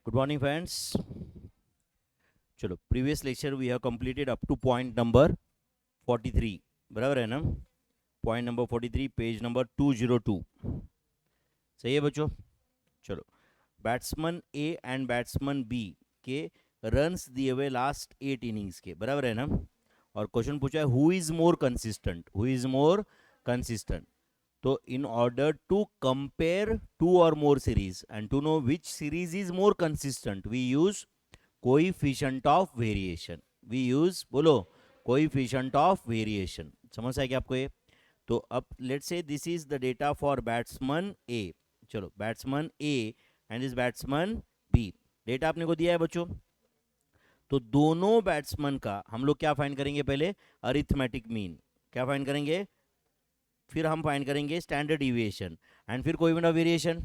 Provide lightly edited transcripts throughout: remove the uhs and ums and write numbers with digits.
Good morning, friends. चलो previous lecture we have completed up to point number 43 बराबर है ना। पॉइंट नंबर 43 पेज नंबर 202 सही है बच्चों। चलो batsman A and batsman B के रन्स दिए हुए लास्ट 8 इनिंग्स के बराबर है ना। और क्वेश्चन पूछा है हु इज मोर कंसिस्टेंट। तो in order to compare two और more series and to know which series is more consistent we use coefficient of variation. We use बोलो कोइफिशिएंट ऑफ वेरिएशन। समझ आएगा आपको ये। तो अब let's say this is the data for batsman A. चलो batsman A and is batsman B data आपने को दिया है बच्चों। तो दोनों बैट्समैन का हम लोग क्या फाइंड करेंगे, पहले अरिथमेटिक मीन क्या फाइंड करेंगे, फिर हम फाइंड करेंगे स्टैंडर्ड डिविएशन एंड फिर कोई वेरिएशन।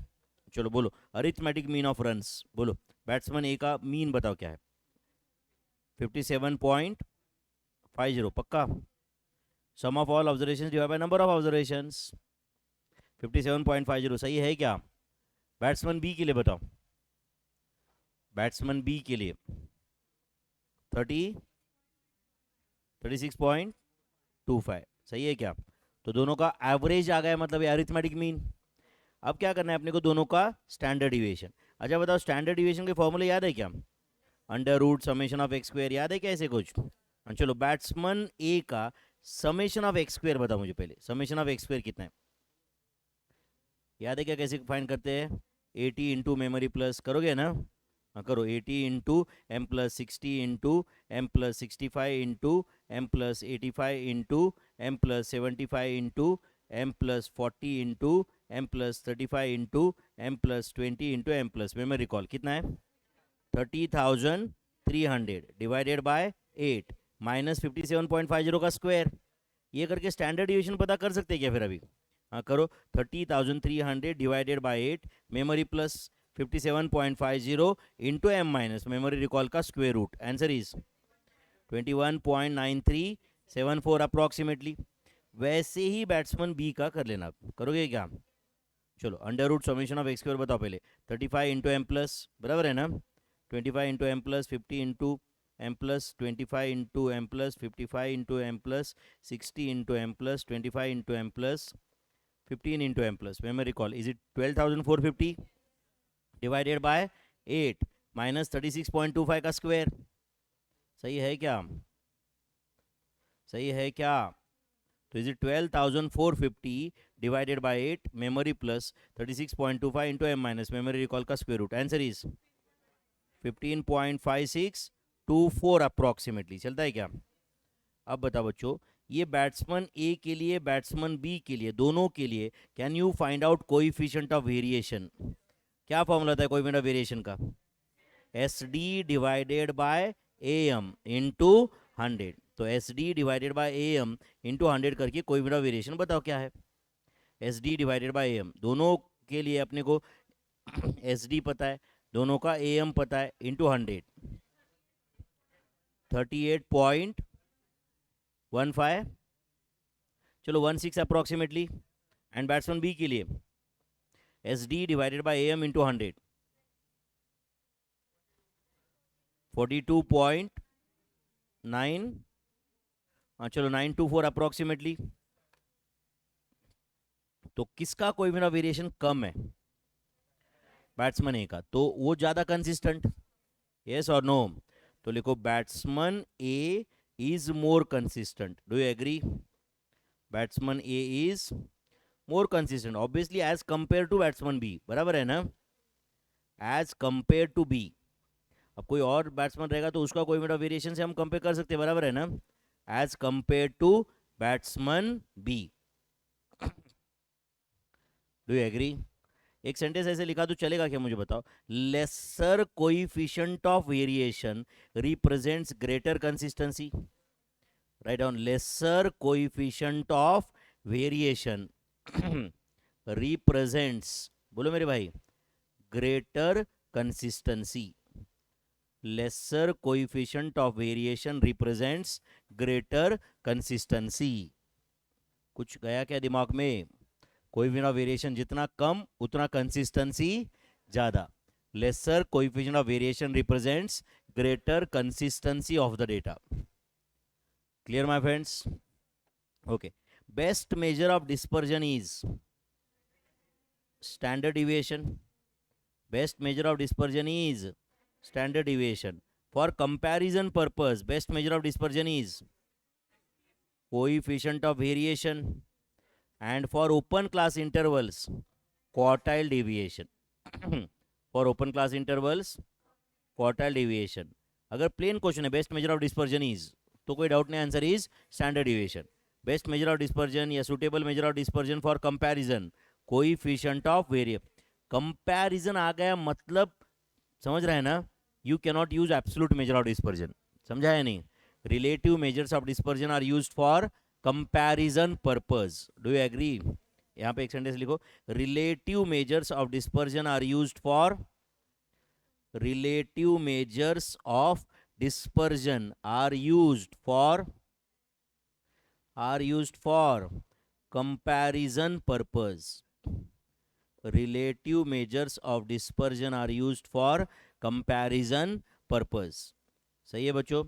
चलो बोलो अरिथमेटिक मीन ऑफ रन्स। बोलो बैट्समैन ए का मीन बताओ क्या है। 57.50 पक्का। Sum of all observations divide by number of observations 57.50 सही है क्या। बैट्समैन बी के लिए बताओ। बैट्समैन बी के लिए 36.25 सही है क्या। तो दोनों का एवरेज आ गया, मतलब अरिथमेटिक मीन। अब क्या करना है अपने को, दोनों का स्टैंडर्ड डिविएशन। अच्छा बताओ स्टैंडर्ड डिविएशन के फॉर्मूले याद है क्या। Under root summation of X square याद है क्या ऐसे कुछ। चलो बैट्समैन ए का समेशन ऑफ एक्स स्क्वायर बताओ मुझे पहले। समेशन ऑफ एक्स स्क्वायर कितना है याद है क्या, कैसे फाइंड करते हैं। 80 इंटू मेमोरी प्लस करोगे ना। हाँ करो 80 into M plus 60 into M plus 65 into M plus 85 into M plus 75 into M plus 40 into M plus 35 into M plus 20 into M plus memory call कितना है 30,300 डिवाइडेड बाय 8 माइनस 57.50 का square. ये करके standard deviation पता कर सकते हैं क्या फिर अभी। हाँ करो 30,300 divided by 8 memory plus 57.50 into M minus memory recall का square root. Answer is 21.9374 approximately. वैसे ही बैट्समैन बी का कर लेना, करोगे क्या। चलो under root summation of X square बताओ पहले। 35 इंटू एम प्लस बराबर है ना। 25 into M plus 50 into M plus 25 into M plus 55 into M plus 60 into M plus 25 into M plus 15 into M plus memory call is it 12,450 divided by 8 minus 36.25 का square. सही है क्या, सही है क्या। तो is it 12,450 divided by 8 memory plus 36.25 into M minus memory recall का square root. Answer is 15.5624 approximately. चलता है क्या। अब बताओ बच्चों ये बैट्समैन ए के लिए बैट्समैन बी के लिए दोनों के लिए can you find out coefficient of variation. क्या फॉर्मूला था कोएफिशिएंट ऑफ वेरिएशन का, S D divided by A M into 100। तो S D divided by A M into 100 करके कोएफिशिएंट ऑफ वेरिएशन बताओ क्या है। S D divided by A M दोनों के लिए अपने को एस डी पता है, दोनों का ए एम पता है, इंटू 100 38.15 चलो 16 अप्रॉक्सीमेटली। एंड बैट्समैन बी के लिए S D divided by A M into 100 42.9 चलो 924 अप्रॉक्सीमेटली। तो किसका कोएफिशिएंट ऑफ वेरिएशन कम है, बैट्समैन ए का, तो वो ज्यादा कंसिस्टेंट। यस और नो। तो लिखो batsman A is more consistent. Do you agree. Batsman A is more consistent obviously as compare to batsman B बराबर है ना, एज कंपेयर टू बी। अब कोई और बैट्समैन रहेगा तो उसका कोई ऑफ वेरिएशन से हम कंपेयर कर सकते हैं बराबर है ना, as compare to batsman B. Do you agree. एक सेंटेंस ऐसे लिखा तो चलेगा क्या मुझे बताओ। Lesser coefficient of variation represents greater consistency. Right down lesser coefficient of variation represents, बोलो मेरे भाई, greater consistency. Lesser coefficient of variation represents greater consistency. कुछ गया क्या दिमाग में। कोएफिशिएंट ऑफ वेरिएशन जितना कम उतना कंसिस्टेंसी ज़्यादा। lesser coefficient of variation represents greater consistency of the data. Clear, my friends? Okay. Best measure of dispersion is standard deviation. Best measure of dispersion is standard deviation. For comparison purpose, best measure of dispersion is coefficient of variation. And for open class intervals, quartile deviation. For open class intervals, quartile deviation. अगर plain question है best measure of dispersion is, तो कोई doubt नहीं, answer is standard deviation. Best measure of dispersion या suitable measure of dispersion for comparison, coefficient of variation. Comparison आ गया मतलब समझ रहे हैं ना, you cannot use absolute measure of dispersion. समझा है नहीं? Relative measures of dispersion are used for comparison purpose. Do you agree? यहाँ पे एक सेंटेंस लिखो, relative measures of dispersion are used for, relative measures of dispersion are used for comparison purpose. Relative measures of dispersion are used for comparison purpose. सही है बच्चों?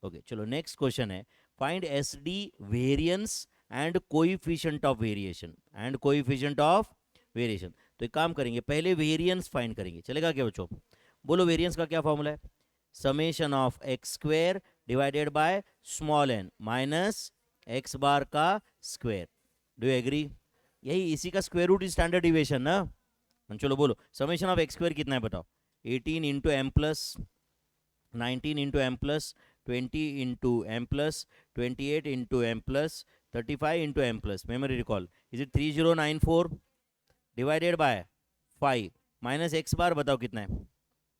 Okay, चलो next question है, find SD variance and coefficient of variation. तो एक काम करेंगे, पहले वेरिएंस फाइंड करेंगे, चलेगा क्या बच्चों? बोलो वेरिएंस का क्या फॉर्मूला है? Summation of X square divided by small N minus X bar का स्क्वायर. Do you agree? यही इसी का square root is standard deviation ना. चलो बोलो, समेशन ऑफ एक्स स्क्वायर कितना है बताओ? 18 into M plus 19 into M plus 20 into M plus 28 into M plus 35 into M plus. Memory recall, is it 3094 divided by 5 minus X bar बताओ कितना है?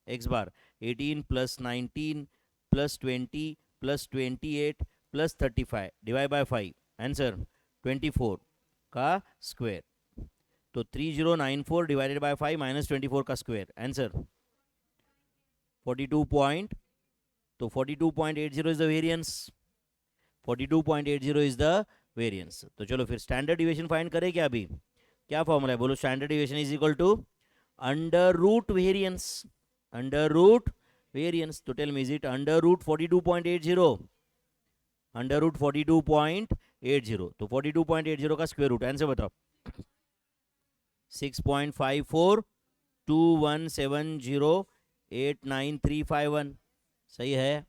X bar 18 plus 19 plus 20 plus 28 plus 35 divide by 5, answer 24 का square. तो 3094 divided by 5 minus 24 का square, answer 42 तो 42.80 is the variance. 42.80 is the variance. तो चलो फिर स्टैंडर्ड डिविएशन फाइंड करें क्या? अभी क्या फॉर्मूला है बोलो? Standard deviation is equal to under root variance. Under root variance. तो tell me, is it under root 42.80? Under root 42.80. तो 42.80 का स्क्वायर रूट, आंसर बताओ? 6.5421708931. सही है,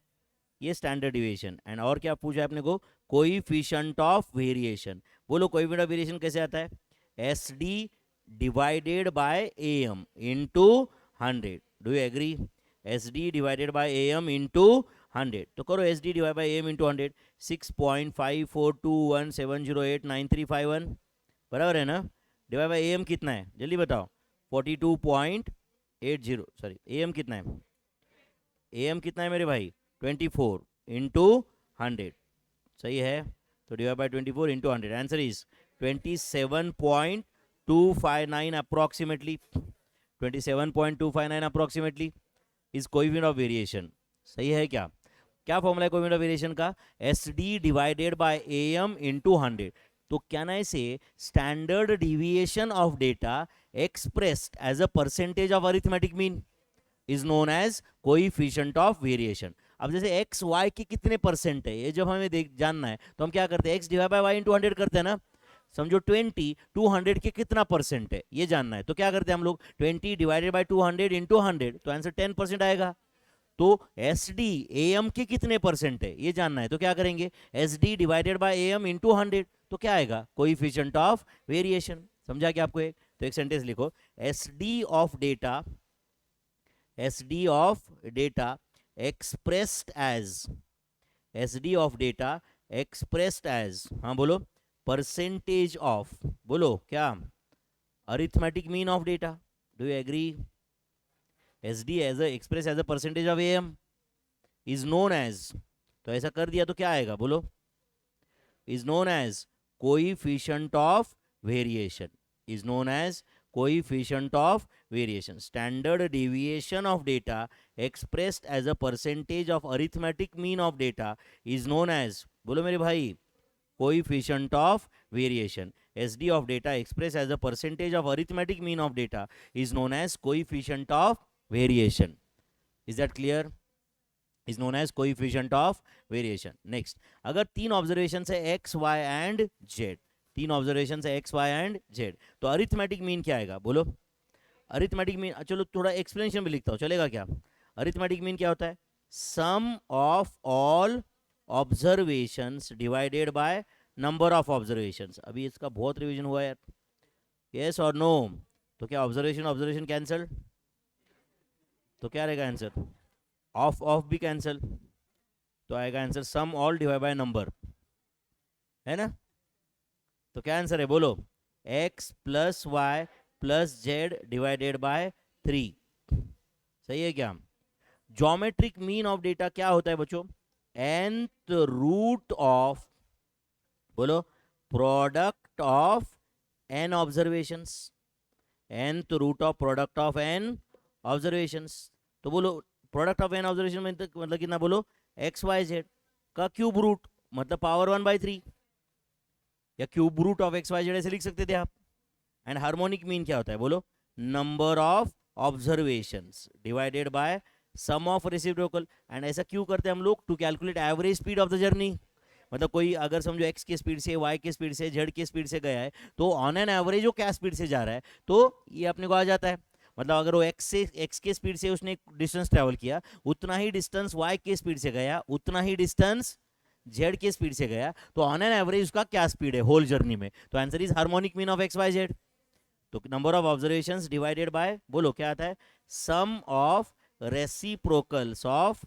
ये स्टैंडर्ड डिविएशन. एंड और क्या पूछा है अपने को? Coefficient of variation. बोलो कोएफिशिएंट ऑफ वेरिएशन कैसे आता है? S D divided by M into 100. Do you agree? S D divided by M into 100. तो करो S D divide by M into 100. 6.5421708931 बराबर है ना? डिवाइड बाय एम कितना है जल्दी बताओ? 42.80. सॉरी, एम कितना है? एम कितना है मेरे भाई? 24 इंटू 100. सही है, तो divide by 24 into 100, answer is 27.259 approximately. 27.259 approximately is coefficient of variation. सही है क्या? क्या फॉर्मूला है कोएफिशिएंट ऑफ वेरिएशन का? S D divided by A M into 100. तो can I say standard deviation of data expressed as a percentage of arithmetic mean is known as coefficient of variation. अब जैसे x Y की कितने percent है, ये जब हमें जानना है तो हम क्या करते हैं? X divide by Y into 100 करते हैं ना. समझो 20 200 के कितना परसेंट है ये जानना है, तो क्या करते हैं हम लोग? 20 डिवाइडेड बाय 200 इंटू 100, तो आंसर 10% आएगा. तो एस डी ए एम के कितने परसेंट है ये जानना है, तो क्या करेंगे? S D divided by A M into 100, तो क्या आएगा? Coefficient of variation. समझा क्या आपको? एक तो एक सेंटेंस लिखो, S D of data expressed as हाँ बोलो, परसेंटेज ऑफ, बोलो क्या? Arithmetic mean of data. Do you agree? S D as express as a percentage of A M is known as, तो ऐसा कर दिया तो क्या आएगा बोलो? Is known as coefficient of variation. Is known as coefficient of variation. Standard deviation of data expressed as a percentage of arithmetic mean of data is known as, बोलो मेरे भाई, coefficient of variation. S D of data express as a percentage of arithmetic mean of data is known as coefficient of variation. Is that clear? Is known as coefficient of variation. Next, अगर तीन observation है X Y and Z, तीन observation है X Y and Z, तो arithmetic mean क्या आएगा बोलो? Arithmetic mean, चलो थोड़ा एक्सप्लेनेशन भी लिखता हूँ, चलेगा क्या? अरिथमेटिक मीन क्या होता है? Sum of all observations divided by number of observations. अभी इसका बहुत रिवीजन हुआ यार. यस और नो? तो क्या ऑब्जर्वेशन ऑब्जर्वेशन कैंसल, तो क्या रहेगा आंसर? ऑफ ऑफ भी कैंसल, तो आएगा answer sum all divide by number, है ना? तो क्या आंसर है बोलो? x plus y plus z divided by 3. सही है क्या? ज्योमेट्रिक मीन ऑफ डेटा क्या होता है बच्चों? nth रूट ऑफ, बोलो, product of n observations. nth root of product of n observations. तो बोलो प्रोडक्ट ऑफ n ऑब्जर्वेशन मतलब कितना बोलो? एक्स वाई जेड का क्यूब रूट, मतलब पावर 1/3, या cube root of x Y z ऐसे लिख सकते थे आप. एंड हार्मोनिक मीन क्या होता है बोलो? Number of observations divided by sum of reciprocal. And ऐसा क्यों करते हैं हम लोग? To calculate average speed of the journey. मतलब कोई अगर समझो एक्स के स्पीड से, वाई के स्पीड से, जेड के स्पीड से गया है, तो ऑन एन एवरेज वो क्या स्पीड से जा रहा है, तो ये अपने को आ जाता है. मतलब अगर वो एक्स के स्पीड से उसने डिस्टेंस ट्रेवल किया, उतना ही डिस्टेंस वाई के स्पीड से गया, उतना ही डिस्टेंस जेड के स्पीड से गया, तो ऑन एन एवरेज उसका क्या स्पीड है होल जर्नी में? तो answer is harmonic mean of x Y Z. तो number of observations divided by, बोलो क्या आता है? Sum of reciprocals of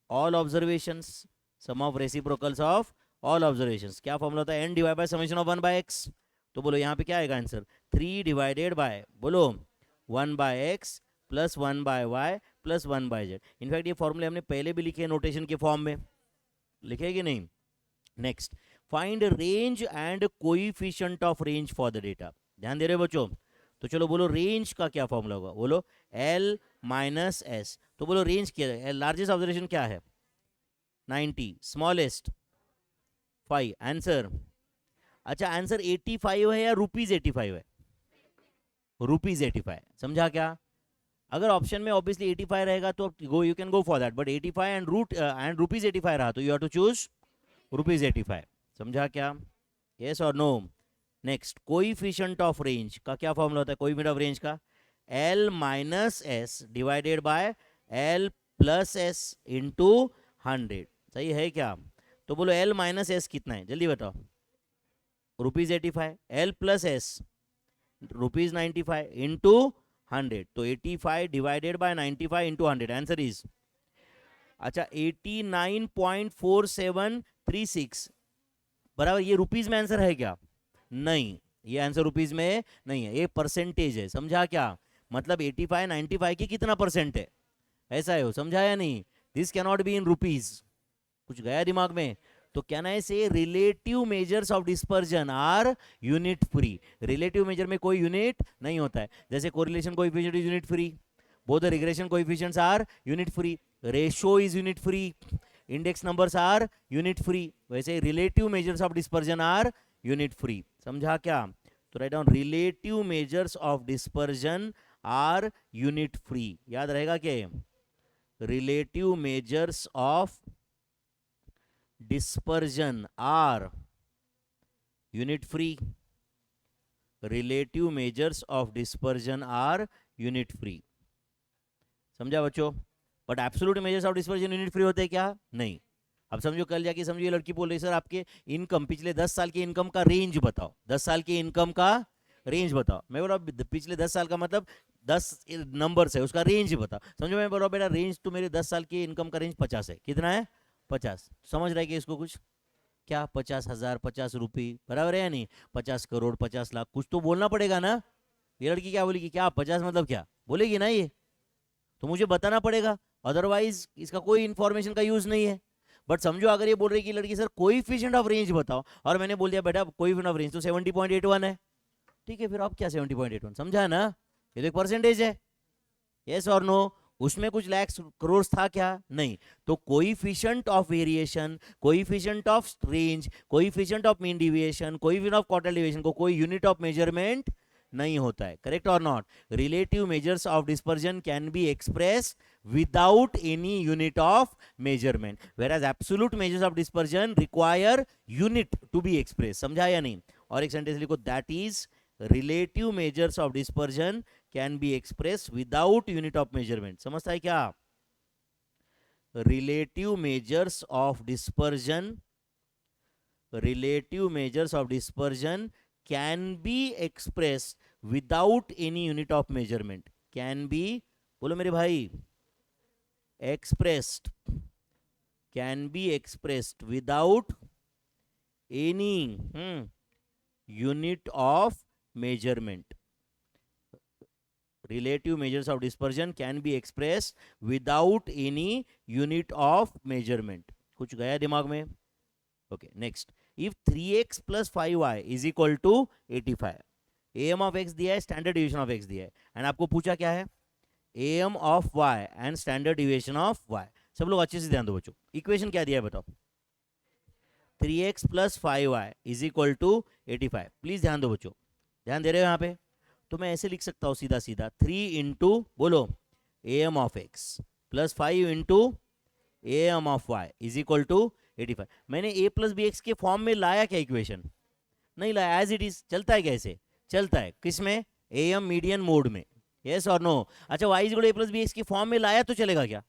all observations. Sum of reciprocals of all observations. क्या फॉर्मूला होता है? n divide by summation of 1/x. तो बोलो यहाँ पे क्या आएगा आंसर? 3 डिवाइडेड बाय, बोलो, 1/x plus 1/y plus 1/z. In fact ये फॉर्मूले हमने पहले भी लिखे नोटेशन के फॉर्म में, लिखे कि नहीं? Next, find range and coefficient of range for the data. ध्यान दे रहे हो बच्चों? तो चलो बोलो रेंज का क्या फॉर्मूला होगा? बोलो L माइनस एस. तो बोलो रेंज क्या है? लार्जेस्ट ऑब्जर्वेशन क्या है? 90, स्मॉलेस्ट 5. आंसर, अच्छा आंसर 85 है या रुपीज 85 है? रुपीज 85. समझा क्या? अगर ऑप्शन में ऑब्वियसली 85 रहेगा तो go, you can go for that, but 85 and root and rupees 85 रहा तो you have to choose rupees 85. समझा क्या? यस और no? Next, coefficient of range का क्या फॉर्मूला होता है? कोएफिशिएंट ऑफ रेंज का L minus S divided by L plus S into 100. सही है क्या? तो बोलो L माइनस एस कितना है, जल्दी बताओ? Rupees 85. L plus S rupees 95 into 100. तो 85 divided by 95 into 100. Answer is, अच्छा 89.4736 बराबर. ये रुपीज में आंसर है क्या? नहीं, ये आंसर रुपीज में नहीं है, ये परसेंटेज है. समझा क्या? मतलब 85 95 की कितना परसेंट है, ऐसा है वो. समझा या नहीं? This can not be in rupees. कुछ गया दिमाग में? तो can I say relative measures of dispersion are unit free. रिलेटिव मेजर में कोई यूनिट नहीं होता है. जैसे correlation coefficient is unit free, both the regression coefficients are unit free, ratio is unit free, index numbers are unit free. वैसे relative measures of dispersion are unit free. समझा क्या? तो write down, relative measures of dispersion are unit free. याद रहेगा क्या? Relative measures of dispersion are unit free. Relative measures of dispersion are unit free. समझा बच्चों? But absolute measures of dispersion unit free होते हैं क्या? नहीं. अब समझो, कल जाके समझो ये लड़की बोल रही सर आपके इनकम, पिछले 10 साल की इनकम का रेंज बताओ. 10 साल की इनकम का रेंज बताओ. मैं बोला पिछले 10 साल का मतलब 10 नंबर्स है, उसका रेंज बताओ. समझो, मैं बोला बेटा रेंज तो मेरे 10 साल की इनकम का रेंज 50 है. कितना है? 50. समझ रहा है कि इसको कुछ क्या 50,000, 50 रुपये बराबर है या नहीं? 50 करोड़, 50 लाख, कुछ तो बोलना पड़ेगा ना. ये लड़की क्या बोलेगी? क्या 50 मतलब क्या बोलेगी ना? ये तो मुझे बताना पड़ेगा, अदरवाइज इसका कोई इंफॉर्मेशन का यूज नहीं है. बट समझो अगर ये बोल रही कि लड़की सर कोएफिशिएंट ऑफ रेंज बताओ, और मैंने बोल दिया बेटा कोएफिशिएंट ऑफ रेंज तो 70.81 है. ठीक है, फिर आप क्या 70.81? समझा ना? ये तो एक परसेंटेज है. यस और नो? उसमें कुछ लैक्स करोड़ था क्या? नहीं. तो coefficient of variation, coefficient of range, coefficient of mean deviation, coefficient of quarter deviation को कोई यूनिट ऑफ मेजरमेंट नहीं होता है, करेक्ट और not? Relative measures of dispersion can be express without any unit of measurement, whereas absolute measures of dispersion require unit to be expressed. समझा या नहीं? और एक सेंटेंस लिखो, that is relative measures of dispersion can be expressed without unit of measurement. समझता है क्या? relative measures of dispersion can be expressed without any unit of measurement. Can be, बोलो मेरे भाई, expressed, can be expressed without any unit of measurement. Relative measures of dispersion can be expressed without any unit of measurement. कुछ गया दिमाग में? Okay, next. If 3x plus 5y is equal to 85, am of x दिया है, standard deviation of x दिया है, and आपको पूछा क्या है? am of y and standard deviation of y. सब लोग अच्छे से ध्यान दो बच्चों, इक्वेशन क्या दिया है बताओ? 3x plus 5y is equal to 85. Please ध्यान दो बच्चों, ध्यान दे रहे हो यहाँ पे? तो मैं ऐसे लिख सकता हूँ सीधा सीधा, 3 इंटू बोलो am of x plus 5 into am of y is equal to 85. मैंने a प्लस बी एक्स के फॉर्म में लाया क्या इक्वेशन? नहीं लाया, एज इट इज चलता है. कैसे चलता है? किस में? am मीडियन मोड में. यस और नो? अच्छा, y is equal to a plus B x के फॉर्म में लाया तो चलेगा क्या?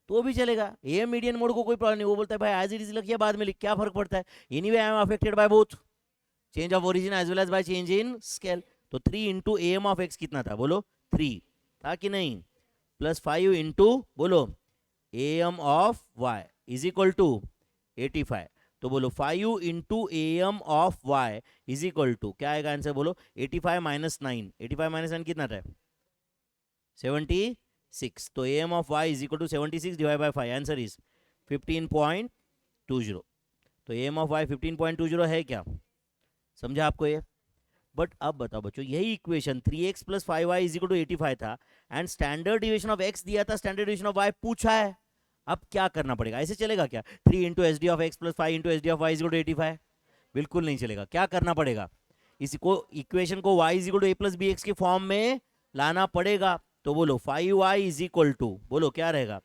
तो भी चलेगा. am मीडियन मोड को कोई प्रॉब्लम नहीं. वो बोलता है भाई एज इट इज लिखिए, बाद में लिख, क्या फर्क पड़ता है? Anyway I am affected by both change of origin as well as by change in scale. तो 3 इंटू am ऑफ x कितना था? बोलो 3 था कि नहीं? प्लस 5 इंटू बोलो am of y is equal to 85. तो बोलो 5 into am of y is equal to क्या आएगा आंसर? बोलो 85 माइनस 9. 85 माइनस 9 कितना था? 76. तो am of y is equal to 76 divide by 5. Answer is 15.20. तो am ऑफ y 15.20 है क्या? समझा आपको ये? बट अब बताओ बच्चों, यही equation 3x plus 5y is equal to 85 था, and standard deviation of x दिया था, स्टैंडर्ड डिविएशन ऑफ y पूछा है. अब क्या करना पड़ेगा? ऐसे चलेगा क्या? 3 into S D of x plus 5 into S D of y is equal to 85? बिल्कुल नहीं चलेगा. क्या करना पड़ेगा? इसको इक्वेशन को y is equal to a plus B x के फॉर्म में लाना पड़ेगा. तो बोलो 5y इज इक्वल टू बोलो क्या रहेगा?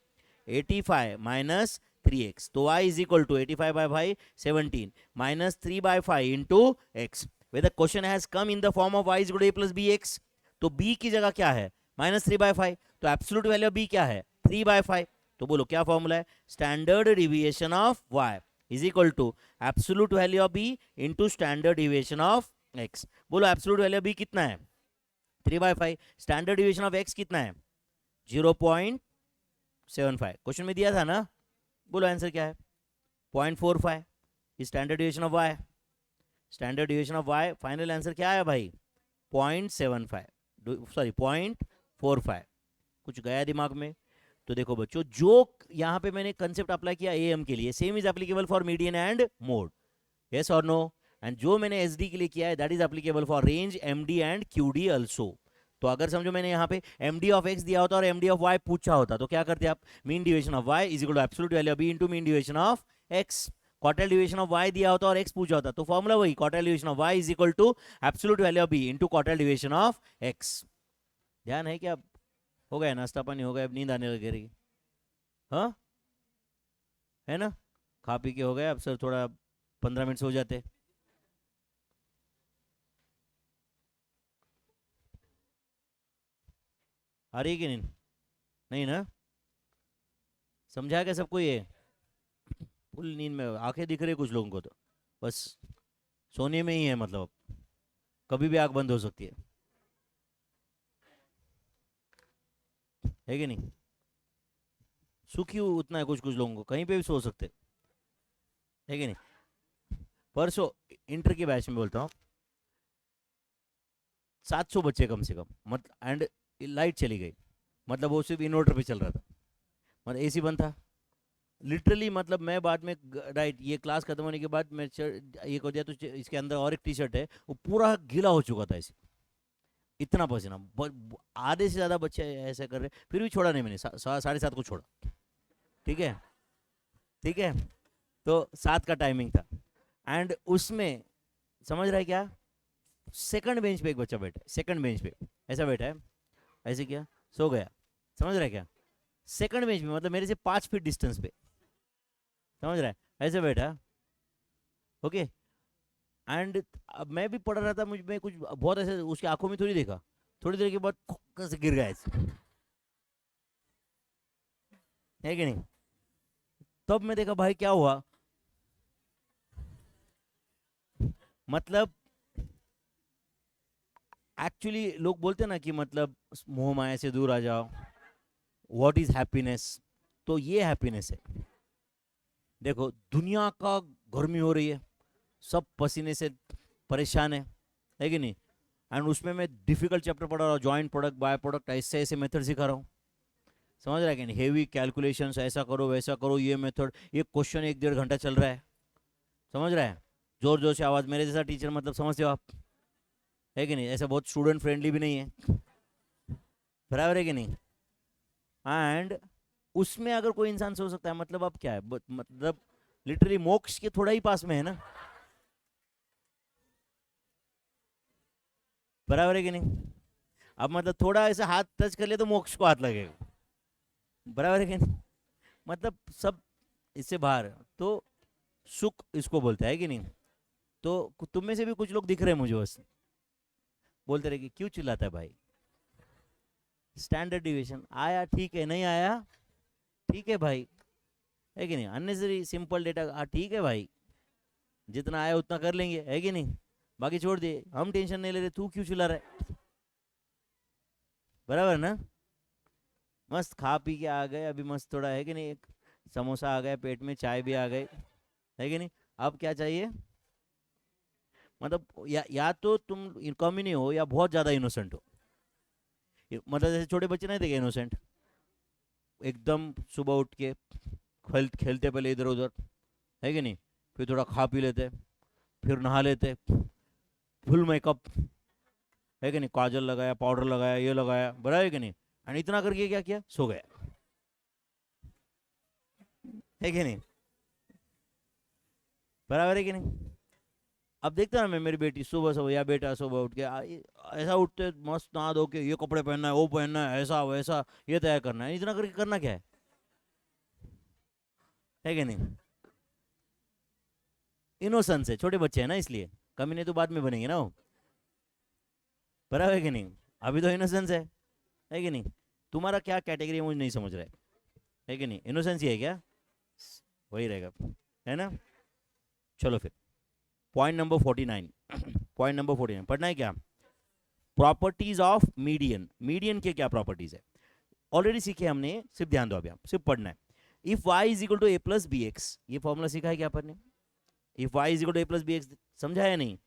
85 माइनस 3x. तो y is equal to 85 by भाई 17 minus 3 by 5 into x. Where the question has come in the form of y is equal to a plus bx, तो b की जगह क्या है? Minus 3 by 5. तो एब्सोल्यूट वैल्यू b क्या है? 3 by 5. तो बोलो क्या फॉर्मूला है? Standard deviation of y is equal to absolute value of b into standard deviation of x. बोलो एब्सोल्यूट वैल्यू b कितना है? 3 by 5. Standard deviation of x कितना है? 0.75. क्वेश्चन में दिया था ना. बोलो आंसर क्या है? 0.45 standard deviation of y. Standard deviation of y, final answer क्या आया भाई? 0.75, सॉरी 0.45. कुछ गया दिमाग में? तो देखो बच्चों, जो यहाँ पे मैंने कंसेप्ट अप्लाई किया am के लिए, same is applicable for median and mode. Yes और नो? एंड जो मैंने sd के लिए किया है, that is applicable for range, md and qd also. तो अगर समझो मैंने यहाँ पे md ऑफ x दिया होता और md ऑफ y पूछा होता, तो क्या करते आप? Mean deviation of y is equal to absolute value of b into mean deviation of x. Quartile division of y दिया होता और x पूछा होता, तो फॉर्मूला वही, quartile division of y is equal to absolute value of b into quartile division of x. ध्यान है क्या? हो गया नाश्ता पानी हो गया, अब नींद आने लगी रही. हाँ है ना? खा पी के हो गया, अब सर थोड़ा 15 मिनट सो जाते. आ रही है कि नहीं? नहीं ना? समझा क्या सबको? ये फुल नींद में, आंखें दिख रही कुछ लोगों को, तो बस सोने में ही है. मतलब कभी भी आंख बंद हो सकती है कि नहीं? सुखी उतना है कुछ कुछ लोगों को, कहीं पे भी सो सकते है कि नहीं? परसों इंटर के बैच में बोलता हूँ 700 बच्चे कम से कम, मतलब एंड लाइट चली गई. मतलब वो सिर्फ इन्वर्टर पे चल रहा था, मतलब एसी बंद था लिटरली. मतलब मैं बाद में, राइट, ये क्लास खत्म होने के बाद मैं ये को दिया, तो इसके अंदर और एक टी शर्ट है, वो पूरा गीला हो चुका था ऐसे, इतना पसीना. आधे से ज़्यादा बच्चे ऐसे कर रहे, फिर भी छोड़ा नहीं मैंने. 7:30 को छोड़ा. ठीक है, ठीक है. तो 7 का टाइमिंग था, एंड उसमें समझ रहा है क्या? सेकंड बेंच पे एक बच्चा बैठा है, सेकंड बेंच पे ऐसा बैठा है, ऐसे किया, सो गया, समझ रहा है क्या? सेकंड बेंच पे मतलब मेरे से 5 फीट डिस्टेंस पे, समझ रहा है, ऐसे बैठा, ओके। एंड अब मैं भी पढ़ रहा था, मुझ में कुछ बहुत ऐसे उसकी आंखों में थोड़ी देखा, थोड़ी देर के बाद कैसे गिर गया ऐसे, है कि नहीं? तब मैं देखा भाई क्या हुआ, मतलब एक्चुअली लोग बोलते हैं ना कि मतलब मोह माया से दूर आ जाओ, व्हाट इज हैप्पीनेस, तो ये हैप्पीनेस है। देखो दुनिया का गर्मी हो रही है, सब पसीने से परेशान है कि नहीं? एंड उसमें मैं डिफिकल्ट चैप्टर पढ़ा रहा हूँ, जॉइंट प्रोडक्ट बाय प्रोडक्ट, ऐसे ऐसे मेथड सिखा रहा हूँ, समझ रहा है कि नहीं? हेवी कैलकुलेशंस, ऐसा करो वैसा करो, ये मेथड, ये क्वेश्चन 1 1.5 घंटा चल रहा है, समझ रहा है? जोर जोर से आवाज़, मेरे जैसा टीचर मतलब समझते हो आप, है कि नहीं? ऐसा बहुत स्टूडेंट फ्रेंडली भी नहीं है, बराबर है कि नहीं? एंड उसमें अगर कोई इंसान सोच सकता है मतलब अब क्या है, मतलब लिटरली मोक्ष के थोड़ा ही पास में है ना, बराबर है कि नहीं? अब मतलब थोड़ा ऐसे हाथ टच कर ले तो मोक्ष को हाथ लगेगा, बराबर है कि नहीं? मतलब सब इससे बाहर है। तो सुख इसको बोलते हैं कि नहीं? तो तुम में से भी कुछ लोग दिख रहे हैं मुझे, बस बोलते रहे कि क्यों चिल्लाता है भाई, स्टैंडर्ड डिविएशन आया ठीक है, नहीं आया ठीक है भाई, है कि नहीं? अननेसेसरी सिंपल डेटा ठीक है भाई, जितना आया उतना कर लेंगे, है कि नहीं? बाकी छोड़ दिए, हम टेंशन नहीं ले रहे, तू क्यों चिल्ला रहा है, बराबर ना? मस्त खा पी के आ गए अभी, मस्त थोड़ा, है कि नहीं, एक समोसा आ गया पेट में, चाय भी आ गई, है कि नहीं? अब क्या चाहिए? मतलब या तो तुम कम ही नहीं हो या बहुत ज्यादा इनोसेंट हो। मतलब जैसे छोटे बच्चे नहीं थे इनोसेंट, एकदम सुबह उठ के खेलते पहले इधर उधर, है कि नहीं? फिर थोड़ा खा पी लेते, फिर नहा लेते, फुल मेकअप, है कि नहीं, काजल लगाया, पाउडर लगाया, ये लगाया, बरा है कि नहीं? एंड इतना करके क्या किया, सो गया, है कि नहीं? बराबर है कि नहीं? अब देखता ना मैं, मेरी बेटी सुबह सुबह या बेटा सुबह उठ के ऐसा उठते मस्त नहा धो के, ये कपड़े पहनना है, वो पहनना है, ऐसा वैसा, ये तय करना है, इतना करके करना क्या है कि नहीं? इनोसेंस है, छोटे बच्चे हैं ना, इसलिए कमी नहीं तो बाद में बनेंगे ना वो, बराबर है कि नहीं? अभी तो इनोसेंस है कि नहीं? तुम्हारा क्या कैटेगरी है मुझे नहीं समझ रहा है कि नहीं? इनोसेंस ही है क्या? वही रहेगा, है ना? चलो फिर पॉइंट नंबर 49, पॉइंट नंबर 49 पढ़ना है क्या? प्रॉपर्टीज ऑफ मीडियन, मीडियन के क्या प्रॉपर्टीज है? ऑलरेडी सीखे हमने, सिर्फ ध्यान दो, अभी आप सिर्फ पढ़ना है। If y is equal to A plus B x, ये फॉर्मूला सीखा है क्या आपने? If y is equal to A plus B X, समझा है नहीं?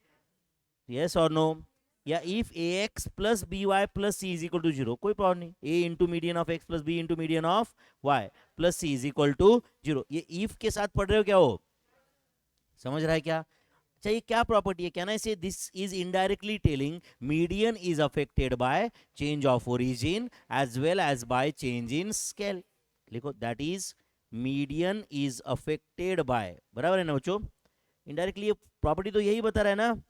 यस और नो? या if A X plus B Y plus C is equal to zero, कोई प्रॉब्लम नहीं, A into median of x plus B into median of Y plus C is equal to zero, ये if के साथ पढ़ रहे हो क्या हो, समझ रहा है क्या? अच्छा ये क्या प्रॉपर्टी है? Can I say this is indirectly telling median is affected by change of origin as well as by change in scale, लिखो that is median is affected by, बराबर है ना बच्चों? इनडायरेक्टली ये प्रॉपर्टी तो यही बता रहा है ना,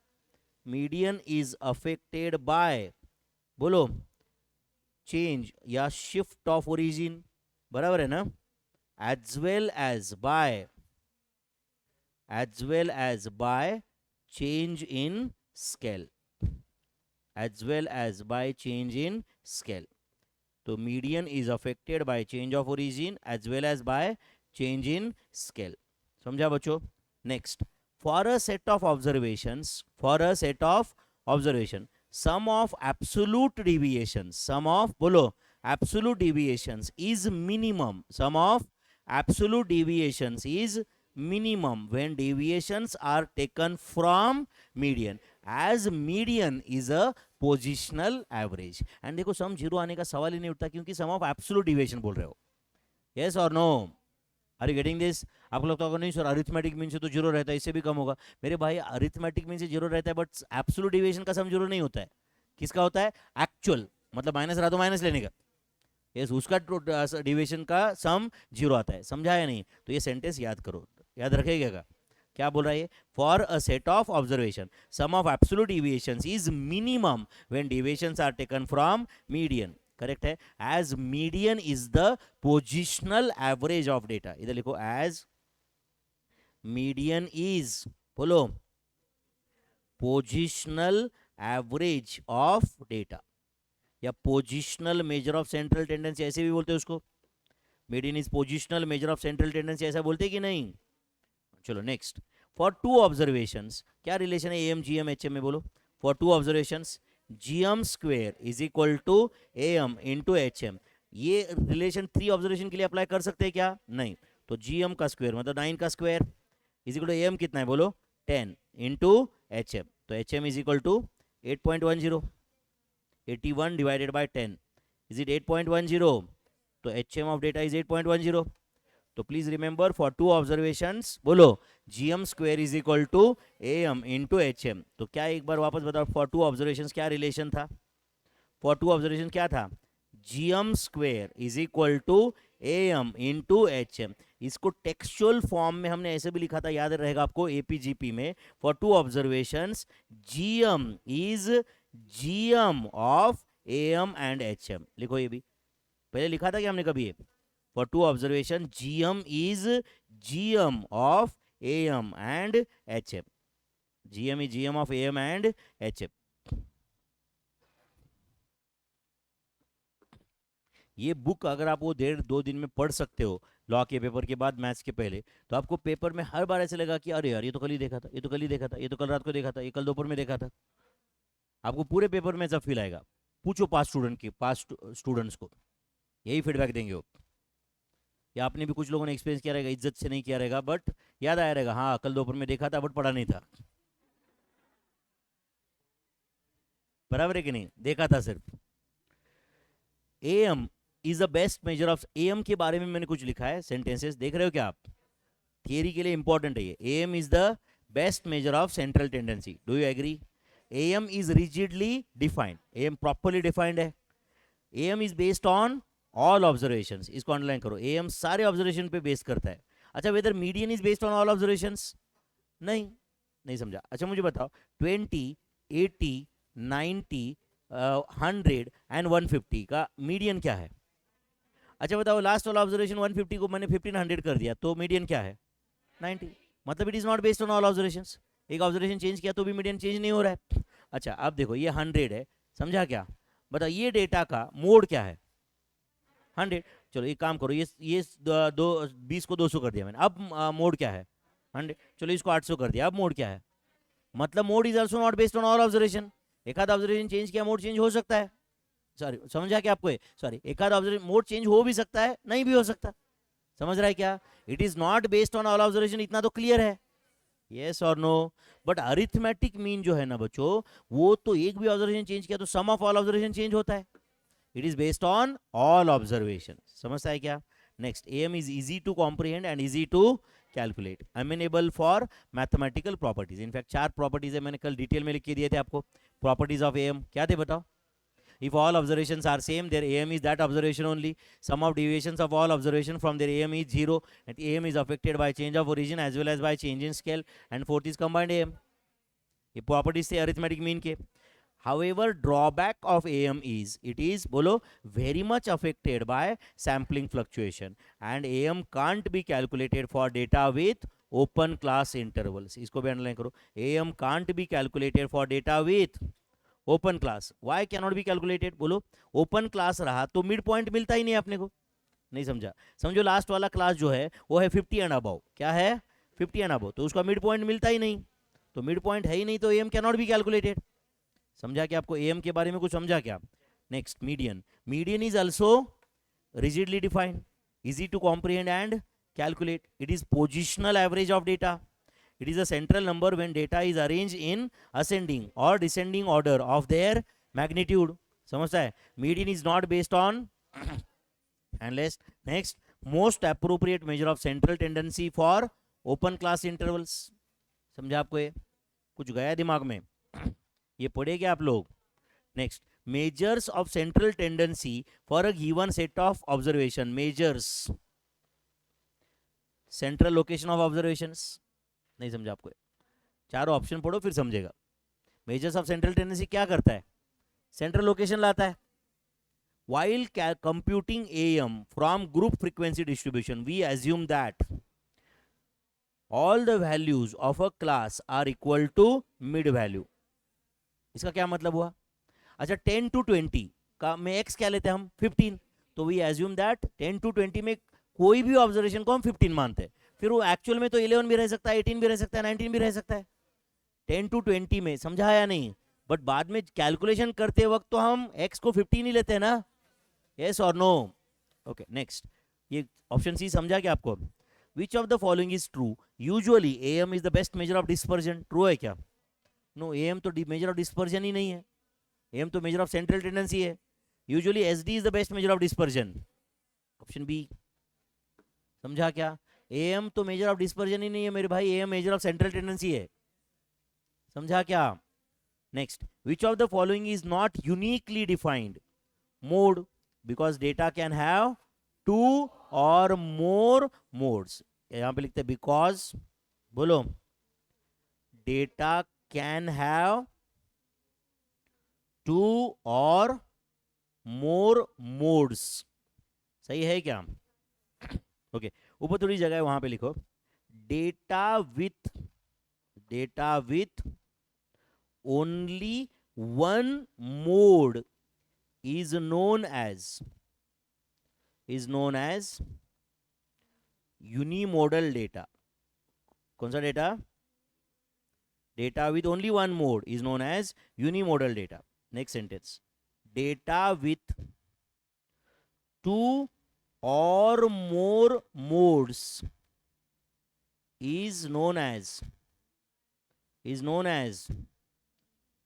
मीडियन इज अफेक्टेड बाय, बोलो, चेंज या शिफ्ट ऑफ ओरिजिन, बराबर है ना? As well as by, as well as by change in scale, as well as by change in scale, तो median is affected by change of origin as well as by change in scale, समझा बच्चों? Next, for a set of observations, for a set of observation, sum of absolute deviations, sum of, बोलो, absolute deviations is minimum, sum of absolute deviations is minimum when deviations are taken from median, as median is a positional average. And देखो sum zero आने का सवाल ही नहीं उठता, क्योंकि सम of absolute deviation बोल रहे हो, यस और no? Are you getting this? आपको लगता होगा नहीं सर अरिथमेटिक मीन से तो जीरो रहता है, इससे भी कम होगा। मेरे भाई अरिथमेटिक मीन से जीरो रहता है, बट एब्सोल्यूट डिविएशन का सम जीरो नहीं होता है। किसका होता है? एक्चुअल, मतलब माइनस रहा तो माइनस लेने का, यस, उसका डिविएशन का सम जीरो आता है, समझा या नहीं? तो ये सेंटेंस याद करो, याद रखेगा? क्या बोल रहा है ये? For a set of observation sum of absolute deviations is minimum when deviations are taken from median. Correct है. As median is the positional average of data. इधर लिखो एज मीडियन इज, बोलो, पोजिशनल एवरेज ऑफ डेटा या positional measure of central tendency, ऐसे भी बोलते हैं उसको. Median is positional measure of central tendency, ऐसा बोलते कि नहीं? चलो नेक्स्ट. फॉर टू ऑब्जर्वेशंस, क्या रिलेशन है एएम जीएम एचएम में, बोलो. For two observations GM square is equal to AM into HM. ये रिलेशन 3 ऑब्जर्वेशन के लिए अप्लाई कर सकते हैं क्या? नहीं. तो जीएम का स्क्वायर मतलब 9 का square is equal to AM कितना है, बोलो, 10 इंटू एचएम. तो HM is equal to 8.10. 81 divided by 10 is it 8.10. तो एचएम ऑफ डेटा इज 8.10. तो please remember for two observations, बोलो, GM square is equal to AM into HM. तो क्या, एक बार वापस बताओ, फॉर टू ऑब्जर्वेशंस क्या रिलेशन था? फॉर टू ऑब्जर्वेशन क्या था? GM square is equal to AM into HM. इसको टेक्सचुअल फॉर्म में हमने ऐसे भी लिखा था, याद रहेगा आपको, एपीजीपी में. For two observations GM is GM of AM and HM. लिखो, ये भी पहले लिखा था कि हमने कभी ये. For two observation, GM is GM of AM and HM. GM is GM of AM and HM. ये बुक अगर आप वो 1.5-2 दिन में पढ़ सकते हो लॉ के पेपर के बाद, मैथ्स के पहले, तो आपको पेपर में हर बार ऐसे लगा कि अरे यार ये तो कल ही देखा था, ये तो कल ही देखा था, ये तो कल रात को देखा था, ये कल दोपहर में देखा था. आपको पूरे पेपर में ऐसा फील आएगा. पूछो पास स्टूडेंट्स को, यही फीडबैक देंगे वो. या आपने भी कुछ लोगों ने एक्सपीरियंस किया रहेगा, इज्जत से नहीं किया रहेगा, बट याद आया रहेगा, हाँ कल दोपहर में देखा था बट पढ़ा नहीं था. बराबर है कि नहीं? देखा था सिर्फ. Am is the best measure of, am के बारे में मैंने कुछ लिखा है सेंटेंसेस, देख रहे हो क्या आप? थियरी के लिए इंपॉर्टेंट है ये. AM is the best measure of central tendency. Do you agree? AM is rigidly defined. AM properly defined है. AM is based on all observations. इसको अंडरलाइन करो. एएम सारे ऑब्जर्वेशन पे बेस करता है. अच्छा, whether median is based on all observations? नहीं, नहीं समझा. अच्छा मुझे बताओ, 20, 80, 90, 100 एंड 150 का मीडियन क्या है? अच्छा बताओ, लास्ट वाला ऑब्जर्वेशन 150 को मैंने 1500 कर दिया, तो मीडियन क्या है? 90. मतलब it is not based on all observations. एक ऑब्जर्वेशन चेंज किया तो भी मीडियन चेंज नहीं हो रहा है. अच्छा अब देखो, ये 100 है, समझा क्या? बताओ ये डेटा का मोड क्या है? 100. चलो एक काम करो, ये 20 को 200 कर दिया मैंने, अब मोड क्या है? 100. चलो इसको 800 कर दिया, अब मोड क्या है? मतलब mode is also not based on all observation. एक आध ऑब्जर्वेशन चेंज किया, मोड चेंज हो सकता है. सॉरी, समझा क्या आपको? सॉरी, एक आध ऑब्जर्वेशन मोड चेंज हो भी सकता है, नहीं भी हो सकता. समझ रहा है क्या? It is not based on all observation, इतना तो क्लियर है. यस और नो? बट अरिथमेटिक मीन जो है ना बच्चों, वो तो एक भी ऑब्जर्वेशन चेंज किया तो sum of all observation change होता है. It is based on all observation. समझता है क्या? Next, AM is easy to comprehend and easy to calculate, amenable for mathematical properties. In fact 4 properties है, मैंने कल डिटेल में लिख के दिए थे आपको. प्रॉपर्टीज ऑफ एएम क्या थे बताओ? If all observations are same, their AM is that observation only. Sum of deviations of all observation from their AM is 0, and AM is affected by change of origin as well as by change in scale, and fourth is combined AM. ये properties थे arithmetic mean के. However, drawback of AM is it is, बोलो, very much affected by sampling fluctuation, and AM can't be calculated for data with open class intervals. इसको भी underline करो. AM can't be calculated for data with open class. Why can not be calculated? बोलो, open class रहा तो mid point मिलता ही नहीं अपने को. नहीं समझा? समझो लास्ट वाला क्लास जो है वो है 50 एंड अबव. क्या है? 50 एंड अबव. तो उसका मिड पॉइंट मिलता ही नहीं. तो मिड पॉइंट है ही नहीं, तो M can not be calculated. समझा क्या आपको? एम के बारे में कुछ समझा क्या? Next, median. Median is also rigidly defined, easy to comprehend and calculate. It is positional average of data. It is a central number when data is arranged in ascending or descending order of their magnitude. समझता है? Median is not based on and next, most appropriate measure of central tendency for open class intervals. समझा आपको? ये कुछ गया दिमाग में? ये पढ़ेंगे आप लोग. Next, measures of central tendency for a given set of observation. Measures central location of observations. नहीं समझा आपको? चारों ऑप्शन पढ़ो फिर समझेगा। मेजर्स ऑफ सेंट्रल टेंडेंसी क्या करता है? सेंट्रल लोकेशन लाता है। While computing AM from group frequency distribution, we assume that all the values of a class are equal to mid value. इसका क्या मतलब हुआ? अच्छा 10 to 20 का में x क्या लेते हैं हम? 15। तो वी एज्यूम दैट 10 to 20 में कोई भी ऑब्जर्वेशन को हम 15 मानते हैं। फिर वो एक्चुअल में तो 11 भी रह सकता है, 18 भी रह सकता है, 19 भी रह सकता है। 10 to 20 में, समझा या नहीं? बट बाद में कैलकुलेशन करते वक्त तो हम x को 15 ही लेते हैं ना। यस और नो? ओके नेक्स्ट, ये ऑप्शन सी समझा क्या आपको? Which of the following is true? Usually AM is the best measure of dispersion. True है क्या? नो, AM तो मेजर ऑफ डिस्पर्जन ही नहीं है। AM तो मेजर ऑफ सेंट्रल टेंडेंसी है। Usually SD is the best measure of dispersion. Option B. समझा क्या? AM तो मेजर ऑफ डिस्पर्जन ही नहीं है मेरे भाई, AM major of central tendency है। समझा क्या? Next, which of the following is not uniquely defined? Mode, because data can have two or more modes. यहां पे लिखते हैं because, बोलो, data can have two or more modes. सही है क्या? ओके, ऊपर थोड़ी जगह है वहां पे लिखो data with only one mode is known as unimodal data. कौन सा data? Data with only one mode is known as unimodal data. Next sentence, data with two or more modes is known as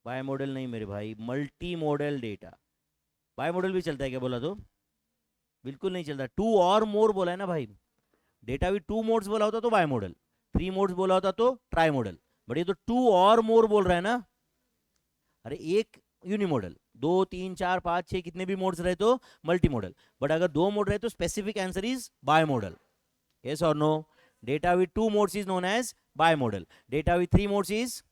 बायमोडल नहीं मेरे भाई, multi modal data. बायमोडल भी चलता है क्या बोला तो? बिल्कुल नहीं चलता। टू और मोर बोला है ना भाई। डेटा विद टू मोड्स बोला होता तो बायमोडल, 3 मोड्स बोला होता तो ट्राइमोडल, बट ये तो टू और मोर बोल रहा है ना। अरे एक यूनिमोडल, 2 3 4 5 6 कितने भी मोड्स रहे तो मल्टी मॉडल, बट अगर 2 मोड रहे तो specific answer is bimodal. Yes और no? Data with 2 modes is known as bimodal, data with 3 modes is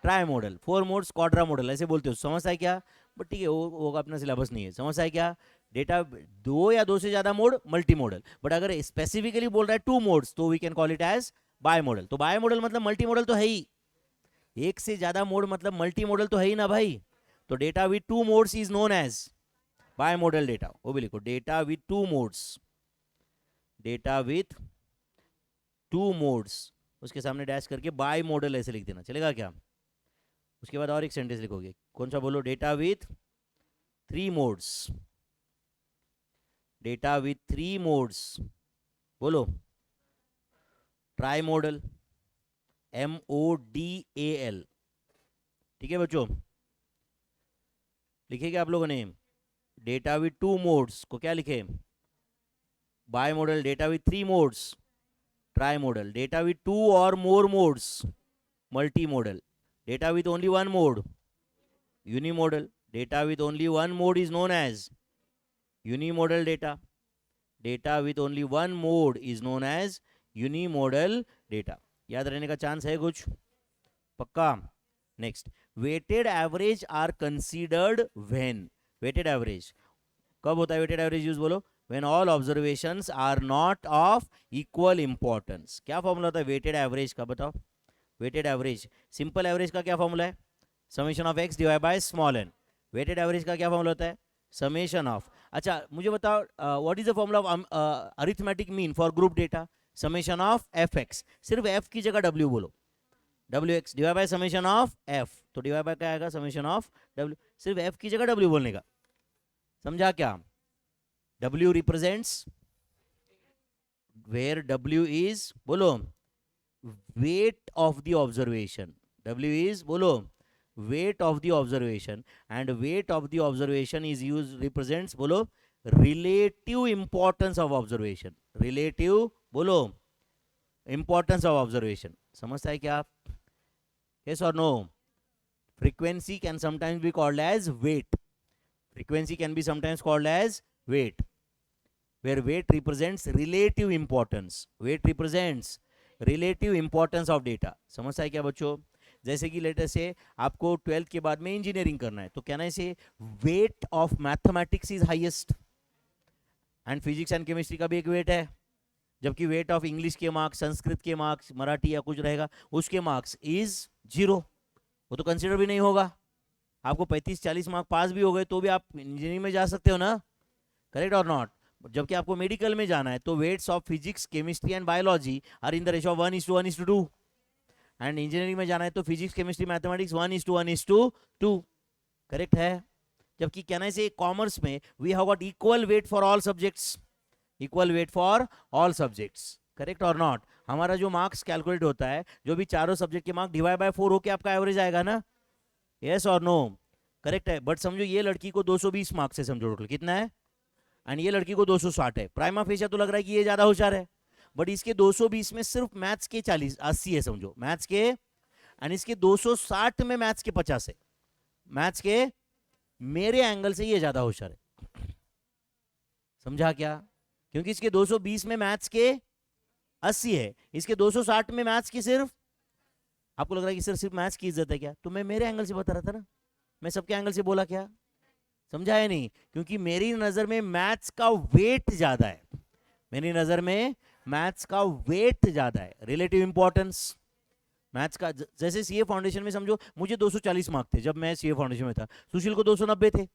trimodal, 4 modes quadrimodal, ऐसे बोलते हो। समझता है क्या? बट ठीक है, वो अपना सिलेबस नहीं है। समझता है क्या? डेटा 2 या 2 से ज्यादा मोड मल्टी मॉडल, बट अगर स्पेसिफिकली बोल रहा है 2 मोड्स तो we can call it as bimodal. तो बायमोडल मतलब मल्टी मॉडल तो है ही, एक से ज्यादा मोड मतलब मल्टी मॉडल तो है ही ना भाई। तो data with 2 modes is known as bimodal data. वो भी लिखो, data with 2 modes, data with 2 modes, उसके सामने डैश करके बाय मॉडल ऐसे लिख देना, चलेगा क्या? उसके बाद और एक सेंटेंस लिखोगे, कौन सा बोलो? Data with 3 modes, data with 3 modes, बोलो ट्राई मॉडल, MODAL। ठीक है बच्चों, लिखे क्या आप लोगों ने? डेटा विथ 2 मोड्स को क्या लिखे? Bimodal. Data with 3 modes trimodal, data with 2 और more modes multimodal, data with only one mode unimodal, data with only one mode is known as unimodal data, data with only one mode is known as unimodal data। याद रहने का chance है कुछ? पक्का? Next, weighted average are considered when? Weighted average कब होता है? Weighted average use बोलो, when all observations are not of equal importance। क्या फॉर्मूला होता है वेटेड एवरेज का? बताओ। वेटेड एवरेज, सिंपल एवरेज का क्या फॉर्मूला है? Summation of x divide by small n। Weighted average का क्या फॉर्मूला होता है? समेशन ऑफ, अच्छा मुझे बताओ what is the formula of arithmetic mean for group data? Summation of fx, सिर्फ f की जगह w बोलो, wx divide by summation of f। तो डिवाइड बाय क्या आएगा? समेशन ऑफ w, सिर्फ f की जगह w बोलने का। समझा क्या? w represents, where w is, बोलो, weight of the observation, w is, बोलो, weight of the observation, and weight of the observation is used, represents, बोलो, relative importance of observation, relative, बोलो, importance of observation। समझता है क्या आप? yes or no? frequency can sometimes be called as weight, frequency can be sometimes called as weight, where weight represents relative importance, weight represents relative importance of data. समझता है क्या बच्चों? जैसे कि लेटर से आपको 12th के बाद में इंजीनियरिंग करना है, तो कहना है से weight of mathematics is highest, and physics and chemistry का भी एक वेट है, जबकि वेट ऑफ इंग्लिश के मार्क्स, संस्कृत के मार्क्स, मराठी या कुछ रहेगा उसके मार्क्स इज 0, वो तो कंसिडर भी नहीं होगा। आपको 35-40 मार्क पास भी हो गए तो भी आप इंजीनियरिंग में जा सकते हो ना, करेक्ट और नॉट? जबकि आपको मेडिकल में जाना है तो weights of physics, chemistry and biology are in the ratio of 1:1:2, and engineering में जाना है तो फिजिक्स, केमिस्ट्री, मैथमेटिक्स 1:1:2, करेक्ट है? जबकि कहना है से कॉमर्स में we have got equal weight for all subjects, equal weight for all subjects, correct और नॉट? हमारा जो मार्क्स कैलकुलेट होता है, जो भी चारों सब्जेक्ट के मार्क्स डिवाइड बाय 4 होके आपका एवरेज आएगा ना, यस और नो? करेक्ट है। बट समझो ये लड़की को 220 मार्क्स है, समझो टोटल कितना है, एंड ये लड़की को 260 है। प्राइमा फेशिया तो लग रहा है कि ये ज्यादा होशियार है, बट इसके 220 में सिर्फ मैथ्स के 80 है, समझो मैथ्स के, एंड इसके 260 में मैथ्स के 50 है। मैथ्स के मेरे एंगल से ये ज्यादा होशियार है, समझा क्या? क्योंकि इसके 220 में मैथ्स के 80 है, इसके 260 में मैथ्स की सिर्फ, आपको लग रहा है कि सिर्फ मैथ्स की इज्जत है क्या? तो मैं मेरे एंगल से बता रहा था ना, मैं सबके एंगल से बोला क्या, समझा है नहीं? क्योंकि मेरी नजर में मैथ्स का वेट ज्यादा है, मेरी नजर में मैथ्स का वेट ज्यादा है, रिलेटिव इंपॉर्टेंस मैथ्स का। जैसे सीए फाउंडेशन में समझो मुझे 240 मार्क थे जब मैं सीए फाउंडेशन में था, सुशील को 290 थे,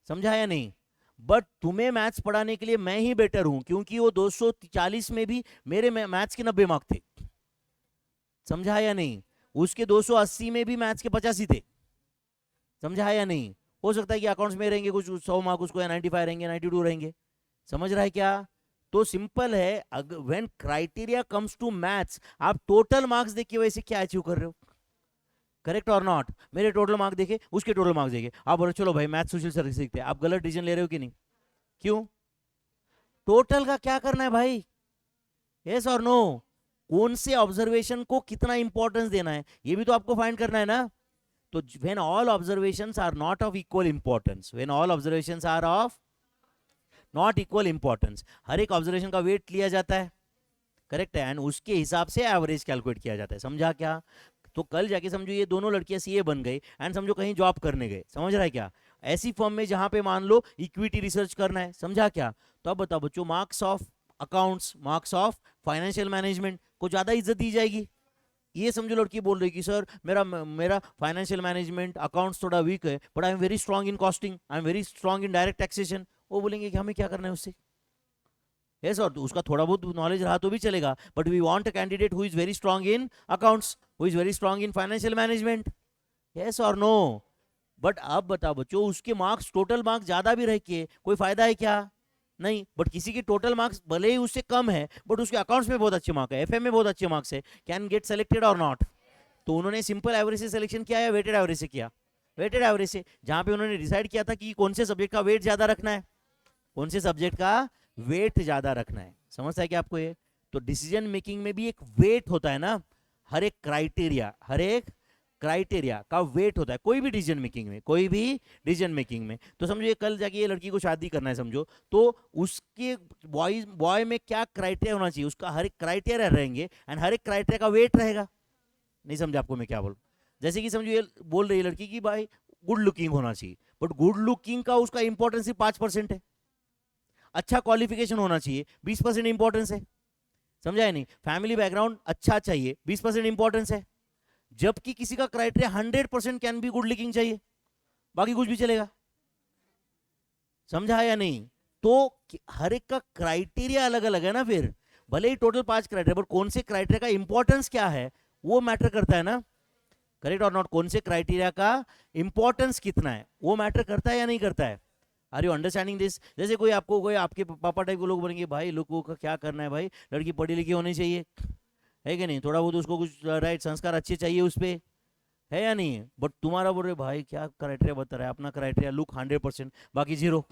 समझा या नहीं? बट तुम्हें मैथ्स पढ़ाने के लिए मैं ही बेटर हूं, क्योंकि वो 240 में भी मेरे मैथ्स के 90 मार्क थे, समझा या नहीं? उसके 280 में भी मैथ्स के 85 थे, समझा या नहीं? हो सकता है कि अकाउंट्स में रहेंगे कुछ 100 मार्क, उसको 95 रहेंगे, 92 रहेंगे, समझ रहा है क्या? तो सिंपल है, when criteria comes to maths, आप टोटल मार्क्स देख के वैसे क्या अचीव कर रहे हो, करेक्ट और नॉट? मेरे टोटल मार्क देखे, उसके टोटल मार्क्स देखे, आप बोलो चलो भाई मैथ्स सुशील सर सीखते हैं, आप गलत डिसीजन ले रहे हो कि नहीं? क्यों? टोटल का क्या करना है भाई, यस और नो? कौन से ऑब्जर्वेशन को कितना इंपॉर्टेंस देना है ये भी तो आपको फाइंड करना है ना। तो when all observations are not of equal importance, when all observations are of not equal importance, हर एक ऑब्जर्वेशन का वेट लिया जाता है, करेक्ट है, एंड उसके हिसाब से एवरेज कैलकुलेट किया जाता है, समझा क्या? तो कल जाके समझो ये दोनों लड़कियां सीए बन गई, एंड समझो कहीं जॉब करने गए, समझ रहा है क्या? ऐसी फर्म में जहां पे मान लो इक्विटी रिसर्च करना है, समझा क्या? तो अब बताओ बच्चों, marks of accounts, marks of financial management को ज्यादा इज्जत दी जाएगी। ये समझो लड़की बोल रही कि सर मेरा मेरा फाइनेंशियल मैनेजमेंट अकाउंट्स थोड़ा वीक है, but I am very strong in costing, I am very strong in direct taxation. वो बोलेंगे कि हमें क्या करना है उससे, यस, और उसका थोड़ा बहुत नॉलेज रहा तो भी चलेगा, but we want a candidate who is very strong in accounts, who is very strong in financial management, yes और नो? बट अब बताओ बच्चों, उसके मार्क्स, टोटल मार्क्स ज्यादा भी रह के कोई फायदा है क्या? नहीं। बट किसी के टोटल मार्क्स भले ही उससे कम है, बट उसके अकाउंट्स में बहुत अच्छे मार्क्स है, एफएम में बहुत अच्छे मार्क्स है, कैन गेट सेलेक्टेड और नॉट? तो उन्होंने सिंपल एवरेज से सिलेक्शन किया या वेटेड एवरेज से किया? वेटेड एवरेज से, जहां पे उन्होंने डिसाइड किया था कि कौन से सब्जेक्ट का वेट ज्यादा रखना है, कौन से सब्जेक्ट का वेट ज्यादा रखना है, समझता है क्या आपको ये? तो डिसीजन मेकिंग में भी एक वेट होता है ना, हर एक क्राइटेरिया, हर एक क्राइटेरिया का वेट होता है, कोई भी डिसीजन मेकिंग में, कोई भी डिसीजन मेकिंग में। तो समझो ये कल जाके ये लड़की को शादी करना है समझो, तो उसके बॉय में क्या क्राइटेरिया होना चाहिए, उसका हर एक क्राइटेरिया रहेंगे, एंड हर एक क्राइटेरिया का वेट रहेगा। नहीं समझा आपको मैं क्या बोल? जैसे कि समझो ये बोल रही है लड़की की भाई गुड लुकिंग होना चाहिए, बट गुड लुकिंग का उसका इंपॉर्टेंस सिर्फ 5% है। अच्छा क्वालिफिकेशन होना चाहिए, 20% इंपॉर्टेंस है, समझा है नहीं? फैमिली बैकग्राउंड अच्छा चाहिए, 20% इंपॉर्टेंस है। जबकि किसी का criteria 100% can be good looking चाहिए, बाकी कुछ भी चलेगा, समझा या नहीं? तो हर एक का क्राइटेरिया अलग अलग है ना, फिर भले ही टोटल 5 क्राइटेरिया, बट कौन से क्राइटेरिया का इंपॉर्टेंस क्या है वो मैटर करता है ना, करेक्ट और नॉट? कौन से क्राइटेरिया का इंपॉर्टेंस कितना है वो मैटर करता है या नहीं करता है? Are you understanding this? जैसे कोई आपको, कोई आपके पापा टाइप के लोग बोलेंगे भाई लोगों का क्या करना है भाई, लड़की पढ़ी लिखी होनी चाहिए, है कि नहीं? थोड़ा बहुत उसको कुछ राइट संस्कार अच्छे चाहिए उस पर, है या नहीं? बट तुम्हारा बोल रहे भाई क्या क्राइटेरिया बता रहा है, अपना क्राइटेरिया लुक 100%, बाकी 0,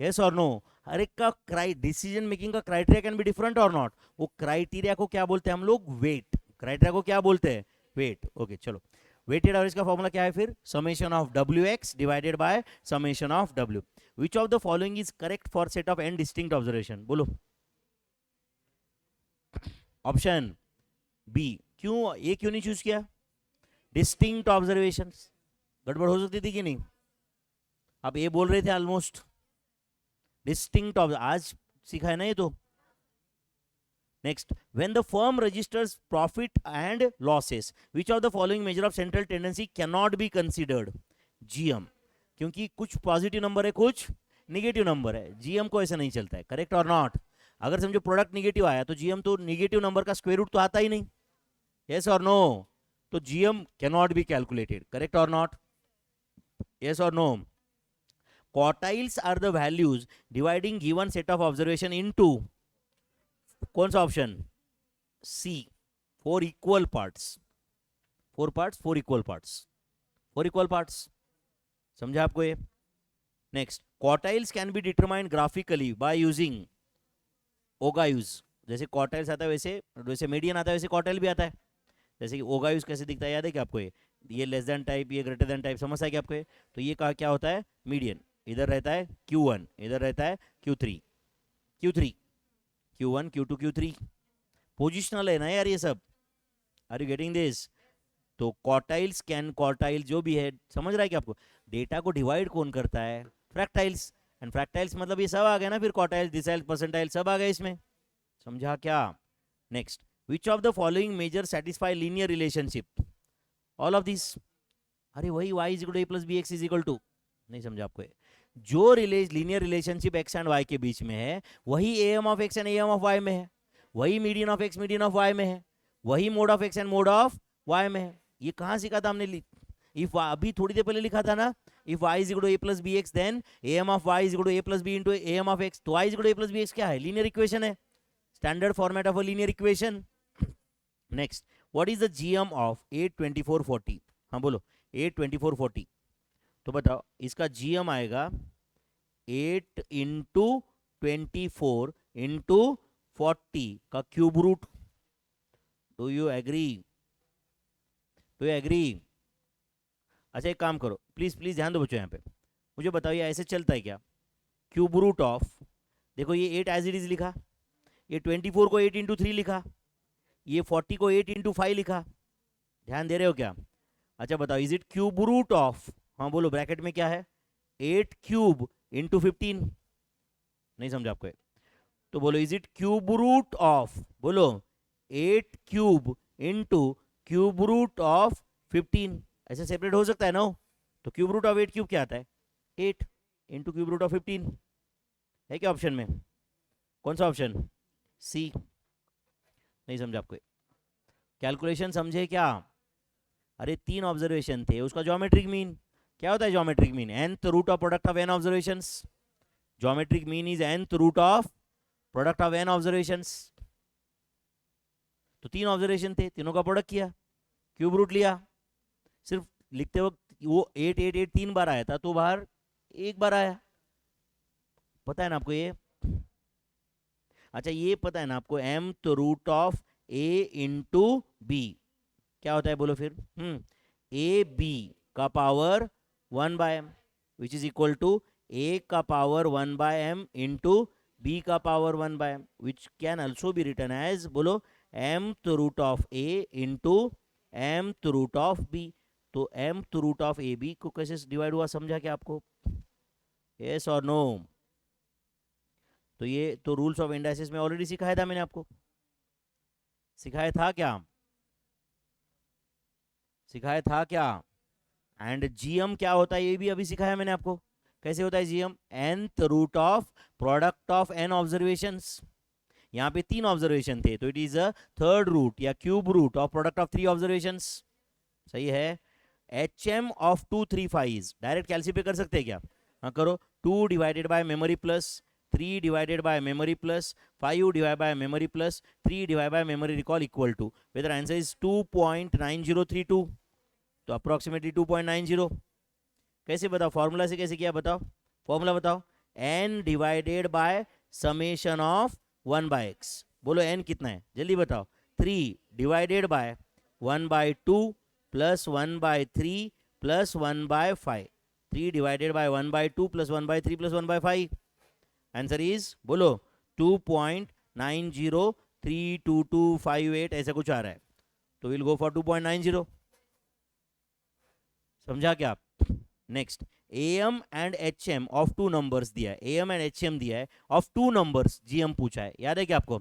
यस और नो? हर एक का डिसीजन मेकिंग का क्राइटेरिया कैन बी डिफरेंट और नॉट। वो क्राइटेरिया को क्या बोलते हैं हम लोग? वेट। क्राइटेरिया को क्या बोलते हैं? वेट। ओके चलो, वेटेड एवरेज का फॉर्मूला क्या है फिर? Summation of WX divided by summation of W। Which of the following is correct for set of n distinct observation? बोलो। Option B. क्यों ये क्यों नहीं चूज किया? डिस्टिंक्ट ऑब्जर्वेशंस, गड़बड़ हो सकती थी कि नहीं? आप ये बोल रहे थे ऑलमोस्ट डिस्टिंक्ट ऑफ, आज सीखा है ना ये तो। Next, when the firm registers profit and losses which of the following measure of central tendency can not be considered? GM, क्योंकि कुछ पॉजिटिव नंबर है कुछ निगेटिव नंबर है, जीएम को ऐसा नहीं चलता है। करेक्ट और नॉट? अगर समझो प्रोडक्ट निगेटिव आया तो जीएम तो निगेटिव नंबर का स्क्वायर रूट तो आता ही नहीं, यस और नो? तो GM can not be calculated. Correct और नॉट? यस और no? Quartiles are the values dividing given set of observation into, कौन सा ऑप्शन? सी, 4 equal parts। 4 parts, 4 equal parts, 4 equal parts। समझा आपको ये? Next, quartiles can be determined graphically by using ogives. जैसे quartiles आता है वैसे, वैसे मीडियन आता है वैसे क्वार्टाइल भी आता है। जैसे कि ओगायूज कैसे दिखता है, याद है क्या आपको? ये लेस देन टाइप, ये ग्रेटर देन टाइप, समझ है क्या आपको? तो ये क्या होता है? मीडियन। इधर रहता है Q1, इधर रहता है Q3, Q3, Q1, Q2, Q3। Positional है ना यार ये सब। Are you getting this? तो क्वार्टाइल्स कैन, क्वार्टाइल जो भी है, समझ रहा है कि आपको? डेटा को डिवाइड कौन करता है? फ्रैक्टाइल्स। एंड फ्रैक्टाइल्स मतलब ये सब आ गया ना फिर, क्वार्टाइल्स, डिसाइल्स, परसेंटाइल सब आ गए इसमें। समझा क्या? Next, which of the following measure satisfy linear relationship? All of this. अरे वही y is equal to a plus B x is equal to, नहीं समझा आपको? जो linear relationship x and y के बीच में है वही am of x and am of y में है, वही median of x median of y में है, वही mode of x and mode of y में है। ये कहाँ सीखा था हमने? इफ अभी थोड़ी देर पहले लिखा था ना, if y is equal to a plus B x then am of y is equal to a plus B into am of x। तो y is equal to a plus B x क्या है? Linear equation है, standard format of a linear equation. Next, what is the GM of 82440? हाँ बोलो, 82440। तो बताओ इसका GM आएगा 8 इंटू 24 इंटू 40 का cube root. Do you agree? Do you agree? अच्छा एक काम करो, प्लीज प्लीज ध्यान दो बच्चों, यहाँ पे मुझे बताओ ये ऐसे चलता है क्या? क्यूब रूट ऑफ, देखो ये 8 एज इट इज लिखा, ये 24 को 8 इंटू 3 लिखा, ये 40 को 8 इंटू 5 लिखा। ध्यान दे रहे हो क्या? अच्छा बताओ, is it cube root of, हाँ बोलो, ब्रैकेट में क्या है? 8 क्यूब इंटू 15। नहीं समझा आपको? तो बोलो, is it cube root of, बोलो 8 cube into cube root of 15। ऐसे सेपरेट हो सकता है ना? तो क्यूब रूट ऑफ 8 क्यूब क्या आता है? 8 इंटू क्यूब रूट ऑफ 15 है क्या ऑप्शन में? कौन सा ऑप्शन? सी। नहीं समझा आपको? कैलकुलेशन समझे क्या? अरे 3 ऑब्जर्वेशन थे, उसका ज्योमेट्रिक मीन क्या होता है? Geometric mean nth root of product of n observations. Geometric mean is nth root of product of n observations. तो 3 ऑब्जर्वेशन थे, तीनों का प्रोडक्ट किया, क्यूब रूट लिया। सिर्फ लिखते वक्त वो 8 8 8 3 बार आया था, तो बाहर एक बार आया। पता है ना आपको ये? अच्छा ये पता है ना आपको, mth root of a into B क्या होता है? बोलो फिर। ए बी का power 1 by M which is equal to A का power 1 by M into B का power 1 by M which can also be written as, बोलो, mth root of A into mth root of B. तो mth root of A B को कैसे divide हुआ, समझा क्या आपको? यस और नो? तो ये तो रूल्स ऑफ इंडाइसिस में ऑलरेडी सिखाया था मैंने आपको, सिखाया था क्या? सिखाया था क्या? एंड जीएम क्या होता है ये भी अभी सिखाया मैंने आपको। कैसे होता है GM? nth root of product of n observations. यहाँ पे 3 ऑब्जर्वेशन थे, तो it is a third root या cube root of product of 3 observations. सही है। HM ऑफ 235 डायरेक्ट कैलसी पे कर सकते हैं क्या? हाँ करो। 2 divided by memory plus 3 divided by memory plus 5 divide by memory plus 3 divide by memory recall equal to, whether answer is 2.9032। तो अप्रोक्सीमेटली 2.90। कैसे बताओ? फॉर्मूला से कैसे किया बताओ? फॉर्मूला बताओ। n divided by summation of 1 by x। बोलो n कितना है जल्दी बताओ? 3 divided by 1 by 2 plus 1 by 3 plus 1 by 5। 3 divided by 1 by 2 plus 1 by 3 plus 1 by 5। Answer is, बोलो, 2.9032। 32258 ऐसा कुछ आ रहा है, तो विल गो फॉर 2.90। समझा क्या आप? Next, M and H M of two numbers दिया है, एम एंड एच एम दिया है ऑफ टू नंबर्स जीएम पूछा है, याद है क्या आपको?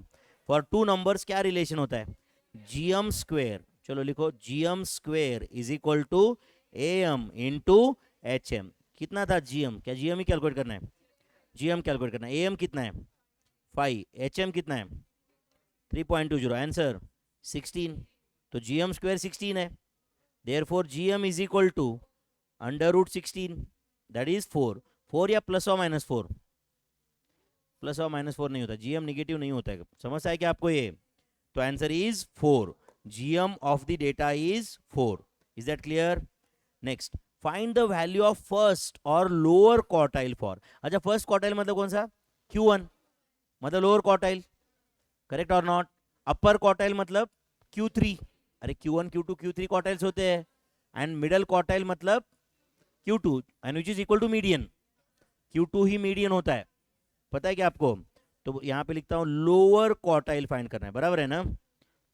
फॉर टू नंबर्स क्या रिलेशन होता है? GM square. चलो लिखो, GM square is equal to M into H M. कितना था जीएम? क्या जीएम ही कैलकुलेट करना है? जीएम कैलकुलेट करना है। एम कितना है? 5। एच एम कितना है? 3.20। आंसर 16। तो जीएम स्क्वेयर 16 है, therefore GM is equal to under root 16, that is 4। 4 या प्लस और माइनस 4? प्लस और माइनस 4 नहीं होता, जीएम निगेटिव नहीं होता है। समझता है क्या आपको ये? तो answer is 4। GM of the data is 4। Is that clear? Next, find the value of first और लोअर क्वार्टाइल फॉर। अच्छा, फर्स्ट क्वार्टाइल मतलब कौन सा? Q1 मतलब लोअर क्वार्टाइल, करेक्ट और नॉट? अपर क्वार्टाइल मतलब Q3, अरे Q1 Q2 Q3 क्वार्टाइल्स होते हैं, एंड मिडल क्वार्टाइल मतलब Q2 and which is equal to median. Q2 ही मीडियन होता है, पता है क्या आपको? तो यहाँ पे लिखता हूं लोअर क्वार्टाइल फाइंड करना है, बराबर है ना?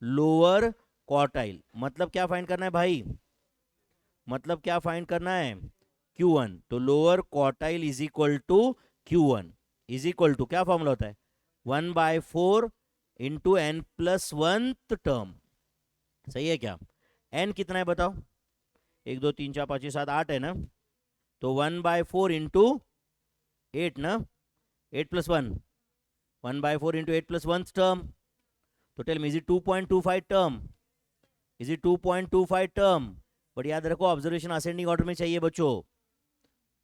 लोअर क्वार्टाइल मतलब क्या फाइंड करना है भाई? मतलब क्या फाइंड करना है? Q1। तो lower quartile is equal to Q1 is equal to, क्या फॉर्मूला होता है? 1/4 into n plus one term. सही है क्या? एन कितना है बताओ? 1 2 3 4 5 6 7 8 है ना? तो 1/4 इंटू 8 ना, 8 प्लस 1, 1/4 इंटू 8 प्लस 1 टर्म। तो tell me, is it 2.25 term? Is it 2.25 term? But याद रखो, ऑब्जर्वेशन असेंडिंग ऑर्डर में चाहिए बच्चों,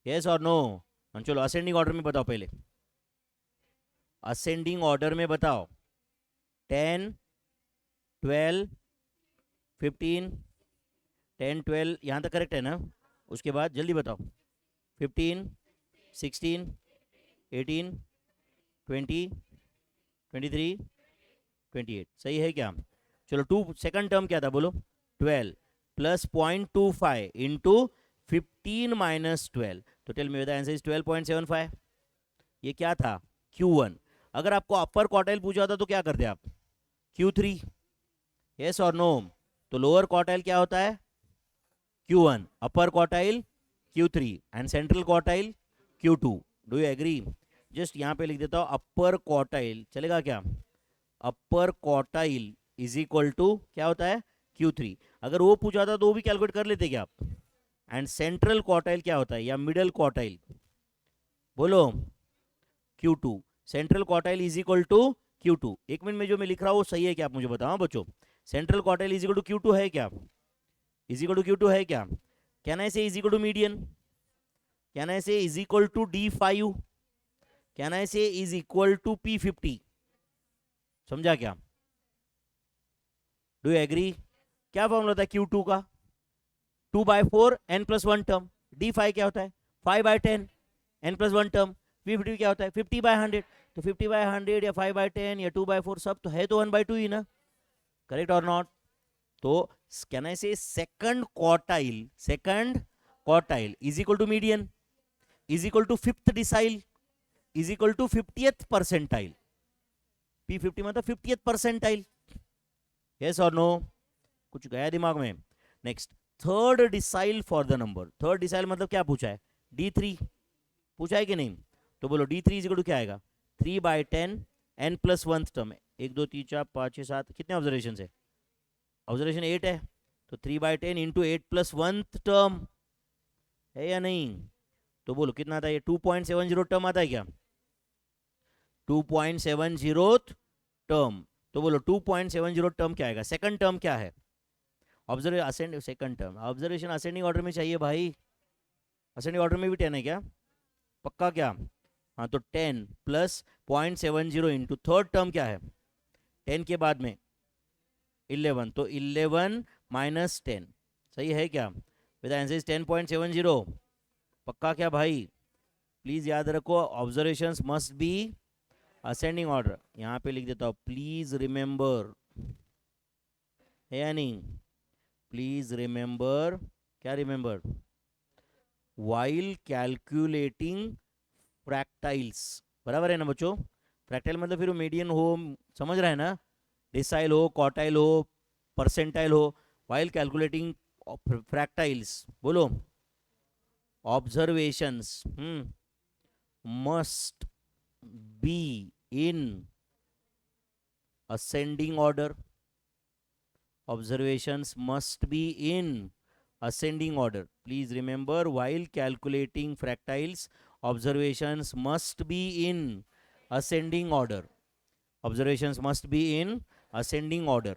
यस और नो? चलो असेंडिंग ऑर्डर में बताओ पहले, असेंडिंग ऑर्डर में बताओ। 10 12 15, 10 12 यहाँ तक करेक्ट है ना? उसके बाद जल्दी बताओ, 15 16 18 20 23 28, सही है क्या? चलो टू, सेकंड टर्म क्या था बोलो? 12 प्लस 0.25 इंटू 15 माइनस 12, तो टेल मी आंसर इज 12.75। ये क्या था? Q1। अगर आपको अपर क्वार्टाइल पूछा होता तो क्या करते आप? Q3, यस और नो? तो लोअर क्वार्टाइल क्या होता है? Q1, upper quartile Q3 and central quartile Q2। Do you agree? Just यहाँ पे लिख देता हूँ अपर क्वार्टाइल, चलेगा क्या? Upper quartile is equal to क्या होता है? Q3। अगर वो पूछा था तो वो भी कैलकुलेट कर लेते क्या आप? एंड सेंट्रल क्वार्टाइल क्या होता है, या मिडल क्वार्टाइल? बोलो। Q2। Central quartile is equal to Q2। एक मिनट में जो मैं लिख रहा हूँ वो सही है क्या आप मुझे बताओ बच्चों? Central quartile is equal to Q2 है क्या? इज इक्वल टू Q2 है क्या? Can I say is equal to median? Can I say is equal to D5? Can I say is equal to P50? समझा क्या? Do you agree? क्या formula होता है Q2 का? 2/4 n प्लस 1 टर्म। D5 क्या होता है? 5/10 n प्लस 1 टर्म। P50 क्या होता है? 50/100। तो 50/100 या 5/10 या 2/4 सब तो है, तो 1/2 ही ना, करेक्ट और नॉट? तो can I say second quartile is equal to median is equal to fifth decile is equal to 50th percentile. P50 मतलब 50th परसेंटाइल, यस और नो? कुछ गया दिमाग में? Next, third decile for the number. Third decile मतलब क्या पूछा है? D3 पूछा है कि नहीं? तो बोलो D3 इज इक्वल टू क्या आएगा? 3/10 n प्लस 1 टर्म है। 1 2 3 4 5 6 7, कितने ऑब्जर्वेशन है? ऑब्जर्वेशन 8 है, तो 3/10 इंटू 8 प्लस 1 टर्म है या नहीं? तो बोलो कितना आता है? 2.70 टर्म आता है क्या? 2.70 टर्म। तो बोलो 2.70 टर्म क्या आएगा? सेकंड टर्म क्या है? Observe ascend, second term observation ascending order में चाहिए भाई। असेंडिंग ऑर्डर में भी 10 है क्या? पक्का क्या? हाँ, तो 10 प्लस 0.70 इंटू थर्ड टर्म क्या है? 10 के बाद में 11, तो 11 माइनस 10, सही है क्या? With answer is 10.70। पक्का क्या भाई? प्लीज याद रखो, observations must be ascending order. यहाँ पे लिख देता हूँ, प्लीज रिमेंबर, है या नहीं? प्लीज रिमेंबर, क्या रिमेंबर? वाइल कैलकुलेटिंग फ्रैक्टाइल्स, बराबर है ना बच्चों? फ्रैक्टाइल मतलब फिर मीडियन हो, समझ रहा है ना? डिसाइल हो, क्वार्टाइल हो, परसेंटाइल हो, वाइल कैलकुलेटिंग फ्रैक्टाइल्स, बोलो observations must be in ascending order. Observations must be in ascending order. Please remember, while calculating fractals, observations must be in ascending order. Observations must be in ascending order.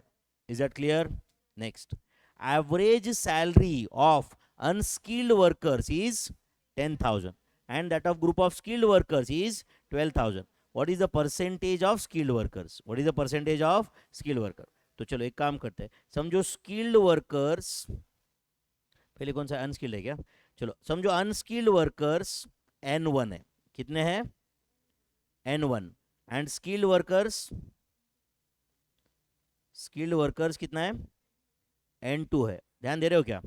Is that clear? Next, average salary of unskilled workers is 10,000 and that of group of skilled workers is 12,000. What is the percentage of skilled workers? What is the percentage of skilled worker? तो चलो एक काम करते हैं, समझो skilled workers, पहले कौन सा अनस्किल्ड है क्या, चलो समझो अनस्किल्ड वर्कर्स N1 है, कितने हैं N1, एंड स्किल्ड वर्कर्स कितना है N2 है, ध्यान दे रहे हो क्या?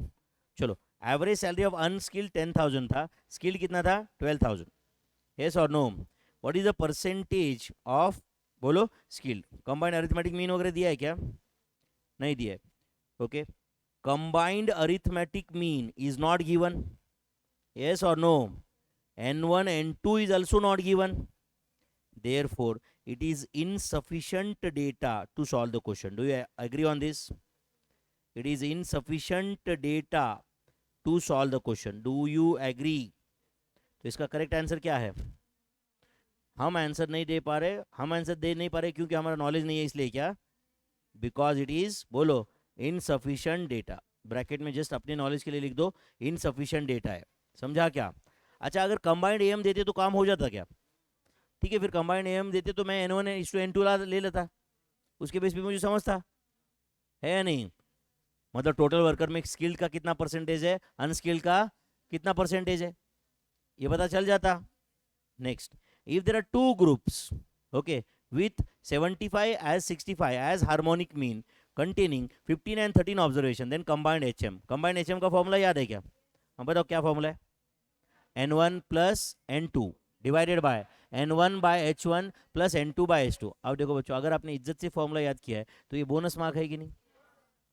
चलो एवरेज सैलरी ऑफ अनस्किल्ड 10,000 था, स्किल्ड कितना था 12,000, यस और no? What is the percentage of, बोलो स्किल्ड? कंबाइंड अरिथमेटिक मीन वगैरह दिया है क्या? नहीं दिया है, okay. Combined arithmetic mean is not given, yes or no? N1 N2 is also not given, therefore it is insufficient data to solve the question. Do you agree on this? It is insufficient data to solve the question. Do you agree? तो इसका correct answer क्या है? हम answer नहीं दे पा रहे, हम answer दे नहीं पा रहे क्योंकि हमारा नॉलेज नहीं है, इसलिए क्या? बिकॉज इट इज, बोलो इनसफिशिएंट डेटा, ब्रैकेट में जस्ट अपने नॉलेज के लिए लिख दो इनसफिशिएंट डेटा है, समझा क्या? अच्छा अगर कंबाइंड एम देते तो काम हो जाता क्या? ठीक है, फिर कंबाइंड एम देते तो मैं N1 N2 ले लेता, उसके बेस पे मुझे समझता है या नहीं? मतलब टोटल वर्कर में स्किल्ड का कितना परसेंटेज है, अनस्किल्ड का कितना परसेंटेज है, ये पता चल जाता. Next, if there are two groups, okay, with 75 as 65 as harmonic mean containing 15 and 13 observation, then combined HM. combined HM का फॉर्मूला याद है क्या? हम बताओ क्या फॉर्मूला है? N1 plus N2 divided by N1 by H1 plus N2 by H2. अब देखो बच्चों, अगर आपने इज्जत से फॉर्मूला याद किया है तो ये बोनस मार्क है कि नहीं?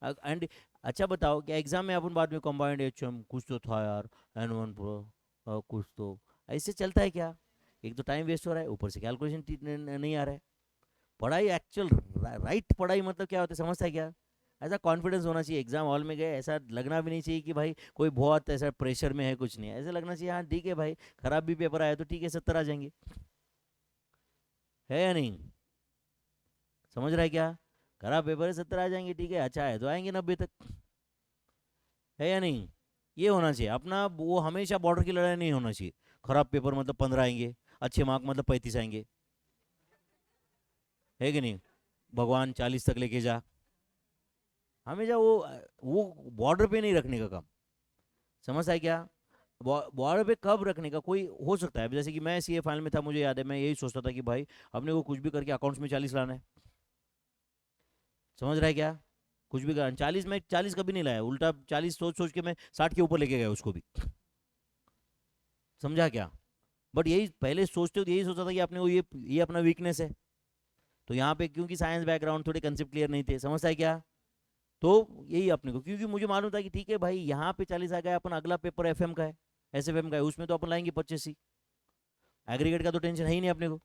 एंड अच्छा बताओ क्या एग्जाम में अपन बाद में कंबाइंड HM कुछ तो था यार, N1 प्रो कुछ तो, ऐसे चलता है क्या? एक तो टाइम वेस्ट हो रहा है, ऊपर से कैलकुलेशन नहीं आ रहा है. पढ़ाई एक्चुअल राइट पढ़ाई मतलब क्या होता है, समझता है क्या? ऐसा कॉन्फिडेंस होना चाहिए, एग्जाम हॉल में गए ऐसा लगना भी नहीं चाहिए कि भाई कोई बहुत ऐसा प्रेशर में है, कुछ नहीं, ऐसा लगना चाहिए हाँ ठीक है भाई, खराब भी पेपर आया तो ठीक है 70 आ जाएंगे, है या नहीं? समझ रहा है क्या? खराब पेपर है 70 आ जाएंगे, ठीक है, अच्छा है तो आएंगे 90 तक, है या नहीं? ये होना चाहिए अपना, वो हमेशा बॉर्डर की लड़ाई नहीं होना चाहिए, खराब पेपर मतलब 15 आएंगे, अच्छे मार्क मतलब 35 आएंगे, है कि नहीं? भगवान 40 तक लेके जा, हमेशा वो बॉर्डर पे नहीं रखने का काम, समझता है क्या? बॉर्डर पे कब रखने का, कोई हो सकता है, जैसे कि मैं सीए फाइनल में था, मुझे याद है मैं यही सोचता था कि भाई अपने को कुछ भी करके अकाउंट्स में 40 लाना है, समझ रहा है क्या? कुछ भी करना 40 में, 40 कभी नहीं लाया, उल्टा 40 सोच सोच के मैं 60 के ऊपर लेके गया उसको भी, समझा क्या? बट यही पहले सोचते हो, यही सोचा था कि अपने को ये अपना वीकनेस है, तो यहाँ पे क्योंकि साइंस बैकग्राउंड थोड़े कंसेप्ट क्लियर नहीं थे, समझता है क्या? तो यही अपने को, क्योंकि मुझे मालूम था कि ठीक है भाई यहाँ पे 40 आ गया, अपन अगला पेपर एफएम का है, एसएफएम का है, उसमें तो अपन लाएंगे 25 ही, एग्रीगेट का तो टेंशन है ही नहीं अपने को,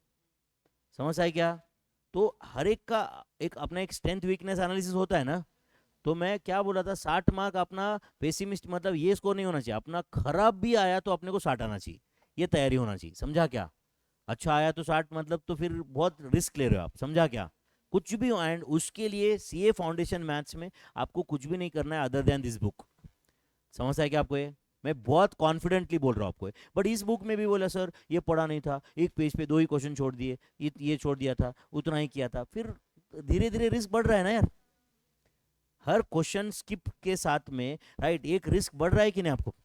समझ आए क्या? तो हर एक का एक अपना एक स्ट्रेंथ वीकनेस एनालिसिस होता है ना, तो मैं क्या बोला था, 60 मार्क अपना पेसिमिस्ट मतलब ये स्कोर नहीं होना चाहिए, अपना खराब भी आया तो अपने को 60 आना चाहिए, ये तैयारी होना चाहिए, समझा क्या? अच्छा आया तो 60 मतलब तो फिर बहुत रिस्क ले रहे हो आप, समझा क्या? कुछ भी हो, एंड उसके लिए सीए फाउंडेशन मैथ्स में आपको कुछ भी नहीं करना है अदर देन दिस बुक, समझता है क्या आपको? ये मैं बहुत कॉन्फिडेंटली बोल रहा हूँ आपको, बट इस बुक में भी बोला सर ये पढ़ा नहीं था, एक पेज पे 2 ही क्वेश्चन छोड़ दिए, ये छोड़ दिया था, उतना ही किया था, फिर धीरे धीरे रिस्क बढ़ रहा है ना यार, हर क्वेश्चन स्किप के साथ में, राइट, एक रिस्क बढ़ रहा है कि नहीं आपको?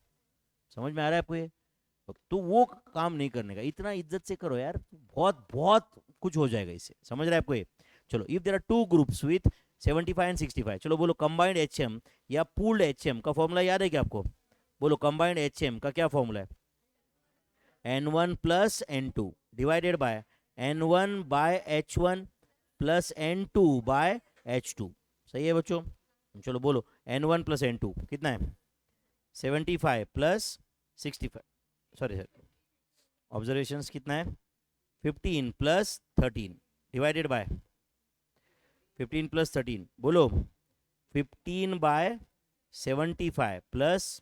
समझ में आ रहा है आपको ये? तो वो काम नहीं करने का, इतना इज्जत से करो यार, बहुत बहुत कुछ हो जाएगा इससे, समझ रहा है आपको ये? चलो, if there are two groups with 75 and 65, चलो बोलो कंबाइंड एचएम या पूल्ड एचएम का फॉर्मूला याद है क्या आपको? बोलो कंबाइंड एचएम का क्या फॉर्मूला है? N1 plus N2 divided by N1 by H1 plus N2 by H2। सही है बच्चों? चलो बोलो N1 प्लस N2 कितना है? 75 प्लस 65, सॉरी सर, ऑब्जर्वेशंस कितना है? 15 प्लस 13 डिवाइडेड बाय 15 प्लस 13, बोलो 15 बाय 75 प्लस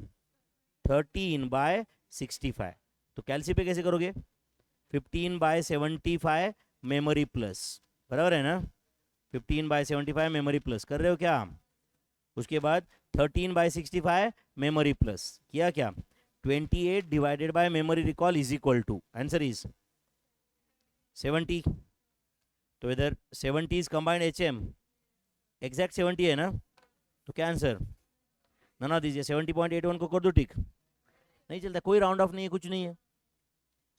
13 बाय 65। तो कैलसी पे कैसे करोगे? 15 बाय 75 मेमोरी प्लस, बराबर है ना? 15 बाय 75 मेमोरी प्लस कर रहे हो क्या? उसके बाद 13 बाय 65 मेमोरी प्लस किया क्या? 28 divided by memory recall is equal to, answer is 70। तो इधर 70 इज कंबाइंड HM, एग्जैक्ट 70 है ना? तो क्या आंसर? ना दीजिए, 70.81 को कर दो टिक। नहीं चलता, कोई राउंड ऑफ नहीं है, कुछ नहीं है,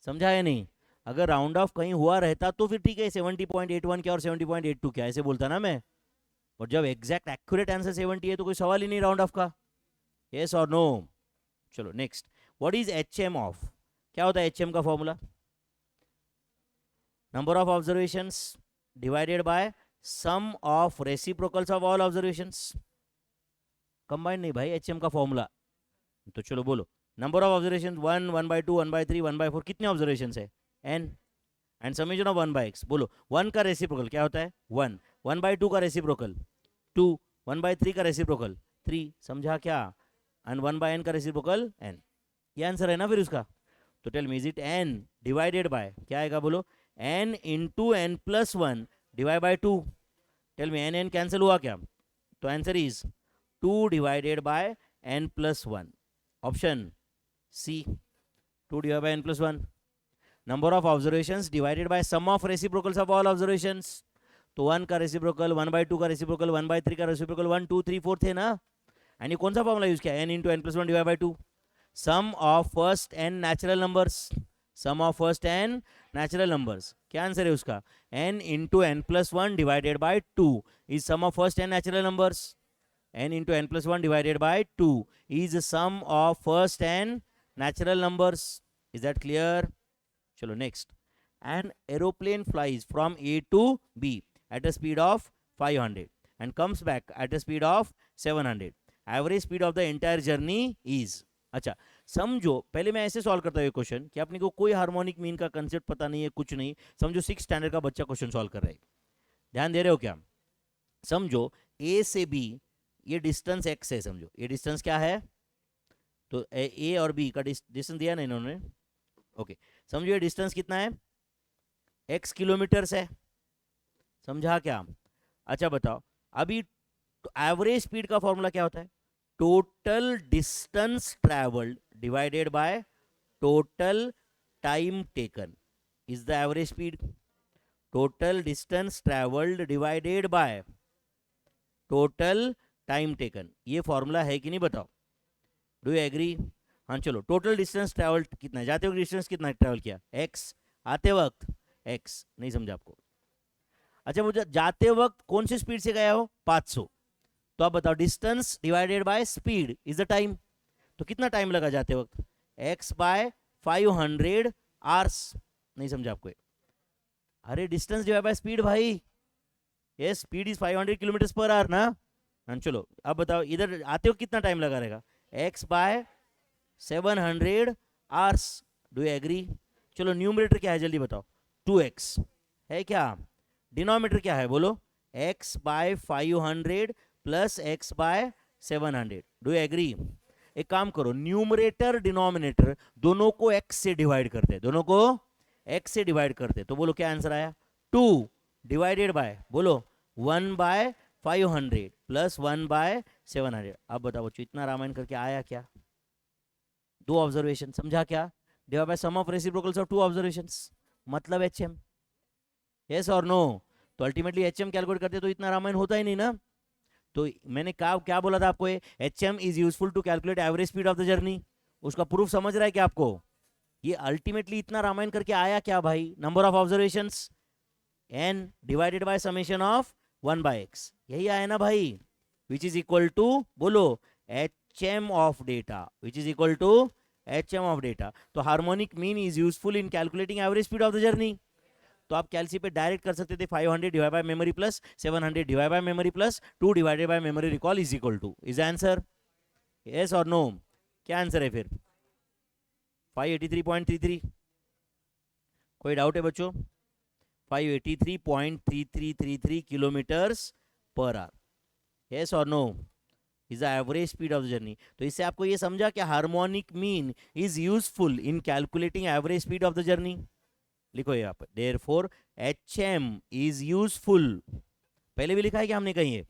समझा है नहीं? अगर राउंड ऑफ कहीं हुआ रहता तो फिर ठीक है, 70.81 क्या और 70.82 क्या, ऐसे बोलता ना मैं। और जब एग्जैक्ट एक्यूरेट आंसर 70 है तो कोई सवाल ही नहीं राउंड ऑफ का, यस और नो। चलो next, what is HM of? क्या होता है HM का formula? Number of observations divided by sum of reciprocals of all observations. Combined नहीं भाई, HM का फॉर्मूला। तो चलो बोलो, नंबर ऑफ ऑब्जर्वेशन 1, 1/2, 1/3, 1/4, कितने ऑब्जर्वेशन है? n, and summation of 1/x। बोलो 1 का रेसिप्रोकल क्या होता है? 1, 1/2 का रेसिप्रोकल 2, 1/3 का रेसिप्रोकल 3, समझा क्या? एंड 1/n का रेसिप्रोकल n। ये आंसर है ना फिर उसका? तो tell me, is it n divided by, क्या आएगा बोलो? n into n plus 1 divide by 2। Tell me, n cancel हुआ क्या? तो answer is 2 divided by n plus 1, option C, 2 divided by n plus 1। Number of observations divided by sum of reciprocals of all observations. तो 1 का reciprocal, 1/2 का reciprocal, 1/3 का reciprocal, 1, 2, 3, 4 थे ना? यानी कौन सा फॉर्मूला यूज किया? n into n plus 1 divide by 2। Sum of first n natural numbers, sum of first n natural numbers, क्या आंसर है उसका? n into n plus 1 divided by 2 is sum of first n natural numbers. n into n plus 1 divided by 2 is the sum of first n natural numbers. Is that clear? Chalo next. An aeroplane flies from A to B at a speed of 500 and comes back at a speed of 700. Average speed of the entire journey is. अच्छा, समझो, पहले मैं ऐसे solve करता हूँ question कि अपने को कोई हार्मोनिक मीन का कंसेप्ट पता नहीं है, कुछ नहीं। समझो 6 स्टैंडर्ड का बच्चा क्वेश्चन सॉल्व कर रहा है, ध्यान दे रहे हो क्या? समझो A से B ये डिस्टेंस x है, समझो ये डिस्टेंस क्या है? तो A और B का डिस्टेंस दिया ना इन्होंने, ओके। समझो ये डिस्टेंस कितना है? x किलोमीटर्स है, समझा क्या? अच्छा बताओ, अभी एवरेज स्पीड का फॉर्मूला क्या होता है? Total distance travelled divided by total time taken is the average speed. Total distance travelled divided by total time taken, ये फॉर्मूला है कि नहीं बताओ? Do you agree? हाँ चलो, टोटल डिस्टेंस ट्रैवल कितना है? जाते वक्त डिस्टेंस कितना ट्रैवल किया? x, आते वक्त x, नहीं समझा आपको? अच्छा मुझे जाते वक्त कौन सी स्पीड से गया हो? 500। तो आप बताओ distance divided by speed is the time, तो कितना टाइम लगा जाते वक्त? x बाय 500 आवर्स, नहीं समझा आपको? अरे डिस्टेंस डिवाइड बाय स्पीड भाई, ये speed is 500 kilometre per hour ना। चलो अब बताओ इधर आते हो कितना टाइम लगा रहेगा? x by 700 hours, do you agree? चलो न्यूमरेटर क्या है जल्दी बताओ? 2x है क्या? डिनोमिनेटर क्या है बोलो? x by 500 plus x by 700, do you agree? एक काम करो, न्यूमरेटर डिनोमिनेटर दोनों को x से डिवाइड करते हैं, दोनों को x से डिवाइड करते हैं। तो बोलो क्या आंसर आया? 2 डिवाइडेड बाय, बोलो 1 बाय 500 प्लस 1 बाय 700। अब बताओ बच्चों, इतना रामायण करके आया क्या? 2 ऑब्जर्वेशन, समझा क्या? Divide by sum of reciprocals of 2 observations, मतलब HM, यस और नो? तो अल्टीमेटली HM कैलकुलेट करते तो इतना रामायण होता ही नहीं ना। तो मैंने कहा क्या बोला था आपको? HM is useful to calculate average speed of the journey. उसका प्रूफ समझ रहा है क्या आपको? ये अल्टीमेटली इतना रामायण करके आया क्या भाई? Number of observations n divided by summation of 1/x, यही आया ना भाई? विच इज इक्वल टू, बोलो HM of data, which is equal to HM of data. तो harmonic mean is useful in calculating average speed of the journey. तो आप calci पे direct कर सकते थे 500 divide by memory plus 700 divide by memory plus 2 divided by memory recall is equal to, is answer yes और no? क्या answer है फिर? 583.33। कोई डाउट है बच्चों? 583.3333 किलोमीटर्स पर आवर, यस और no? Is the average speed of the journey. तो इससे आपको ये समझा कि harmonic mean is useful in calculating average speed of the journey. लिखो यहाँ पर देयरफॉर HM इज यूजफुल। पहले भी लिखा है कि हमने कहीं है?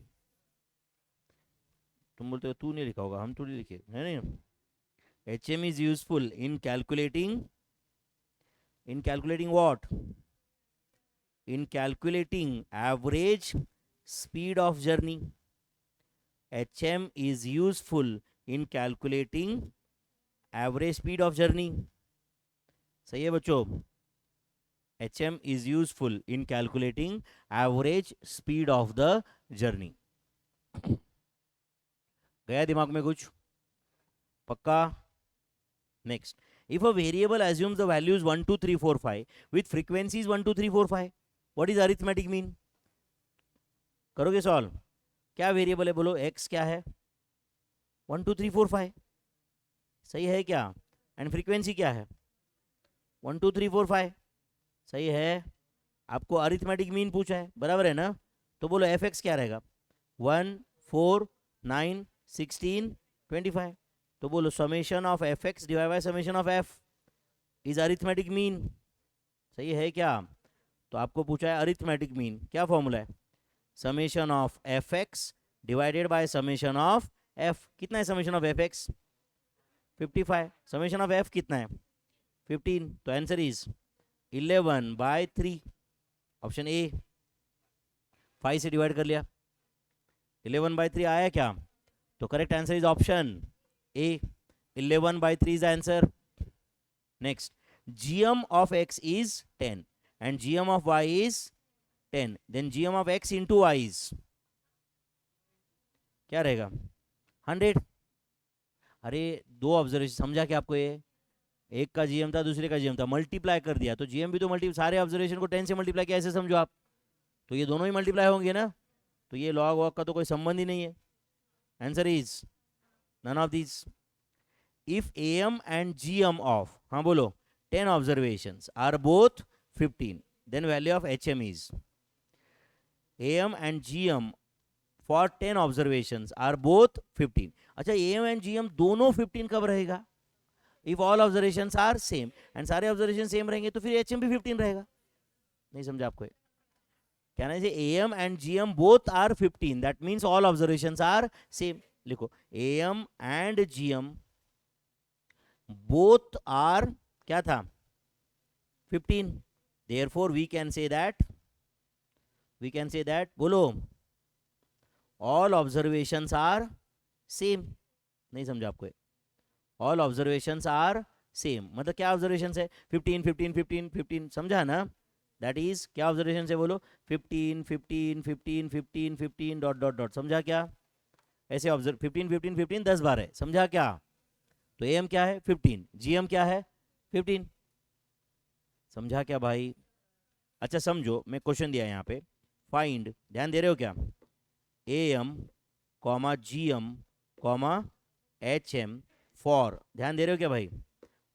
तुम बोलते हो तू नहीं लिखा होगा, हम थोड़ी लिखे है नहीं। HM is useful in calculating what? In calculating average speed of journey. HM is useful in calculating average speed of journey. सही है बच्चों? HM is useful in calculating average speed of the journey. गया दिमाग में कुछ? पक्का? Next, if a variable assumes the values 1 2 3 4 5 with frequencies 1 2 3 4 5, what is arithmetic mean? करोगे solve? क्या वेरिएबल है बोलो? x क्या है? 1 2 3 4 5, सही है क्या? एंड फ्रीक्वेंसी क्या है? 1 2 3 4 5, सही है। आपको अरिथमेटिक मीन पूछा है, बराबर है ना? तो बोलो fx क्या रहेगा? 1 4 9 16 25। तो बोलो summation of fx divide by summation of f is arithmetic mean, सही है क्या? तो आपको पूछा है अरिथमेटिक मीन, क्या फॉर्मूला है? Summation of fx divided by summation of f। कितना है summation of fx? 55। Summation of f कितना है? 15। तो आंसर इज 11/3, ऑप्शन ए। 5 से डिवाइड कर लिया, 11/3 आया क्या? तो correct answer is option A, 11/3 is the answer. Next, gm of x is 10 and gm of y is 10. Then gm of x into y is क्या रहेगा? 100। अरे दो ऑब्जर्वेशन समझा क्या आपको? ये एक का gm था, दूसरे का gm था, मल्टीप्लाई कर दिया तो gm भी तो मल्टी, सारे ऑब्जर्वेशन को 10 से मल्टीप्लाई किया, ऐसे समझो आप। तो ये दोनों ही मल्टीप्लाई होंगे ना, तो ये लॉग वॉग का तो कोई संबंध ही नहीं है। Answer is none of these. If AM and GM of, हाँ बोलो, 10 observations are both 15, then value of HM is AM and GM for 10 observations are both 15. अच्छा AM and GM दोनों 15 कब रहेगा? If all observations are same, and सारे observations same रहेंगे तो फिर HM भी 15 रहेगा। नहीं समझा आपको? कहना है AM and GM both are 15, that means all observations are same. लिखो AM and GM both are क्या था? 15. Therefore we can say that बोलो all observations are same. नहीं समझा आपको? all observations are same मतलब क्या observations है? 15 15 15 15, समझा ना? that is क्या observations है बोलो? 15 15 15 15 15 डॉट डॉट डॉट, समझा क्या? ऐसे ऑब्जर्व 15 15 15 10 बार है, समझा क्या? तो AM क्या है? 15, GM क्या है? 15, समझा क्या भाई? अच्छा समझो, मैं क्वेश्चन दिया यहाँ पे, फाइंड, ध्यान दे रहे हो क्या? AM comma GM comma HM for, ध्यान दे रहे हो क्या भाई?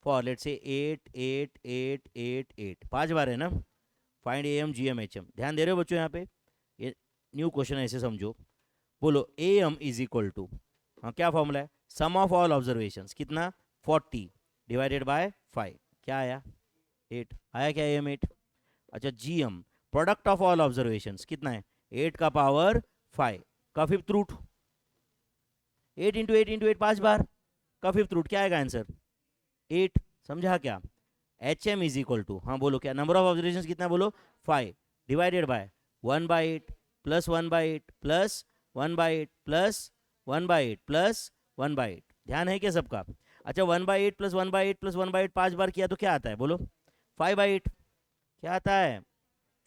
फॉर लेट्स से 8 8 8 8 8, 5 बार है ना? फाइंड AM GM HM, ध्यान दे रहे हो बच्चों यहाँ पे? ये न्यू क्वेश्चन है, ऐसे समझो। बोलो AM इज इक्वल टू, हाँ क्या फॉर्मूला है? सम ऑफ ऑल ऑब्जर्वेशंस, कितना? 40 डिवाइडेड बाय 5, क्या आया? 8 आया क्या? AM 8। अच्छा GM product of all observations कितना है? 8 का पावर 5 का फिफ्थ रूट, 8 इंटू 8 इंटू 8 5 बार का फिफ्थ रूट, क्या आएगा आंसर? 8, समझा क्या? HM इज इक्वल टू, हाँ बोलो क्या? नंबर ऑफ ऑब्जर्वेशंस कितना बोलो? 5 divided by 1/8 plus 1/8 plus 1/8 plus 1/8 plus 1/8, ध्यान है क्या सबका? अच्छा 1/8 प्लस 1/8 प्लस 1/8 5 बार किया तो क्या आता है बोलो? 5/8, क्या आता है?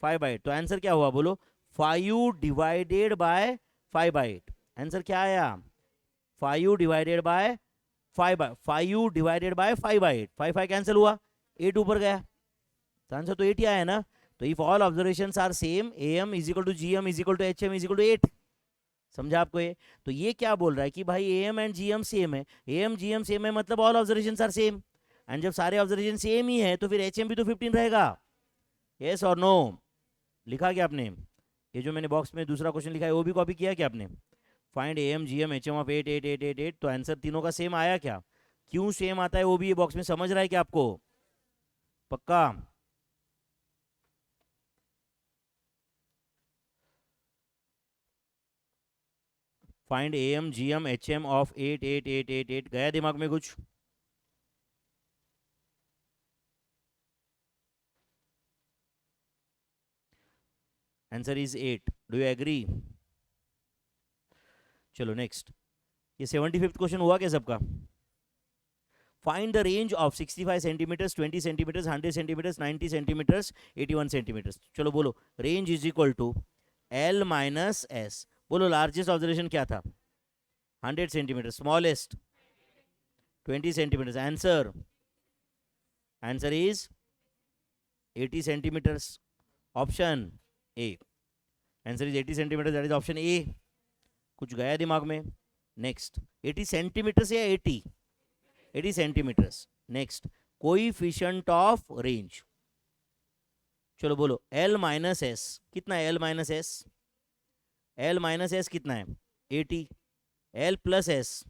5/8। तो आंसर क्या हुआ बोलो? 5 डिवाइडेड बाय 5/8, आंसर क्या आया? 5 divided by 5 divided by 5/8, 5 5 cancel हुआ, 8 ऊपर गया, तो आंसर तो 8 ही आया ना? तो if all observations are same, am is equal to gm is equal to hm is equal to 8। समझा आपको ये? तो ये क्या बोल रहा है कि भाई am एंड gm सेम है, am gm सेम है मतलब all observations are same, and जब सारे ऑब्जर्वेशन सेम ही है तो फिर hm भी तो 15 रहेगा। यस और नो? लिखा क्या आपने? ये जो मैंने बॉक्स में दूसरा क्वेश्चन लिखा है वो भी कॉपी किया क्या आपने? Find am gm hm of 8 8 8 8 8, तो आंसर तीनों का सेम आया क्या? क्यों सेम आता है वो भी ये बॉक्स में समझ रहा है क्या आपको? पक्का? Find am gm hm of 8 8 8 8 8, गया दिमाग में कुछ? Answer is 8। Do you agree? चलो नेक्स्ट, ये 75th क्वेश्चन हुआ क्या सबका? Find the range of 65 centimetres, 20 centimetres, 100 centimetres, 90 centimetres, 81 centimetres. चलो बोलो, range is equal to L minus S. बोलो लार्जेस्ट ऑब्जर्वेशन क्या था? 100 centimetre. Smallest 20 centimetres. Answer, answer is 80 centimetres. Option A, answer is 80 centimetre, that is option A. कुछ गया दिमाग में? Next, 80 centimetres या 80? 80 centimetres. Next, coefficient of range. चलो बोलो, एल माइनस एस कितना है? L minus S, L minus S कितना है? 80। एल प्लस एस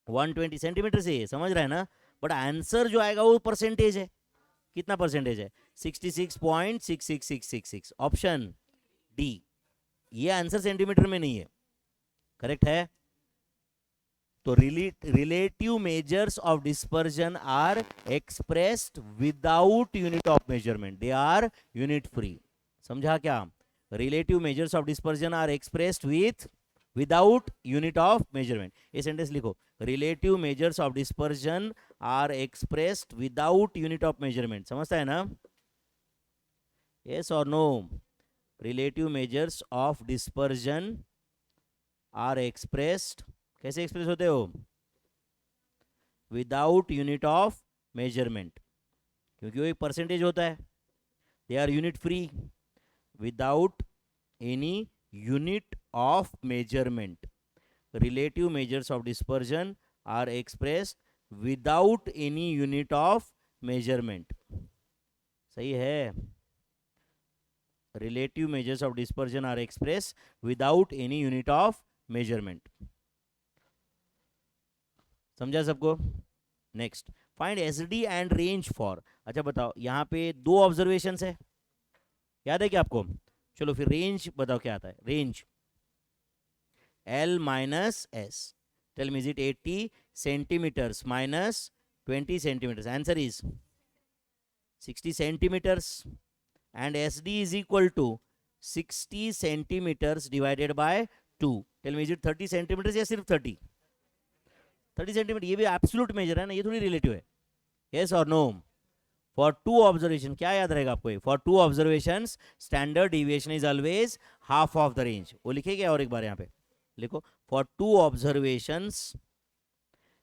120 सेंटीमीटर से, ये समझ रहा है ना? बट आंसर जो आएगा वो परसेंटेज है। कितना परसेंटेज है? 66.66666। Option D. ये आंसर सेंटीमीटर में नहीं है। करेक्ट है? तो relative measures of dispersion are expressed without unit of measurement, they are unit free. समझा क्या? Relative measures of dispersion are expressed without unit of measurement. ये सेंटेंस लिखो, relative measures of dispersion are expressed without unit of measurement. समझता है ना? Yes और no? Relative measures of dispersion are expressed, कैसे express होते हो? विदाउट यूनिट ऑफ मेजरमेंट, क्योंकि वो एक परसेंटेज होता है। They are unit free without any unit of measurement. Relative measures of dispersion are expressed without any unit of measurement. सही है? Relative measures of dispersion are express without any unit of measurement. समझा सबको? Next, find S D and range for. अच्छा बताओ, यहाँ पे दो observations है, याद है क्या आपको? चलो फिर रेंज बताओ क्या आता है? Range L minus S, tell me is it 80 centimetres minus 20 centimetres? Answer is 60 centimetres, and SD is equal to 60 centimeters divided by 2. Tell me, is it 30 centimeters या सिर्फ 30? 30 सेंटीमीटर। ये भी एब्सोल्यूट मेजर है ना, ये थोड़ी रिलेटिव है। Yes और नो? फॉर टू ऑब्जर्वेशन, क्या याद रहेगा आपको? For two observation standard deviation is always half of the range. वो लिखे क्या और एक बार यहाँ पे लिखो, for two observation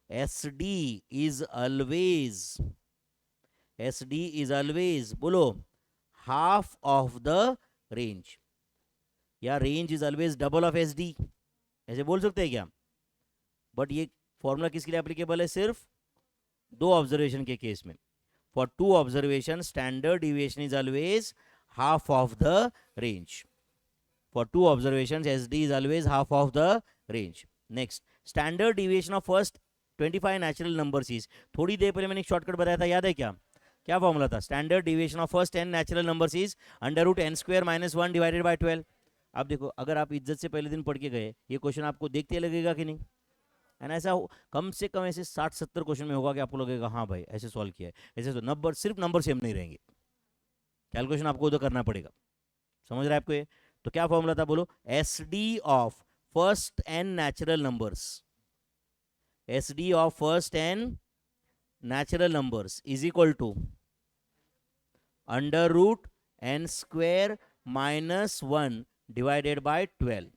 SD is always, SD is always, बोलो, हाफ ऑफ द रेंज, या range is always double of S D, ऐसे बोल सकते हैं क्या? बट ये फॉर्मूला किसके लिए एप्लीकेबल है? सिर्फ दो ऑब्जर्वेशन के केस में। For two observation standard deviation is always half of the range. For two observation S D is always half of the range. Next, standard deviation of first 25 natural numbers is. थोड़ी देर पहले मैंने एक shortcut बताया था, याद है क्या? क्या फॉर्मूला था? Standard deviation of first 10 natural numbers is under root n square minus 1 divided by 12। अब देखो, अगर आप इज्जत से पहले दिन पढ़ के गए, ये क्वेश्चन आपको देखते लगेगा कि नहीं? एंड ऐसा कम से कम ऐसे 60-70 क्वेश्चन में होगा कि आपको लगेगा हाँ भाई ऐसे सॉल्व किया है। ऐसे तो नंबर, सिर्फ नंबर सेम नहीं रहेंगे, कैलकुलेशन आपको उधर करना पड़ेगा। समझ रहे हैं आपको ये? तो क्या फॉर्मूला था बोलो? S D of first n natural numbers, S D of first n natural numbers is equal to under root n square minus 1 divided by 12.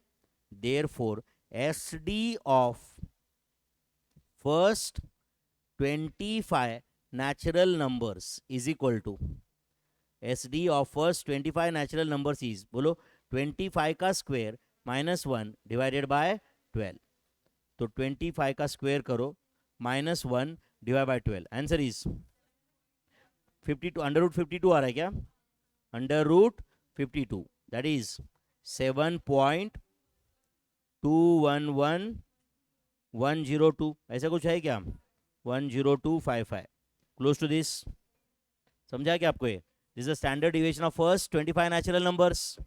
Therefore, SD of first 25 natural numbers is equal to S D of first 25 natural number is, बोलो 25 का square -1 divided by 12। तो 25 का square करो -1 divide by 12, answer is 52, √52 आ रहा है क्या? √52, that is 7.211102, ऐसा कुछ है क्या? 10255, क्लोज टू दिस। समझा क्या आपको ये? This is standard deviation of first 25 natural numbers.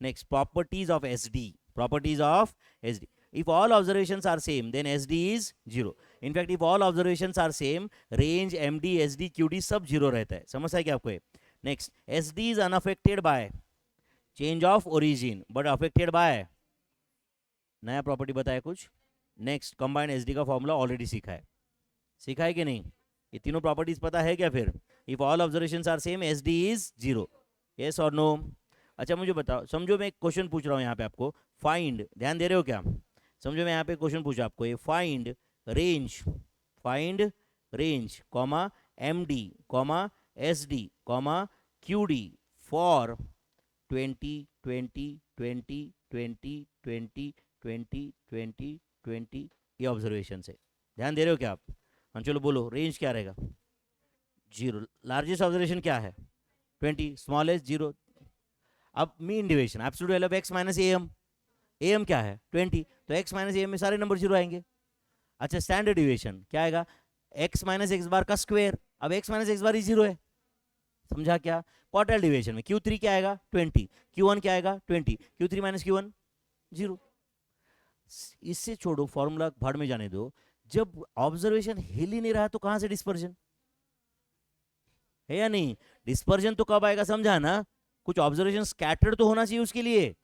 Next, properties of SD, properties of SD. If all observations are same, then SD is 0. In fact, if all observations are same, range MD, SD, QD सब 0 रहता है। समझ है क्या आपको? Next, SD is unaffected by change of origin, but affected by, नया property बताया कुछ। नेक्स्ट, कंबाइंड SD का फॉर्मूला ऑलरेडी सीखा है, सीखा है कि नहीं? ये तीनों प्रॉपर्टीज पता है क्या फिर? If all observations are same, SD is 0, yes और नो? अच्छा मुझे बताओ, समझो मैं एक क्वेश्चन पूछ रहा हूँ यहाँ पे आपको, फाइंड, ध्यान दे रहे हो क्या? समझो मैं यहाँ पे क्वेश्चन पूछा आपको, ये find range comma MD comma SD comma QD for 20 20 20 20 20 20 20 20, ये ऑब्जर्वेशन है। ध्यान दे रहे हो क्या आप? हाँ चलो बोलो, रेंज क्या रहेगा? 0। लार्जेस्ट ऑब्जर्वेशन क्या है? 20, स्मॉलेस्ट 0। अब mean deviation, absolute value of x minus am क्या है? 20, तो x माइनस am में सारे नंबर 0 आएंगे। अच्छा, स्टैंडर्ड डिविएशन क्या आएगा? x माइनस एक्स बार का स्क्वायर, अब x माइनस एक्स बार ही 0 है। समझा क्या? क्वार्टाइल डिविएशन में Q3 क्या आएगा? 20, Q1 क्या आएगा? 20, Q3 माइनस Q1 0। इससे छोड़ो, फॉर्मूला भाड़ में जाने दो। जब ऑब्जर्वेशन हिल ही नहीं रहा तो कहां से डिस्पर्जन है या नहीं? डिस्पर्जन तो कब आएगा, समझा ना? कुछ ऑब्जर्वेशन स्कैटर्ड तो होना चाहिए उसके लिए,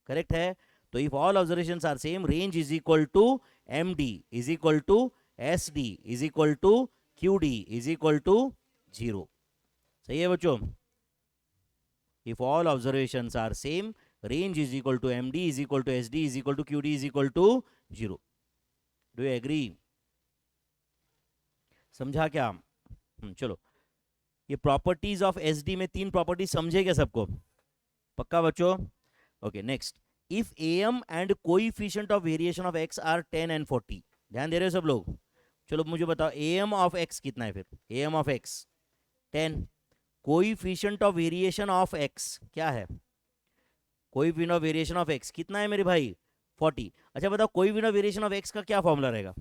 करेक्ट है? तो if all observations are same, range is equal to MD is equal to SD is equal to QD is equal to 0। सही है बच्चों? If all observations are same, range is equal to MD is equal to SD is equal to QD is equal to 0। Do you agree? समझा क्या? चलो, ये properties of SD में 3 properties समझे क्या सबको? पक्का बच्चों? Okay, next, if AM and coefficient of variation of x are 10 and 40, ध्यान दे रहे हो सब लोग? चलो मुझे बताओ, AM ऑफ x कितना है? फिर AM of x 10, coefficient of variation of x क्या है? Coefficient of variation of x कितना है मेरे भाई? 40। अच्छा बताओ, coefficient of variation of x का क्या फॉर्मूला रहेगा?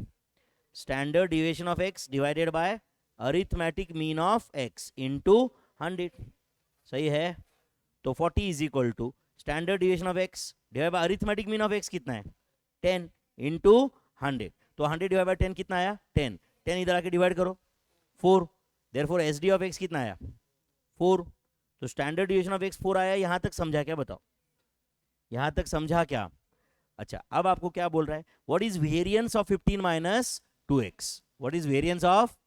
Standard deviation of x divided by arithmetic mean of x into 100। सही है? तो 40 is equal to standard deviation of x divide by arithmetic mean of x कितना है? 10 इनटू 100। तो 100 divide by 10 कितना आया? 10। 10 इधर आके डिवाइड करो, 4। देयरफॉर SD ऑफ x कितना आया? 4। तो स्टैंडर्ड डिविएशन ऑफ x 4 आया। यहां तक समझा क्या? बताओ, यहां तक समझा क्या? अच्छा, अब आपको क्या बोल रहा है? What is variance of 15 minus 2x? What is variance of?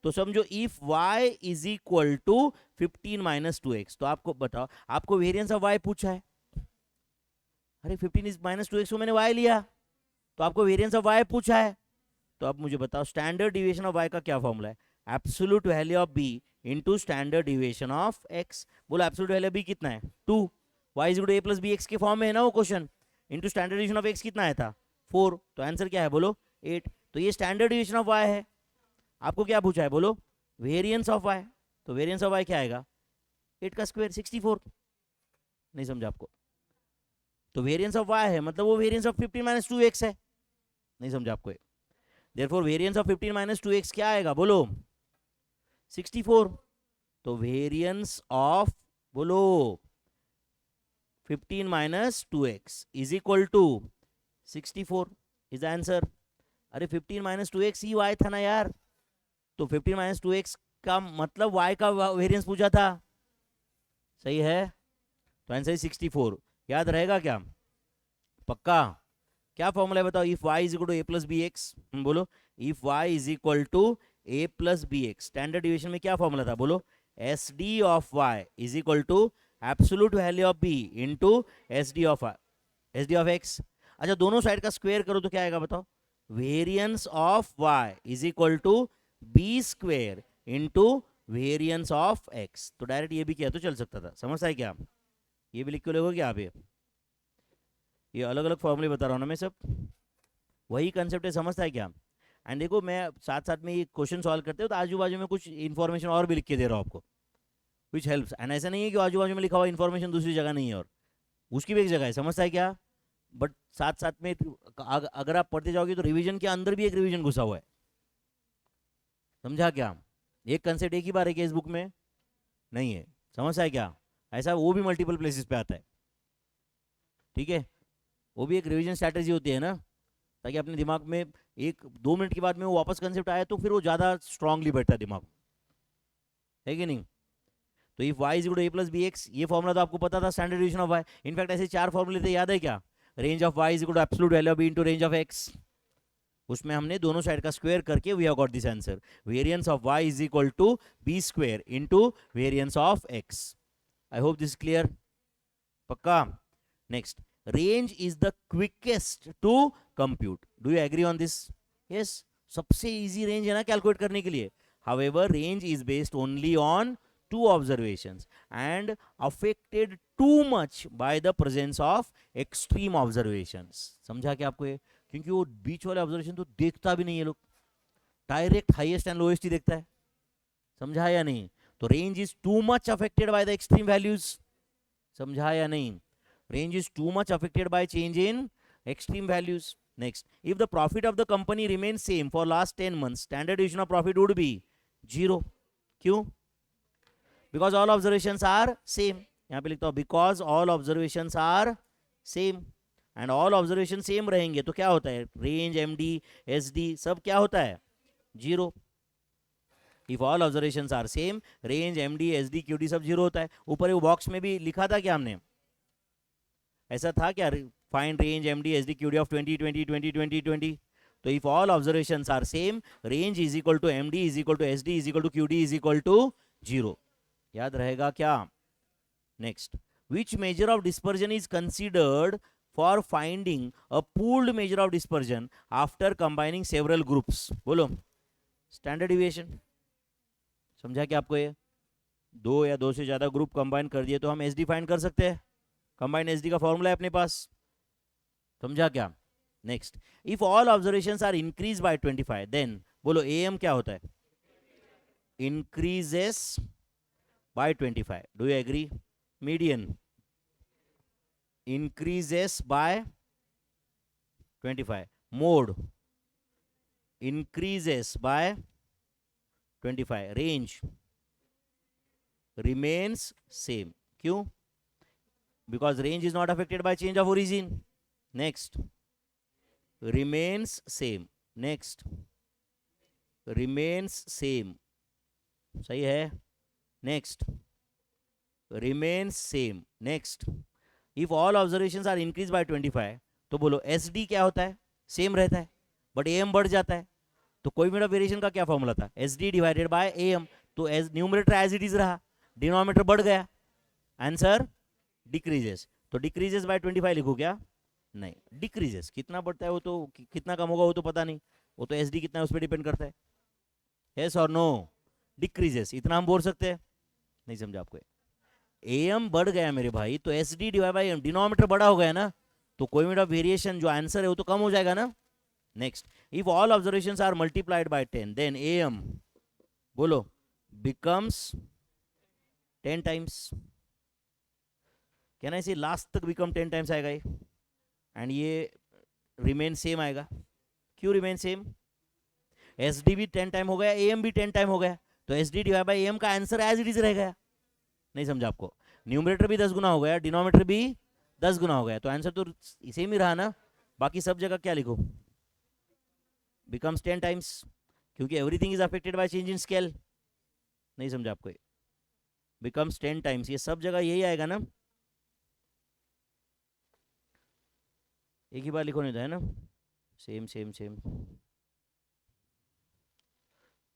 तो समझो, if y is equal to 15 minus 2x, तो आपको बताओ, आपको वेरिएंस ऑफ y पूछा है। अरे 15 इज माइनस 2x को मैंने y लिया, तो आपको वेरिएंस ऑफ y पूछा है। तो अब मुझे बताओ, स्टैंडर्ड डिविएशन ऑफ y का क्या फॉर्मूला है? Absolute value of b into standard deviation of x। बोलो एब्सोल्यूट वैल्यू b कितना है? 2। y is equal to a plus bx के फॉर्म में है ना वो question. Into standard deviation of x कितना आया था? 4। तो आंसर क्या है? बोलो 8। तो ये स्टैंडर्ड डिविएशन ऑफ y है। आपको क्या पूछा है? बोलो वेरिएंस ऑफ y। तो वेरिएंस ऑफ y क्या आएगा? 8 का स्क्वायर 64। नहीं समझा आपको? तो वेरिएंस ऑफ y है, मतलब वो वेरिएंस ऑफ 15 माइनस 2x है। नहीं समझा आपको? Therefore variance of 15 minus 2x क्या आएगा? बोलो 64। तो वेरिएंस ऑफ, बोलो 15 minus 2x is equal to 64 is the answer. अरे 15 माइनस 2x ही y था ना यार, तो 15 माइनस 2x का मतलब y का वेरिएंस पूछा था। सही है? तो आंसर 64। याद रहेगा क्या? पक्का? क्या फॉर्मूला है बताओ? If y is equal to a plus B X, बोलो if y is equal to a plus B X, standard deviation में क्या फॉर्मूला था? बोलो SD of y is equal to absolute value of b into SD of x। अच्छा, दोनों side का square करो तो क्या आएगा बताओ? Variance of y is equal to b square into variance of x, तो डायरेक्ट ये भी किया तो चल सकता था, समझता है क्या? ये भी लिख के लोगे क्या आप? ये अलग अलग फॉर्मूले बता रहा हूँ ना मैं सब, वही कंसेप्ट है, समझता है क्या? एंड देखो मैं साथ साथ में ये क्वेश्चन सॉल्व करते हो तो आजू बाजू में कुछ इन्फॉर्मेशन और भी लिख के दे रहा हूँ आपको, विच हेल्प्स। एंड ऐसा नहीं है कि आजू बाजू में लिखा हुआ इन्फॉर्मेशन दूसरी जगह नहीं है, और उसकी भी एक जगह है, समझता है क्या? बट साथ साथ में अगर आप पढ़ते जाओगे तो रिवीजन के अंदर भी एक रिवीजन घुसा हुआ है, समझा क्या? एक कंसेप्ट एक ही बार है कि इस बुक में नहीं है, समझता है क्या? ऐसा वो भी मल्टीपल प्लेसेस पे आता है, ठीक है? वो भी एक रिवीजन स्ट्रैटेजी होती है ना, ताकि अपने दिमाग में 1-2 मिनट के बाद में वो वापस कंसेप्ट आया तो फिर वो ज़्यादा स्ट्रांगली बैठता है दिमाग में, है कि नहीं? तो if y is equal to a plus B x, ये फॉर्मुला तो आपको पता था, standard division of y। In fact ऐसे 4 फॉर्मुले थे, याद है क्या? Range of y is equal to absolute value of b into range of x, उसमें हमने दोनों साइड का स्क्वायर करके we have got this answer, variance of y is equal to b square into variance of x। I hope this clear, पक्का? Next, range is the quickest to compute, do you agree on this? Yes, सबसे easy range है ना calculate करने के लिए। however range is based only on two observations and affected too much by the presence of extreme observations। समझा क्या आपको ये? क्योंकि वो बीच वाले ऑब्जर्वेशन तो देखता भी नहीं है लोग, डायरेक्ट हाईएस्ट एंड लोएस्ट ही देखता है, समझा या नहीं? तो range is too much affected by the extreme values, समझा या नहीं? Range is too much affected by change in extreme values। Next, if the profit of the company remains same for last 10 months, standard deviation of profit would be 0। क्यों? Because all observations are same। यहाँ पे लिखता हूँ because all observations are same, and all observations same रहेंगे तो क्या होता है? Range, MD, SD सब क्या होता है? 0। If all observations are same, range, MD, SD, QD सब 0 होता है। ऊपर वो बॉक्स में भी लिखा था क्या हमने? ऐसा था क्या? Find range MD SD QD of 20 20 20 20 20। तो if all observations are same, range is equal to MD is equal to SD is equal to QD is equal to 0। याद रहेगा क्या? Next, which measure of dispersion is considered for finding a pooled measure of dispersion after combining several groups? बोलो। Standard deviation. समझा क्या आपको? ये दो या दो से ज्यादा ग्रुप कंबाइन कर दिए तो हम एसडी फाइंड कर सकते हैं, कंबाइंड एसडी का फॉर्मूला है अपने पास, समझा क्या? Next, if all observations are increase by 25, then बोलो एएम क्या होता है? Increases by 25। Do you agree? Median increases by 25, mode increases by 25, range remains same. क्यों? Because range is not affected by change of origin। Next, remains same। Next, remains same, सही है? Next, remains same। Next, if all observations are increased by 25, तो बोलो SD क्या होता है? Same रहता है, बट AM बढ़ जाता है। तो कोई मेरा वेरिएशन का क्या फॉर्मूला था? SD divided by AM। तो as numerator as it is रहा, डिनोमिनेटर बढ़ गया, आंसर डिक्रीजेस। तो डिक्रीजेस बाय 25 लिखो क्या? नहीं, डिक्रीजेस। कितना बढ़ता है वो तो, कितना कम होगा वो तो पता नहीं, वो तो एसडी कितना है उस पर डिपेंड करता है। यस और नो? डिक्रीजेस, इतना हम बोल सकते हैं? नहीं समझा आपको? एएम बढ़ गया मेरे भाई, तो SD divide by M, denominator बड़ा हो गया ना, तो कोई मेरा वेरिएशन जो आंसर है वो तो कम हो जाएगा ना। Next, if all observations are multiplied by 10, then AM बोलो बिकम्स 10 टाइम्स। क्या ना, इसे लास्ट तक बिकम 10 टाइम्स आएगा ये, एंड ये रिमेन सेम आएगा। क्यों रिमेन सेम? एस डी भी 10 टाइम हो गया, ए एम भी 10 टाइम हो गया, तो S D divide by M का आंसर एज इट इज रह गया। नहीं समझा आपको? न्यूमरेटर भी 10 गुना हो गया, डिनोमिनेटर भी 10 गुना हो गया, तो आंसर तो सेम ही रहा ना। बाकी सब जगह क्या लिखो? बिकम्स 10 टाइम्स, क्योंकि everything is affected by change in scale. नहीं समझा आपको? बिकम्स 10 टाइम्स, ये सब जगह यही आएगा ना, एक ही बार लिखो नहीं था, है ना? Same same same,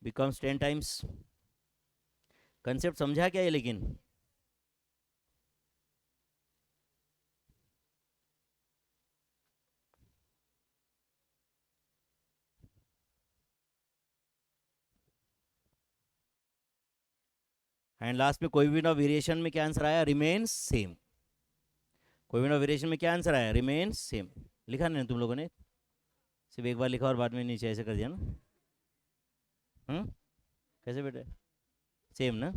becomes 10 times. Concept समझा क्या ये? लेकिन एंड लास्ट में कोई भी ना वेरिएशन में क्या आंसर आया, रिमेन्स सेम। कोई भी ना वेरिएशन में क्या आंसर आया, रिमेन्स सेम। लिखा नहीं तुम लोगों ने, सिर्फ एक बार लिखा और बाद में नीचे ऐसे कर दिया ना। कैसे बेटे, सेम ना।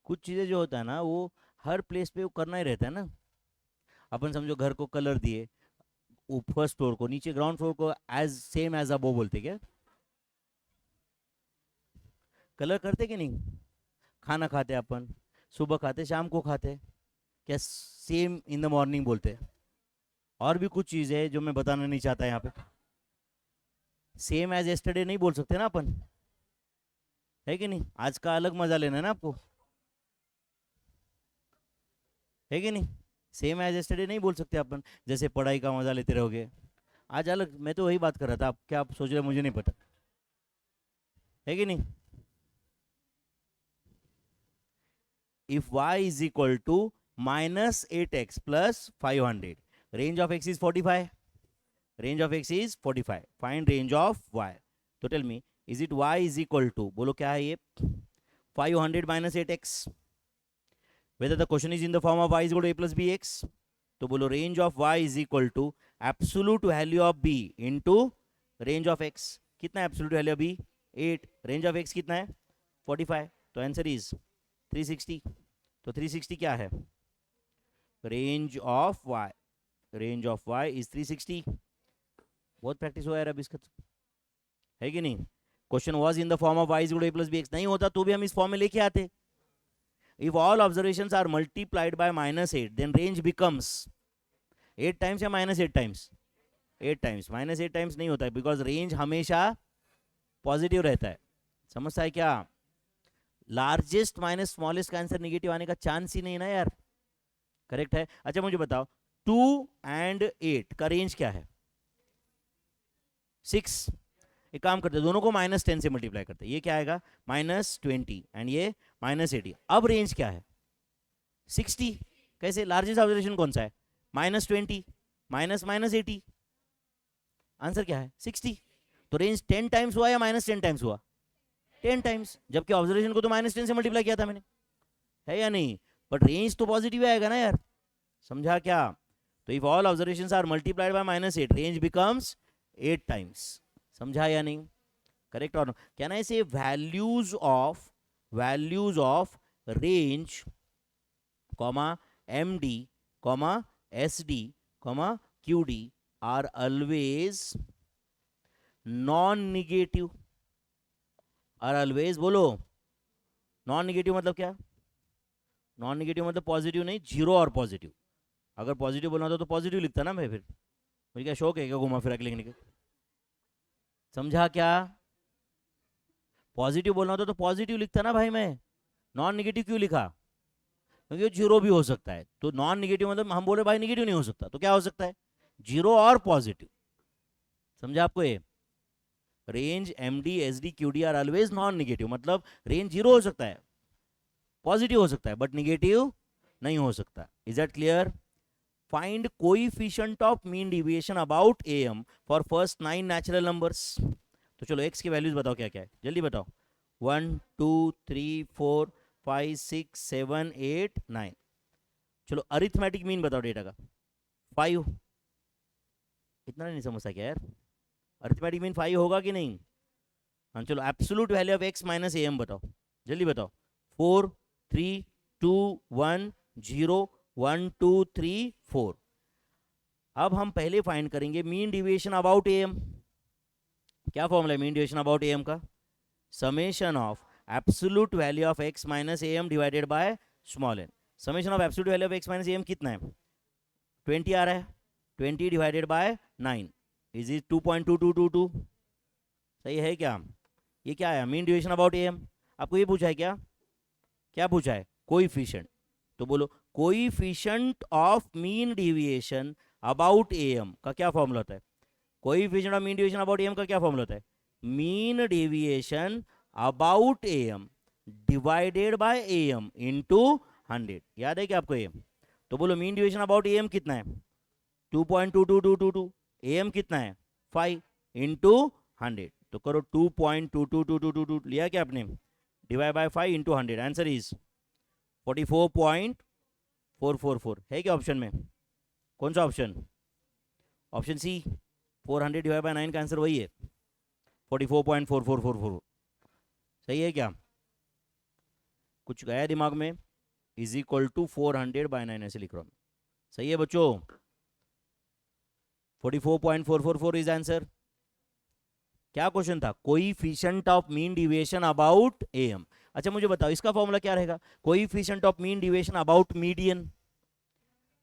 कुछ चीज़ें जो होता है ना वो हर प्लेस पे वो करना ही रहता है ना। अपन समझो घर को कलर दिए, फर्स्ट फ्लोर को, नीचे ग्राउंड फ्लोर को एज सेम एज अबो बोलते क्या, कलर करते कि नहीं। खाना खाते अपन, सुबह खाते शाम को खाते, क्या सेम इन द मॉर्निंग बोलते हैं। और भी कुछ चीज़ है जो मैं बताना नहीं चाहता यहाँ पे, सेम एज यस्टरडे नहीं बोल सकते ना अपन, है कि नहीं। आज का अलग मजा लेना है ना आपको, है कि नहीं। सेम एज यस्टरडे नहीं बोल सकते अपन, जैसे पढ़ाई का मजा लेते रहोगे। आज अलग, मैं तो वही बात कर रहा था, आप क्या आप सोच रहे मुझे नहीं पता, है कि नहीं। If y is equal to minus 8x plus 500, range of x is 45, range of x is 45, find range of y। तो tell me, is it y is equal to, बोलो क्या है ये, 500 minus 8x, whether the question is in the form of y is equal to a plus bx, तो बोलो range of y is equal to absolute value of b into range of x। कितना है absolute value of b, 8, range of x कितना है 45, तो answer is 360। तो 360 क्या है, range of y, range of y is 360। बहुत प्रैक्टिस हुआ यार अब इसका, है कि नहीं। Question was in the form of y is equal to a plus bx, नहीं होता तो भी हम इस फॉर्म में लेके आते। If all observations are multiplied by -8 then range becomes 8 times या -8 टाइम्स, 8 टाइम्स। -8 टाइम्स नहीं होता है, बिकॉज रेंज हमेशा पॉजिटिव रहता है, समझता है क्या। लार्जेस्ट माइनस स्मॉलेस्ट का आंसर निगेटिव आने का चांस ही नहीं ना यार, करेक्ट है। अच्छा मुझे बताओ 2 and 8 का रेंज क्या है, 6। एक काम करते हैं, दोनों को -10 से मल्टीप्लाई करते हैं, ये क्या आएगा -20 एंड ये -80। अब रेंज क्या है 60। कैसे, लार्जेस्ट ऑब्जर्वेशन कौन सा है, -20 -80, आंसर क्या है 60। तो रेंज 10 टाइम्स हुआ या -10 टाइम्स हुआ, 10 टाइम्स, जबकि ऑब्जर्वेशन को तो -10 से मल्टीप्लाई किया था मैंने, है या नहीं। बट रेंज तो पॉजिटिव आएगा ना यार, समझा क्या। तो if all observations are multiplied by -8 range becomes 8 times, समझा या नहीं, करेक्ट और can I say values of range comma MD comma SD comma QD are always non negative, are always, बोलो नॉन निगेटिव मतलब क्या, नॉन निगेटिव मतलब positive नहीं, zero और पॉजिटिव। अगर पॉजिटिव बोलना था तो पॉजिटिव लिखता ना मैं, फिर मुझे क्या शौक है क्या घुमा फिरा के लिखने का, समझा क्या। पॉजिटिव बोलना होता तो पॉजिटिव लिखता ना भाई मैं, नॉन निगेटिव क्यों लिखा, क्योंकि जीरो भी हो सकता है। तो नॉन निगेटिव मतलब हम बोले भाई निगेटिव नहीं हो सकता, तो क्या हो सकता है, जीरो और पॉजिटिव, समझा आपको ये। Range M D S D Q D are always non negative, मतलब रेंज जीरो हो सकता है, पॉजिटिव हो सकता है, बट निगेटिव नहीं हो सकता। Is that clear. Find coefficient of mean deviation about M for first 9 natural numbers. तो चलो एक्स की वैल्यूज बताओ क्या क्या है, जल्दी बताओ। 1 2 3 4 5 6 7 8 9। चलो अरिथमेटिक मीन बताओ डेटा का, 5। इतना नहीं समझता क्या यार, अरिथमेटिक मीन 5 होगा कि नहीं। हाँ चलो absolute value of x minus A M बताओ, जल्दी बताओ। 4 3 2 1 0 1 2 3 4। अब हम पहले फाइंड करेंगे मीन डिविएशन अबाउट एम। क्या फॉर्मूला है मीन डिविएशन अबाउट एम का, summation of absolute value of x minus A M divided by small n. Summation of absolute value of x minus A M कितना है, 20 आ रहा है, 20 divided by 9 is is 2.2222। सही है क्या। ये क्या है mean deviation about A M, आपको ये पूछा है क्या, क्या पूछा है कोएफिशिएंट। तो बोलो coefficient of mean deviation about A M का क्या फॉर्मूला होता है, coefficient of mean deviation about A M का क्या फॉर्मूला होता है, mean deviation about A M divided by A M into 100। याद है क्या आपको ये। तो बोलो mean deviation about A M कितना है 2.22222, ए एम कितना है 5 इंटू 100। तो करो 2.2222 लिया क्या आपने, divide by 5 into 100, answer is 44.444 है क्या ऑप्शन में, कौन सा option, option C 400 divide by 9 का आंसर वही है 44.4444। सही है क्या, कुछ गया दिमाग में, इज इक्वल टू 400/9 ऐसे लिख रहा हूँ। सही है बच्चों, 44.444 इज आंसर। क्या क्वेश्चन था, coefficient of mean deviation about M. अच्छा मुझे बताओ इसका फॉर्मूला क्या रहेगा, coefficient of mean deviation about median,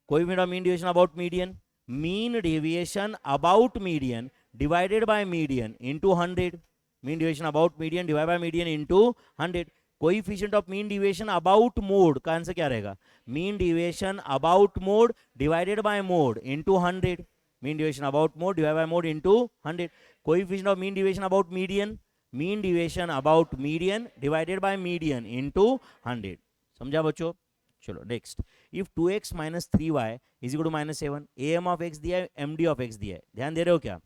coefficient of mean deviation about median, mean deviation about median divided by median into 100, mean deviation about median divide by median into 100। Coefficient of mean deviation about mode का answer क्या रहेगा, mean deviation about mode divided by mode into 100, mean deviation about mode divide by mode into 100। Coefficient of mean deviation about median, mean deviation about median divided by median into 100। समझा बच्चों, चलो next, if 2x minus 3y is equal to minus 7, am of x दिया है, md of x दिया है, ध्यान दे रहे हो क्या,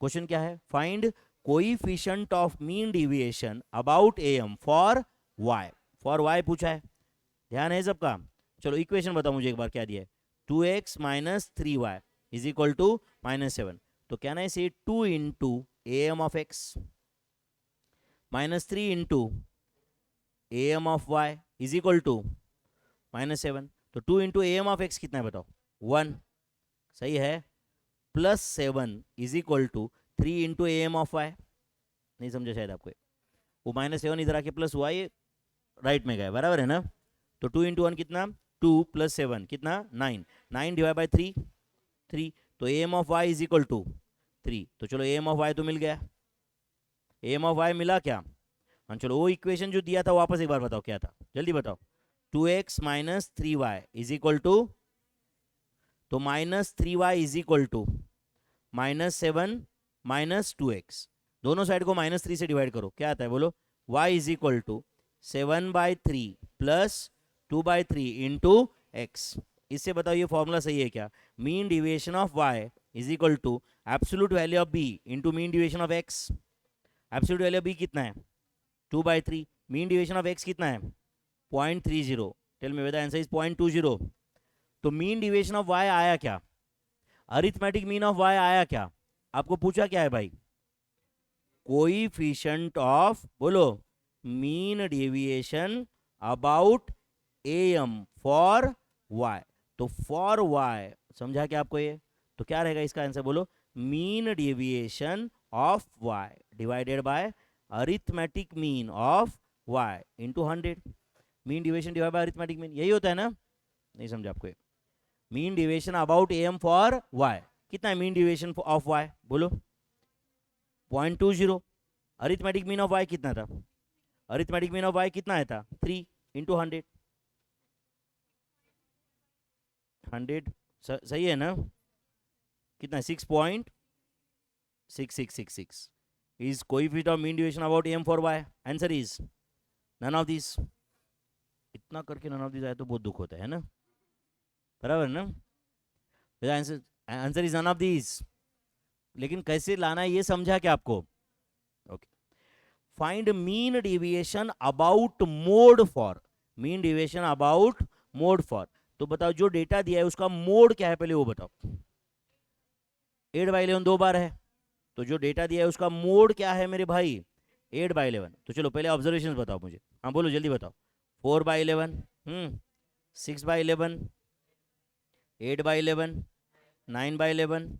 क्वेश्चन क्या है, find coefficient of mean deviation about am for y पूछा है, ध्यान है सबका। चलो इक्वेशन बताओ मुझे एक बार क्या दिया है, 2x minus 3y is equal to minus 7, तो can I say 2 into am of x minus 3 into am of y is equal to minus 7, तो 2 इंटू am ऑफ x कितना है बताओ, 1, सही है, plus 7 is equal to 3 into am of y, नहीं समझा शायद आपको, वो माइनस 7 इधर आके प्लस हुआ, ये राइट में गया, बराबर है ना। तो 2 इंटू 1 कितना, 2 प्लस 7 कितना 9, 9 डिवाइड बाई 3 3, तो am of y is equal to 3, तो चलो am ऑफ y तो मिल गया, am ऑफ y मिला क्या, हाँ चलो वो इक्वेशन जो दिया था वापस एक बार बताओ क्या था, जल्दी बताओ, 2x minus 3y is equal to, तो minus 3y is equal to minus 7 minus 2x, दोनों साइड को माइनस 3 से डिवाइड करो, क्या आता है बोलो, y is equal to 7/3 plus 2/3 into x. इससे बताओ ये फॉर्मूला सही है क्या, mean deviation of y is equal to absolute value of b into mean deviation of x। Absolute value of b कितना है 2/3, मीन डिविएशन ऑफ x कितना है 0.30, tell me whether answer is 0.20। तो मीन डिविएशन ऑफ y आया क्या, arithmetic mean of y आया क्या, आपको पूछा क्या है भाई, कोएफिशिएंट ऑफ बोलो mean deviation about am for y, तो फॉर y समझा क्या आपको ये, तो क्या रहेगा इसका आंसर बोलो, mean deviation of y divided by arithmetic mean of y into 100, mean deviation divide by arithmetic mean, यही होता है ना, नहीं समझा आपको, mean deviation about am for y कितना है, मीन डिविएशन ऑफ y बोलो 0.20, अरिथमेटिक मीन ऑफ y कितना था, अरिथमेटिक मीन ऑफ y कितना आया था 3 इंटू 100, 100 सही है ना, कितना 6.6666 is coefficient of mean deviation about m for y, answer is none of this. इतना करके नन ऑफ दिस आया तो बहुत दुख होता है ना, बराबर ना, answer answer is none of this, लेकिन कैसे लाना है ये समझा क्या आपको, okay. Find mean deviation about mode for, mean deviation about mode for, तो बताओ जो डेटा दिया है उसका मोड क्या है पहले वो बताओ, 8/11 दो बार है, तो जो डेटा दिया है उसका मोड क्या है मेरे भाई 8/11, तो चलो पहले ऑब्जर्वेशन बताओ मुझे, हाँ बोलो जल्दी बताओ, 4/11, 6/11, 8/11, 9/11,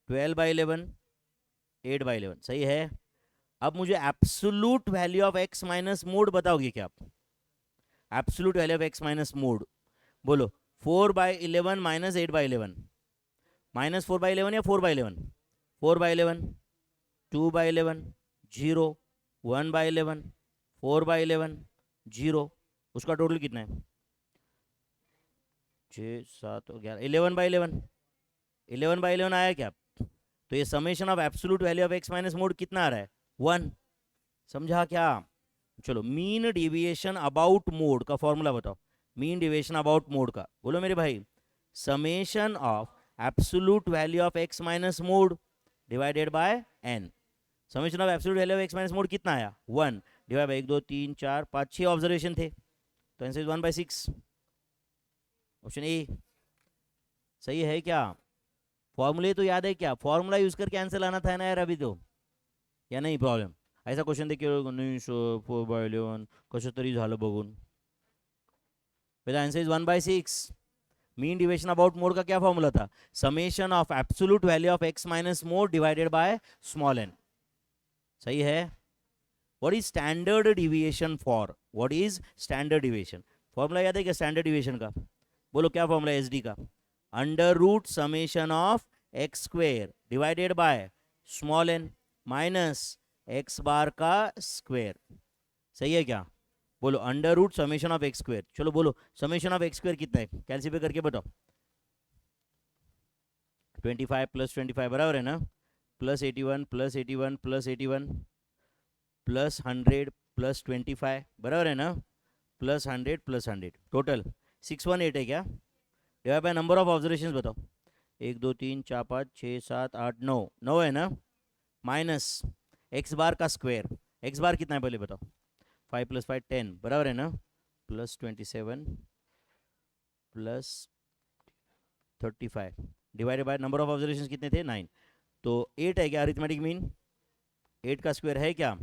12/11, 8/11, सही है। अब मुझे absolute value of x minus mode बताओगे क्या आप, absolute value of x minus mode बोलो, 4/11 माइनस 8/11, माइनस 4/11 या 4/11, 4/11, 2/11, 0, 1/11, 4/11, 0, उसका टोटल कितना है 6 7 11, 11/11, 11/11 आया क्या, तो ये summation of absolute value of x minus mode कितना आ रहा है 1, समझा क्या। चलो मीन डिविएशन अबाउट मोड का फॉर्मूला बताओ, मीन डिविएशन अबाउट मोड का बोलो मेरे भाई, summation of absolute value of x minus mode divided by n, summation of absolute value of x minus mode कितना आया 1 डिवाइड बाई 1 2 3 4 5 6 ऑब्जर्वेशन थे, तो आंसर इज 1/6, ऑप्शन ए। सही है क्या? फॉर्मूले तो याद है क्या? फॉर्मूला यूज करके आंसर लाना था ना यार अभी तो, या नाही प्रॉब्लेम? ऐसा क्वेश्चन देखील नाही सर 4/11 कसं तरी झालं बघून. Answer is 1/6. Mean deviation about mode का क्या फॉर्मूला था? Summation of absolute value of x minus mode divided by small n. सही है. What is standard deviation for? What is standard deviation? Formula याद है क्या स्टैंडर्ड डिविएशन का? बोलो क्या फॉर्मूला है एसडी का? Under root summation of X square divided by small N minus X bar का स्क्वेयर. सही है क्या? बोलो under root summation of X square. चलो बोलो समेशन ऑफ एक्स स्क्वेयर कितना है, कैलसी पे करके बताओ. 25 प्लस 25 बराबर है ना, plus 81 plus 81 plus 81 plus 100 plus 25 बराबर है ना, प्लस 100 प्लस 100 टोटल 618 है क्या? Divide by number of observations बताओ. 1 2 3 4 5 6 7 8 9 9 है ना, माइनस एक्स बार का स्क्वायर. एक्स बार कितना है पहले बताओ. 5 प्लस 5 10 बराबर है ना, plus 27 plus 35 divided by number of observations कितने थे 9. तो 8 है क्या अरिथमेटिक मीन? 8 का स्क्वायर है क्या?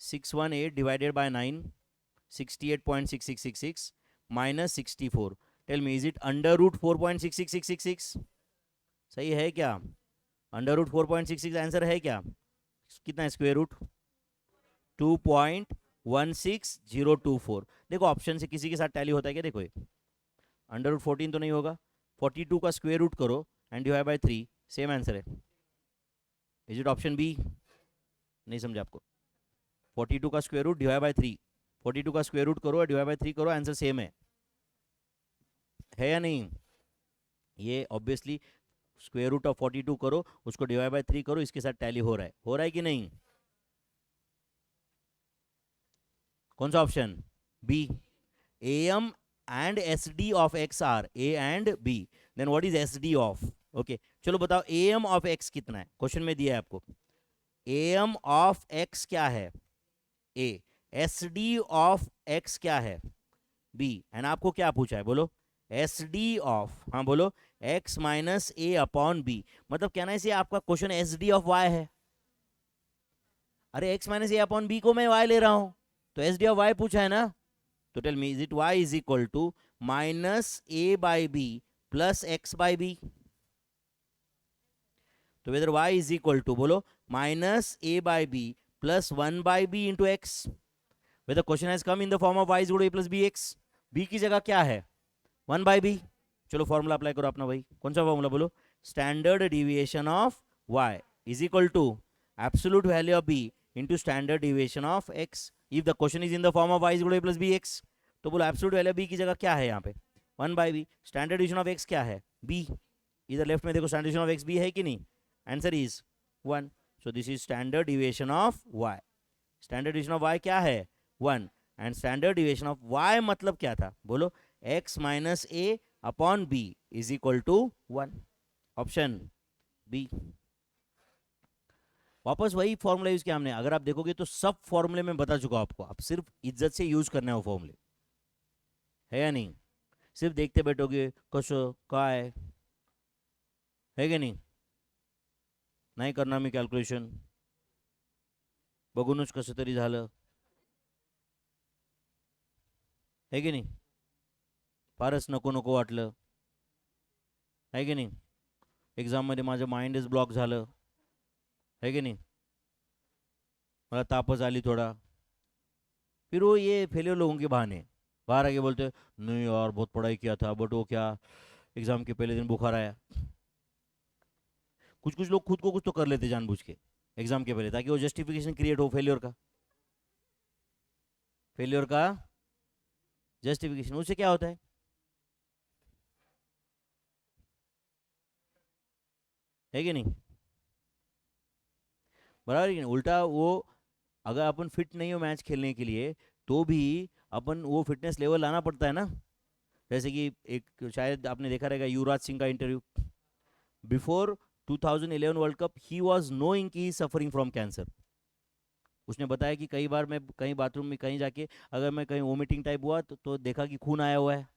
618 divided by 9 68.6666 minus 64. Tell me is it under root 4.66666? सही है क्या? अंडर रूट 4.66 आंसर है क्या? कितना है स्क्वायर रूट? 2.16024. देखो ऑप्शन से किसी के साथ टैली होता है क्या? देखो ये अंडर रूट 14 तो नहीं होगा. 42 का स्क्वायर रूट करो and divide by 3, same answer है. Is it option B? नहीं समझा आपको? 42 का स्क्वायर रूट डिवाइड बाय 3, 42 का स्क्वायर रूट करो डिवाइड बाय 3 करो, आंसर सेम है या नहीं? ये ऑब्वियसली स्क्वायर रूट ऑफ 42 करो, उसको डिवाइड बाय 3 करो, इसके साथ टैली हो रहा है कि नहीं? कौन सा option? B. A M and S D of x are A and B. Then what is S D of? Okay चलो बताओ ए एम ऑफ एक्स कितना है, क्वेश्चन में दिया है आपको. ए एम ऑफ एक्स क्या है? ए. एस डी ऑफ एक्स क्या है? बी. एंड आपको क्या पूछा है बोलो? एस डी ऑफ, हाँ बोलो, x minus A upon B. मतलब कहना है आपका question S D of Y है. अरे x minus A upon B को मैं वाई ले रहा हूं, तो एस डी ऑफ वाई पूछा है ना. तो tell me is it y is equal to minus A by B plus X by B. तो whether y is equal to बोलो minus A by B plus 1 by B into X. Whether question has come in the form of y is equal to a plus B X. B की जगह क्या है? 1 by B. चलो formula apply करो अपना भाई. कौन सा फॉर्मूला बोलो? Standard deviation of y is equal to absolute value of b into standard deviation of x. If the question is in the form of y is equal to a plus B x, तो बोलो absolute value b की जगह क्या है यहाँ पे? 1 by B. Standard deviation of x क्या है? b. इधर लेफ्ट में देखो standard deviation of x b है कि नहीं? Answer is 1. So this is standard deviation of y. Standard deviation of y क्या है? 1. And standard deviation of y मतलब क्या था बोलो? x minus A upon B is equal to 1. Option B. वापस वही फॉर्मूला यूज किया हमने. अगर आप देखोगे तो सब फॉर्मूले में बता चुका आपको, आप सिर्फ इज्जत से यूज करना है वो फॉर्मूले, है या नहीं? सिर्फ देखते बैठोगे कसं काय, है कि नाही? नाही करणार मी कॅल्क्युलेशन, बघूनच कसं तरी झालं, है की नाही? फारच नको नको वाटलं, है की नाही? एक्झाममध्ये माझं माइंडच ब्लॉक झालं, है कि नहीं? मला तापच आली थोड़ा. फिर वो ये फेलियर लोगों के बहाने बाहर आके बोलते नहीं यार बहुत पढ़ाई किया था बट वो क्या एग्जाम के पहले दिन बुखार आया. कुछ कुछ लोग खुद को कुछ तो कर लेते जानबूझ के एग्जाम के पहले, ताकि वो जस्टिफिकेशन क्रिएट हो फेलियर का. फेलियर का जस्टिफिकेशन, उससे क्या होता है? है कि नहीं? बराबर है कि नहीं? उल्टा वो अगर अपन फिट नहीं हो मैच खेलने के लिए तो भी अपन वो फिटनेस लेवल लाना पड़ता है ना. जैसे कि एक शायद आपने देखा रहेगा युवराज सिंह का interview. Before 2011 world cup he was knowing कि ही सफरिंग फ्रॉम कैंसर। उसने बताया कि कई बार मैं कहीं बाथरूम में कहीं जाके अगर मैं कहीं वोमिटिंग टाइप हुआ तो देखा कि खून आया हुआ है।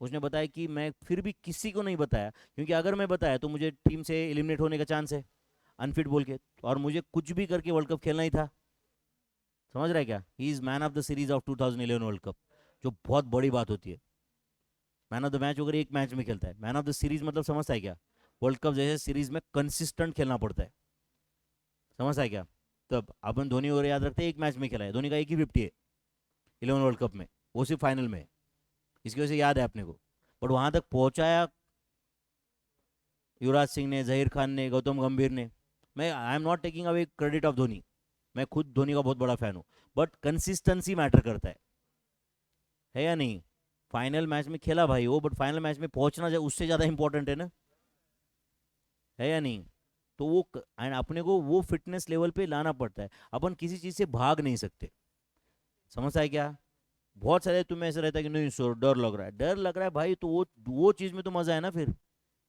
उसने बताया कि मैं फिर भी किसी को नहीं बताया, क्योंकि अगर मैं बताया तो मुझे टीम से एलिमिनेट होने का चांस है, अनफिट बोल के, और मुझे कुछ भी करके वर्ल्ड कप खेलना ही था। समझ रहा है क्या? He is man of the series of 2011 world cup, जो बहुत बड़ी बात होती है। मैन ऑफ द मैच अगर एक मैच में खेलता है, मैन ऑफ द सीरीज मतलब समझता है क्या? वर्ल्ड कप जैसे सीरीज में कंसिस्टेंट खेलना पड़ता है। समझता है क्या? तब अपन धोनी और याद रखते हैं, एक मैच में खेला है, धोनी का एक ही 50 है 11 वर्ल्ड कप में, वो सिर्फ फाइनल में है। इसकी वजह से याद है अपने को। बट वहां तक पहुंचाया युवराज सिंह ने, जहीर खान ने, गौतम गंभीर ने। मैं I am not taking away credit of Dhoni, मैं खुद धोनी का बहुत बड़ा फैन हूँ, बट कंसिस्टेंसी मैटर करता है या नहीं? फाइनल मैच में खेला भाई वो, बट फाइनल मैच में पहुंचना उससे ज़्यादा इंपॉर्टेंट है ना, है या नहीं? तो वो एंड अपने को वो फिटनेस लेवल पे लाना पड़ता है। अपन किसी चीज़ से भाग नहीं सकते। समझता है क्या? बहुत सारे तुम्हें ऐसा रहता है कि नहीं सर डर लग रहा है, डर लग रहा है भाई, तो वो चीज़ में तो मज़ा है ना फिर।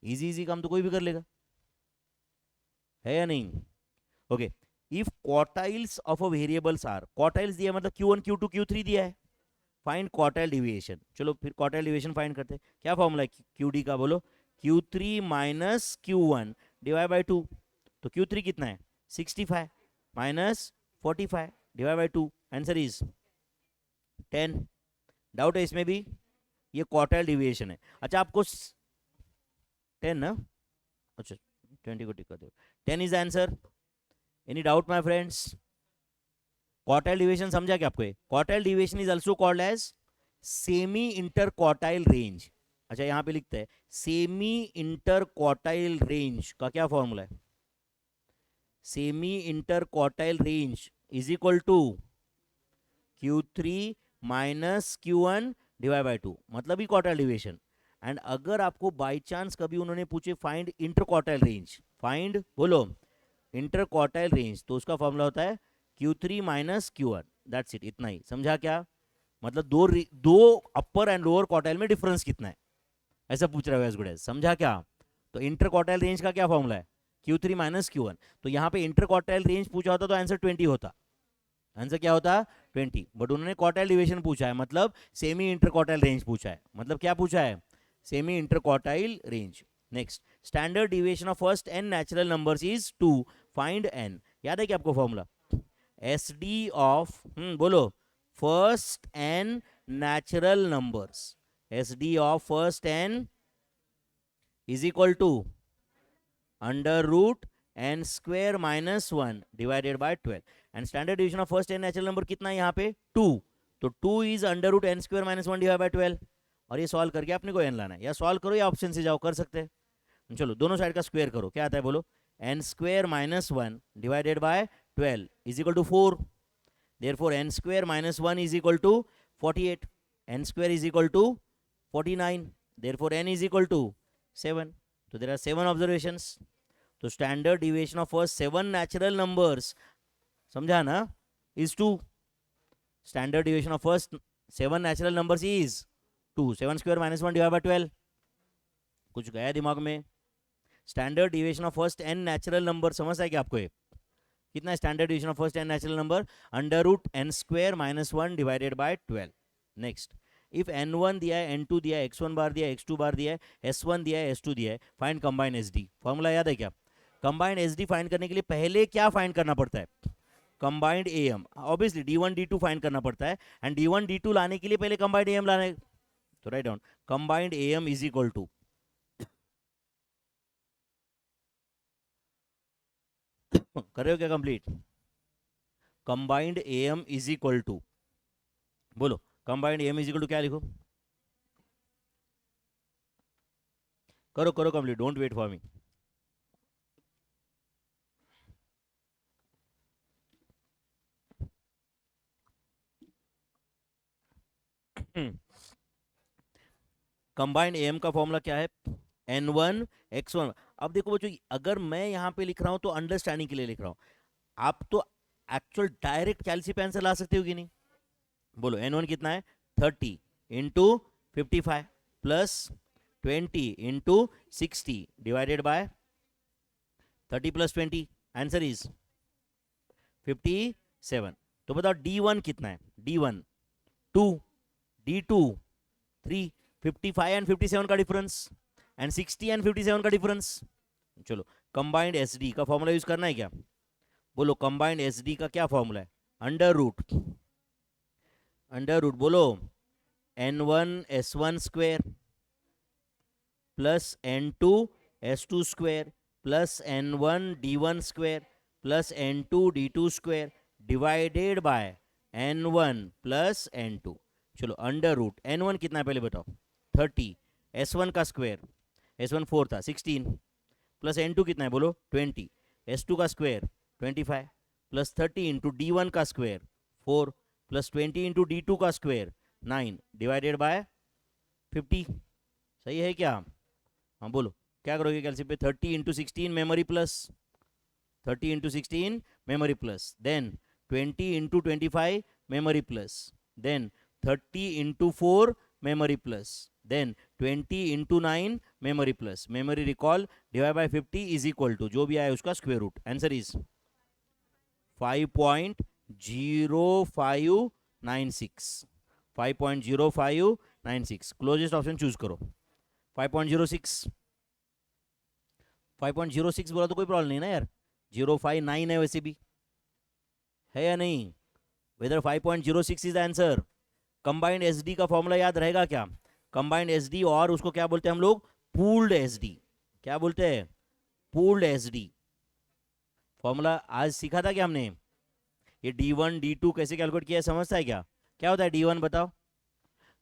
इजी इजी काम तो कोई भी कर लेगा, है या नहीं? Okay, if quartiles of a variables are, quartiles दिया है मतलब Q1 Q2 Q3 दिया है, फाइंड क्वार्टाइल डिविएशन। चलो फिर क्वार्टाइल डिविएशन फाइंड करते हैं। क्या फॉर्मूला है QD का बोलो? Q3 minus Q1 divide by 2। तो Q3 कितना है? 65 minus 45 divide by 2, answer is 10। Doubt है इसमें भी? ये क्वार्टाइल डिविएशन है। अच्छा आपको 10 ना, अच्छा 20 को टिक कर दो, 10 is answer. Any doubt my friends? Quartile deviation समझा क्या आपको? Quartile deviation is also called as semi inter quartile range. अच्छा यहां पे लिखते हैं सेमी इंटर क्वार्टाइल रेंज का क्या फॉर्मूला है? Semi inter quartile range is equal to Q3 minus Q1 divide by 2, मतलब ही क्वार्टाइल डिविएशन। एंड अगर आपको बाई चांस कभी उन्होंने पूछे find inter quartile range, find बोलो इंटर क्वार्टाइल रेंज, तो उसका फॉर्मूला होता है Q3 minus Q1, that's it, इतना ही। समझा क्या? मतलब दो अपर एंड लोअर क्वार्टाइल में डिफरेंस कितना है, ऐसा पूछ रहा है एज गुड एज। समझा क्या? तो इंटर क्वार्टाइल रेंज का क्या फॉर्मूला है? Q3 minus Q1। तो यहाँ पे इंटर क्वार्टाइल रेंज पूछा होता तो आंसर 20 होता। आंसर क्या होता? 20। बट उन्होंने क्वार्टाइल डिवीजन पूछा है, मतलब सेमी इंटर क्वार्टाइल रेंज पूछा है। मतलब क्या पूछा है? Semi inter quartile range. Next, standard deviation of first N natural numbers is 2, find n. याद है क्या आपको फॉर्मूला? एस डी ऑफ बोलो first N natural numbers, S D of first n is equal to under root n square minus 1 divided by 12। And standard division of first N natural number कितना है यहाँ पे? 2। तो 2 is under root n square minus 1 divide by 12। और ये solve करके आपने को एन लाना है, या सॉल्व करो या ऑप्शन से जाओ, कर सकते हैं। चलो दोनों साइड का स्क्वेयर करो, क्या आता है बोलो? N square minus 1 divided by 12 is equal to 4। Therefore n square minus 1 is equal to 48, n square is equal to 49, therefore n is equal to 7. So there are 7 observations. तो standard deviation of first 7 natural numbers, समझा ना, is 2। Standard deviation of first 7 natural numbers is 2। 7 square minus 1 divide by 12, कुछ गया दिमाग में? Standard deviation of first n natural number समझता है क्या आपको? कितना standard division of first N natural number? Under root N square minus 1 divided by 12। Next, if n1 दिया है, n2 दिया है, x1 बार दिया है, x2 बार दिया है, s1 दिया है, s2 दिया है, फाइंड कंबाइन sd। फॉर्मूला याद है क्या? कंबाइंड sd फाइंड करने के लिए पहले क्या फाइंड करना पड़ता है? Combined am, obviously d1 d2 find करना पड़ता है। एंड d1 d2 लाने के लिए पहले कंबाइंड am लाने, तो write down combined am is equal to, कर रहे हो क्या complete? Combined am is equal to, बोलो combined am is equal to क्या लिखो? करो करो complete, don't wait for me. Combined M का फॉर्मूला क्या है? n1 x1। अब देखो बच्चों, अगर मैं यहां पे लिख रहा हूं तो अंडरस्टैंडिंग के लिए लिख रहा हूं, आप तो एक्चुअल डायरेक्ट कैलसी पे आंसर ला सकते हो कि नहीं? बोलो n1 कितना है? 30 into 55 plus 20 into 60 divided by 30 plus 20, answer is 57। तो बताओ D1 कितना है? D1 2, D2 3, 55 एंड 57 का डिफरेंस एंड 60 एंड 57 का डिफरेंस। चलो कंबाइंड SD का फॉर्मूला यूज करना है क्या? बोलो कंबाइंड SD का क्या फॉर्मूला है? अंडर रूट बोलो N1 S1 square plus N2 S2 square plus N1 D1 square plus N2 D2 square divided by N1 plus N2। चलो अंडर रूट N1 कितना है पहले बताओ? 30, S1 का स्क्वायर, S1 4 था 16, प्लस N2 कितना है बोलो? 20, S2 का स्क्वायर 25, प्लस 30 इंटू D1 का स्क्वायर 4, प्लस 20 इंटू D2 का स्क्वायर 9 डिवाइडेड बाय 50। सही है क्या? हाँ बोलो क्या करोगे कैलसी पे? 30 into 16 memory plus, 30 into 16 memory plus, then 20 into 25 memory plus, then 30 into 4 memory plus, then 20 into 9 memory plus, memory recall divide by 50 is equal to जो भी आया उसका square root. Answer is 5.0596, 5.0596। Closest option choose करो। 5.06, 5.06 बोला तो कोई problem नहीं ना यार, 059 है वैसे भी, है या नहीं? Whether 5.06 is the answer. Combined SD का फॉर्मूला याद रहेगा क्या? कंबाइंड एसडी और उसको क्या बोलते हैं हम लोग? Pooled SD. क्या बोलते हैं? Pooled SD. फॉर्मूला आज सीखा था क्या हमने? ये D1 D2 कैसे कैलकुलेट किया है समझता है क्या? क्या होता है D1 बताओ?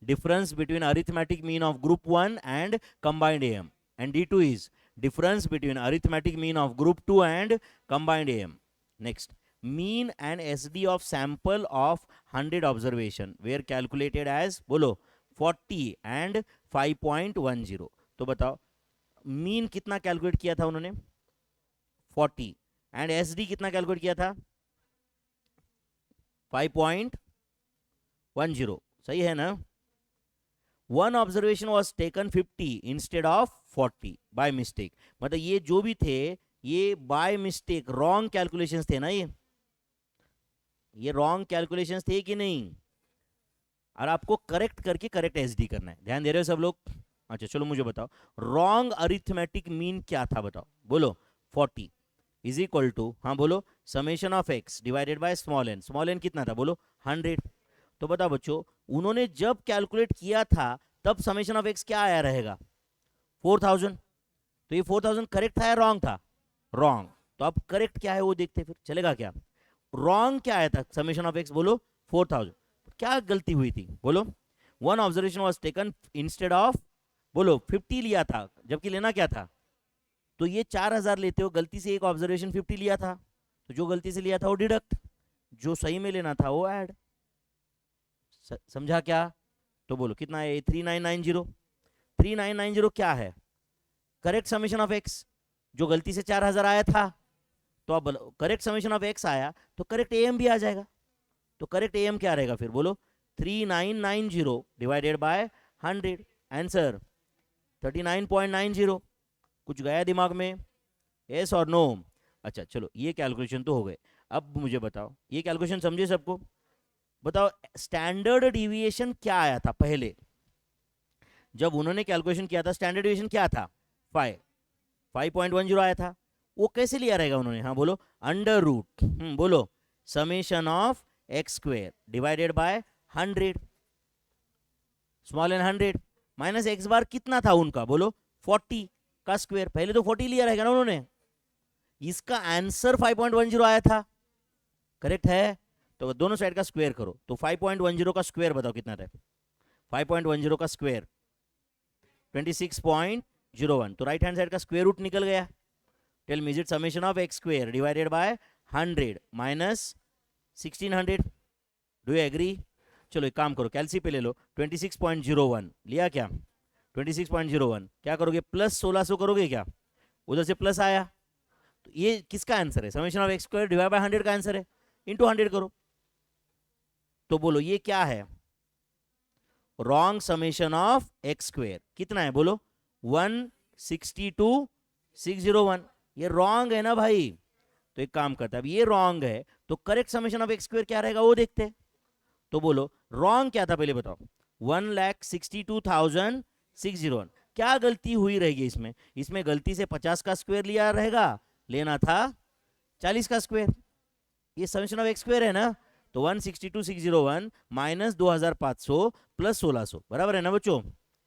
Difference between arithmetic mean of group 1 and combined AM, and D2 is difference between arithmetic mean of group 2 and combined AM. Next, mean and SD of sample of 100 observation were calculated as बोलो 40 and 5.10। तो बताओ mean कितना calculate किया था उन्होंने? 40 and SD कितना calculate किया था? 5.10। सही है ना? One observation was taken 50 instead of 40 by mistake. मतलब ये जो भी थे ये बाय मिस्टेक रॉन्ग कैलकुलेशंस थे ना, ये रॉन्ग कैलकुलेशंस थे कि नहीं? और आपको करेक्ट करके करेक्ट एसडी करना है। ध्यान दे रहे हो सब लोग? अच्छा चलो मुझे बताओ रॉन्ग अरिथमेटिक मीन क्या था बताओ? बोलो 40 इज इक्वल टू, हाँ बोलो, summation of x divided by small n। Small n कितना था बोलो? 100। तो बताओ बच्चों उन्होंने जब कैलकुलेट किया था तब समेशन ऑफ x क्या आया रहेगा? 4000। तो ये 4000 करेक्ट था या रॉन्ग था? रॉन्ग। तो अब करेक्ट क्या है वो देखते फिर, चलेगा क्या? रॉन्ग क्या आया था समेशन ऑफ x बोलो? 4000। क्या गलती हुई थी बोलो? One observation was taken instead of बोलो 50 लिया था, जबकि लेना क्या था? तो ये 4000 लेते हो, गलती से एक ऑब्जर्वेशन 50 लिया था, तो जो गलती से लिया था वो डिडक्ट, जो सही में लेना था वो ऐड। समझा क्या? तो बोलो कितना है? 3990। 3990 क्या है? Correct summation of x। जो गलती से 4000 आया था, तो अब करेक्ट समेशन ऑफ x आया तो करेक्ट AM भी आ जाएगा। तो करेक्ट AM क्या रहेगा फिर बोलो? 3990 डिवाइडेड बाय 100। आंसर 39.90। कुछ गया दिमाग में? यस और नो? अच्छा चलो ये कैलकुलेशन तो हो गए। अब मुझे बताओ ये कैलकुलेशन समझे सबको? बताओ स्टैंडर्ड डिविएशन क्या आया था पहले जब उन्होंने कैलकुलेशन किया था? स्टैंडर्ड डिविएशन क्या था? 5.10 आया था। वो कैसे लिया रहेगा उन्होंने? हाँ बोलो अंडर रूट, बोलो summation of x square divided by 100, small N 100 minus x bar कितना था उनका? बोलो 40 का स्क्वायर। पहले तो 40 लिया रहेगा ना उन्होंने। इसका आंसर 5.10 आया था, करेक्ट है? तो दोनों साइड का स्क्वायर करो, तो 5.10 का स्क्वायर बताओ कितना था? 5.10 का स्क्वायर 26.01। तो राइट हैंड साइड का स्क्वायर रूट निकल गया। Tell me is it summation of x square divided by 100 minus 1600? Do you agree? चलो एक काम करो, कैलसी पे ले लो। 26.01 लिया क्या? 26.01 क्या करोगे? प्लस 1600 करोगे क्या? उधर से प्लस आया, तो ये किसका आंसर है? Summation of x square divide by 100 का आंसर है, इंटू 100 करो। तो बोलो ये क्या है? Wrong summation of x square कितना है बोलो? 162601। ये रॉन्ग है ना भाई। तो एक काम करता है, अब ये रॉन्ग है तो correct summation of X square क्या रहेगा वो देखते हैं। तो बोलो रॉन्ग क्या था पहले बताओ। 1,62,601। क्या गलती हुई रहेगी इसमें? इसमें गलती से 50 का स्क्वायर लिया रहेगा, लेना था 40 का स्क्वायर। ये समेशन ऑफ एक्स स्क्वायर है ना। तो 1,62,601 माइनस 2,500 प्लस 1,600 बराबर है ना बच्चों।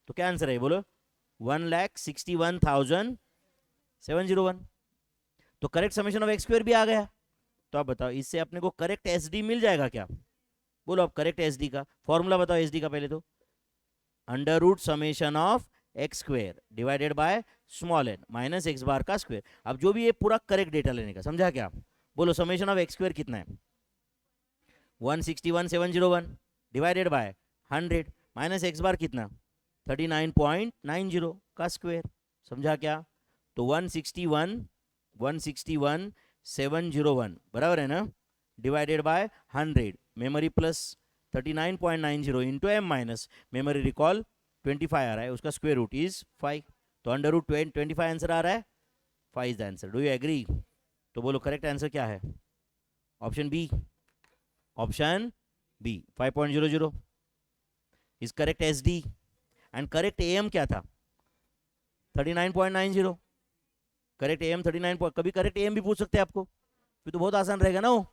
तो क्या आंसर है बोलो? 1,61,701। तो correct summation of X square भी आ गया। तो आप बताओ इससे अपने को करेक्ट एस डी मिल जाएगा क्या? बोलो अब करेक्ट एस डी का फॉर्मूला बताओ। एस डी का पहले तो under root summation of X square divided by small N minus X bar का स्क्वायर। अब जो भी ये पूरा करेक्ट डेटा लेने का, समझा क्या? बोलो समेशन ऑफ एक्स स्क्वायर कितना है? 161,701 डिवाइडेड बाय 100 माइनस एक्स बार कितना? 39.90 का स्क्वायर। समझा क्या? तो 161,701 बराबर है ना, divided by 100 memory plus 39.90 into M minus memory recall 25 आ रहा है, उसका स्क्वायर रूट इज 5। तो अंडर रूट 25 आंसर आ रहा है, 5 is the answer. Do you agree? तो बोलो करेक्ट आंसर क्या है? Option B. Option B 5.00 is correct S D. And correct A M क्या था? 39.90। Correct A M 39। कभी करेक्ट ए एम भी पूछ सकते हैं आपको, फिर तो बहुत आसान रहेगा ना वो।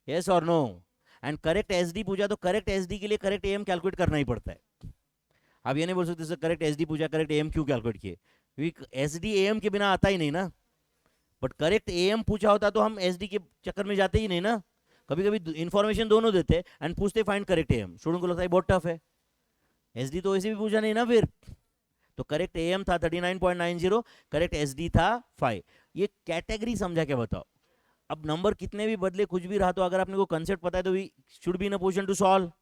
यस और no? And correct S D पूछा तो करेक्ट एस डी के लिए करेक्ट ए एम कैलकुलेट करना ही पड़ता है। आप ये नहीं बोल सकते सर करेक्ट एस डी पूछा करेक्ट ए एम क्यों कैलकुलेट किए, क्योंकि एस डी ए एम के बिना आता ही नहीं ना। बट करेक्ट ए एम पूछा होता तो हम एस डी के चक्कर में जाते ही नहीं ना। कभी कभी इंफॉर्मेशन दोनों देते एंड पूछते find correct A M, student को लगता है बहुत टफ है। एस डी तो ऐसे भी पूछा नहीं ना फिर। तो करेक्ट ए एम था 39.90, करेक्ट एस डी था 5। ये कैटेगरी समझा क्या बताओ? अब नंबर कितने भी बदले कुछ भी रहा तो अगर आपने को कंसेप्ट पता है तो we should be in a position to solve.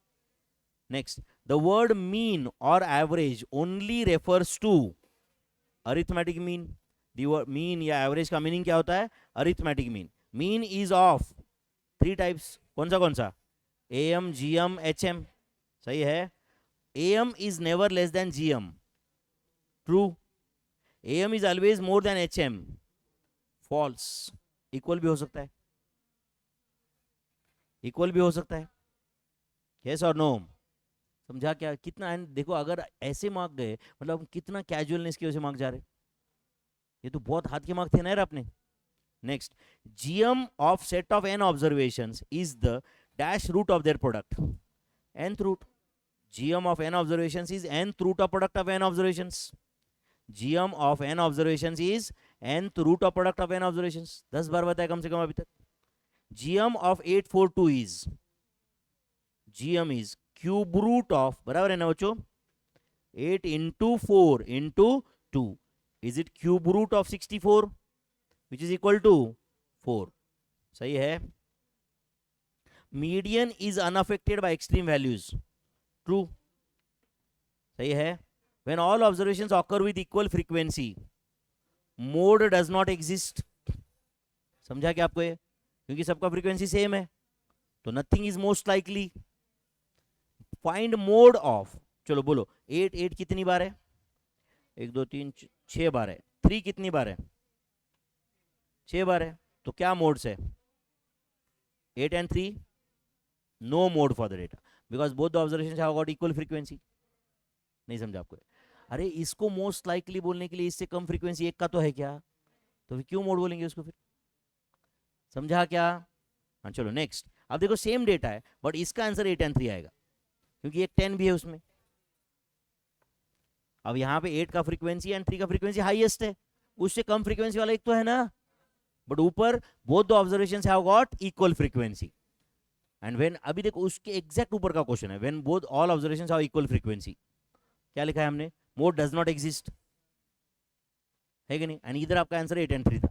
Next, the word mean और average only refers to arithmetic mean. The mean या एवरेज का मीनिंग क्या होता है? Arithmetic mean. Mean is of 3 types. कौन सा? A M, G M, H M. सही है। A M is never less than G M. True. A M is always more than H M. False. Equal भी हो सकता है, equal भी हो सकता है। यस और नो? समझा क्या? कितना देखो, अगर ऐसे मार्क गए मतलब हम कितना कैजुअलनेस की वजह से मार्क जा रहे। ये तो बहुत हाथ के मार्क थे ना यार अपने। Next, GM of set of N observations is the dash root of their product. nth root. GM of n observations is nth root of product of n observations. GM of n observations is nth root of product of n observations. 10 बार बताया कम से कम अभी तक। GM of 842 is, GM is cube root of, बराबर है ना बच्चों, 8 into 4 into 2. Is it cube root of 64 which is equal to 4? सही है। Median is unaffected by extreme values. True. सही है। When all observations occur with equal frequency, mode does not exist. समझा क्या आपको ये? क्योंकि सबका फ्रीक्वेंसी सेम है तो nothing is most likely. Find mode of, चलो बोलो 8 8 कितनी बार है? 1 2 3 6 बार है। 3 कितनी बार है? 6 बार है। तो क्या मोड्स है? 8 and 3? No mode for the data because both the observations have got equal frequency. नहीं समझा आपको? अरे इसको मोस्ट लाइकली बोलने के लिए इससे कम फ्रीक्वेंसी एक का तो है क्या, तो फिर क्यों मोड बोलेंगे उसको फिर? समझा क्या? हाँ चलो नेक्स्ट। अब देखो सेम डेटा है बट इसका आंसर 8 and 3 आएगा क्योंकि एक 10 भी है उसमें। अब यहाँ पे 8 का फ्रीक्वेंसी एंड 3 का फ्रीक्वेंसी हाईएस्ट है, उससे कम फ्रीक्वेंसी वाला एक तो है ना। बट ऊपर both the observations have got equal frequency. And when, अभी देखो उसके एग्जैक्ट ऊपर का क्वेश्चन है, when both all observations have equal frequency, क्या लिखा है हमने? मोड डज नॉट एग्जिस्ट, है कि नहीं? एंड इधर आपका आंसर 8 and 3 था,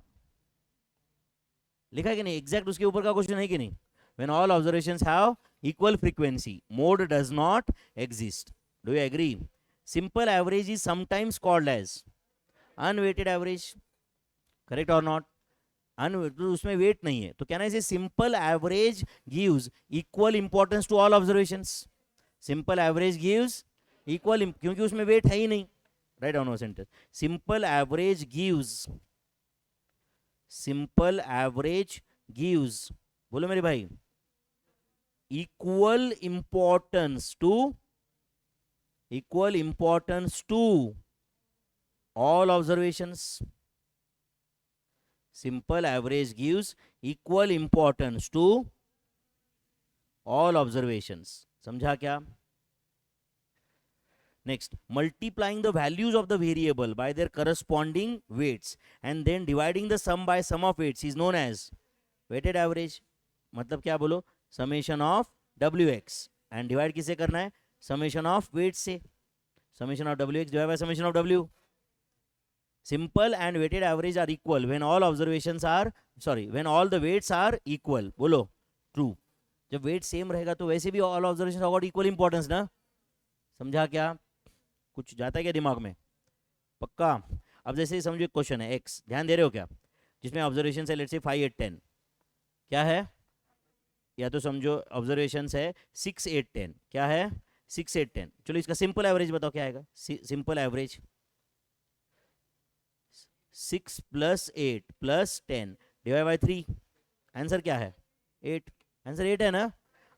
लिखा है कि नहीं? एग्जैक्ट उसके ऊपर का क्वेश्चन है कि नहीं? When all observations have equal frequency, mode does not exist. Do you agree? Simple average is sometimes called as unweighted average, correct और नॉट? तो उसमें वेट नहीं है तो कहना है simple average gives equal importance to all observations. Simple average gives equal, क्योंकि उसमें वेट है ही नहीं। Write down sentence, simple average gives simple average gives, बोलो मेरे भाई, equal importance to all observations. Simple average gives equal importance to all observations. समझा क्या? Next, multiplying the values of the variable by their corresponding weights and then dividing the sum by sum of weights is known as weighted average. मतलब क्या बोलो, summation of wx and divide किसे करना है, summation of weights से, summation of wx divided by summation of w. Simple and weighted average are equal when all observations are, when all the weights are equal. बोलो true. जब weight same रहेगा तो वैसे भी all observations have got equal importance ना. समझा क्या? कुछ जाता है क्या दिमाग में? पक्का? अब जैसे ही समझो एक क्वेश्चन है x, ध्यान दे रहे हो क्या, जिसमें ऑब्जर्वेशन है लेट्स से 5 8 10, क्या है, या तो समझो ऑब्जर्वेशन है 6 8 10, क्या है 6 8 10. चलो इसका सिंपल एवरेज बताओ क्या आएगा. Simple average 6 + 8 + 10 divide by 3, answer क्या है 8. आंसर 8 है ना.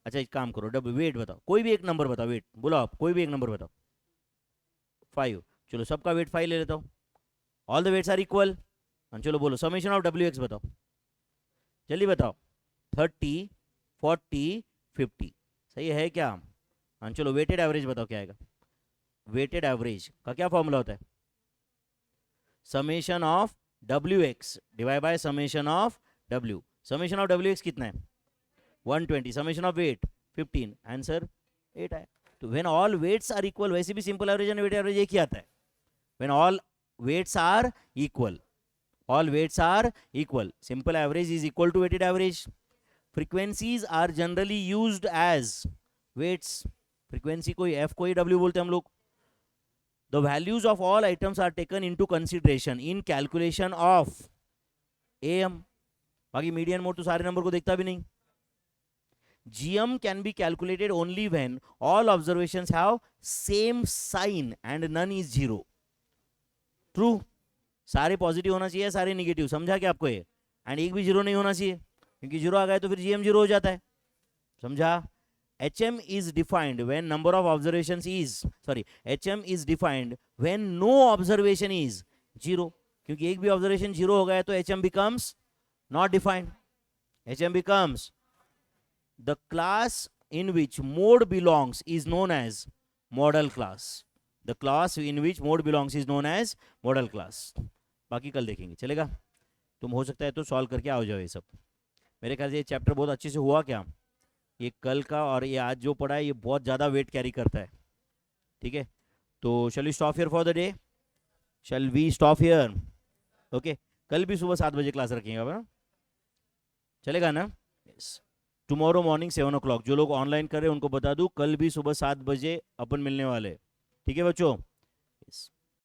अच्छा एक काम करो, डबल वेट बताओ, कोई भी एक नंबर बताओ, वेट बोलो आप, कोई भी एक नंबर बताओ. 5. चलो सबका वेट 5 ले लेता हूँ, all the weights are equal. चलो बोलो समेशन ऑफ wx बताओ, जल्दी बताओ. 30 40 50, सही है क्या? हाँ चलो वेटेड एवरेज बताओ क्या आएगा. वेटेड एवरेज का क्या फॉर्मूला होता है, summation of wx divide by summation of w. Summation of wx कितना है 120, समेशन ऑफ वेट 15, आंसर 8 आया. तो when all weights are equal, वैसे भी simple average and weighted average एक ही आता है. When all weights are equal, all weights are equal, simple average is equal to weighted average. Frequencies are generally used as weights. Frequency कोई f कोई w बोलते हैं हम लोग. The values of all items are taken into consideration in calculation of am. बाकी median mode तो सारे number को देखता भी नहीं. gm can be calculated only when all observations have same sign and none is zero. True. सारे positive होना चाहिए, सारे निगेटिव. समझा क्या आपको ये? एंड एक भी जीरो नहीं होना चाहिए, क्योंकि जीरो आ गया तो फिर जीएम जीरो हो जाता है. समझा? hm is defined when number of observations is, hm is defined when no observation is zero. क्योंकि एक भी ऑब्जर्वेशन जीरो हो गया तो hm becomes not defined. hm becomes the class in which mode belongs is known as model class. The class in which mode belongs is known as model class. बाकी कल देखेंगे, चलेगा? तुम हो सकता है तो सॉल्व करके आओ जाओ ये सब. मेरे ख्याल से ये चैप्टर बहुत अच्छे से हुआ क्या, ये कल का और ये आज जो पढ़ा है ये बहुत ज़्यादा वेट कैरी करता है. ठीक है, तो shall we stop here for the day? Shall we stop here? Okay, कल भी सुबह 7 बजे क्लास रखेंगे ना, चलेगा ना? यस. Tomorrow morning 7 o'clock. जो लोग ऑनलाइन कर रहे हैं उनको बता दूँ, कल भी सुबह 7 बजे अपन मिलने वाले. ठीक है बच्चों? यस.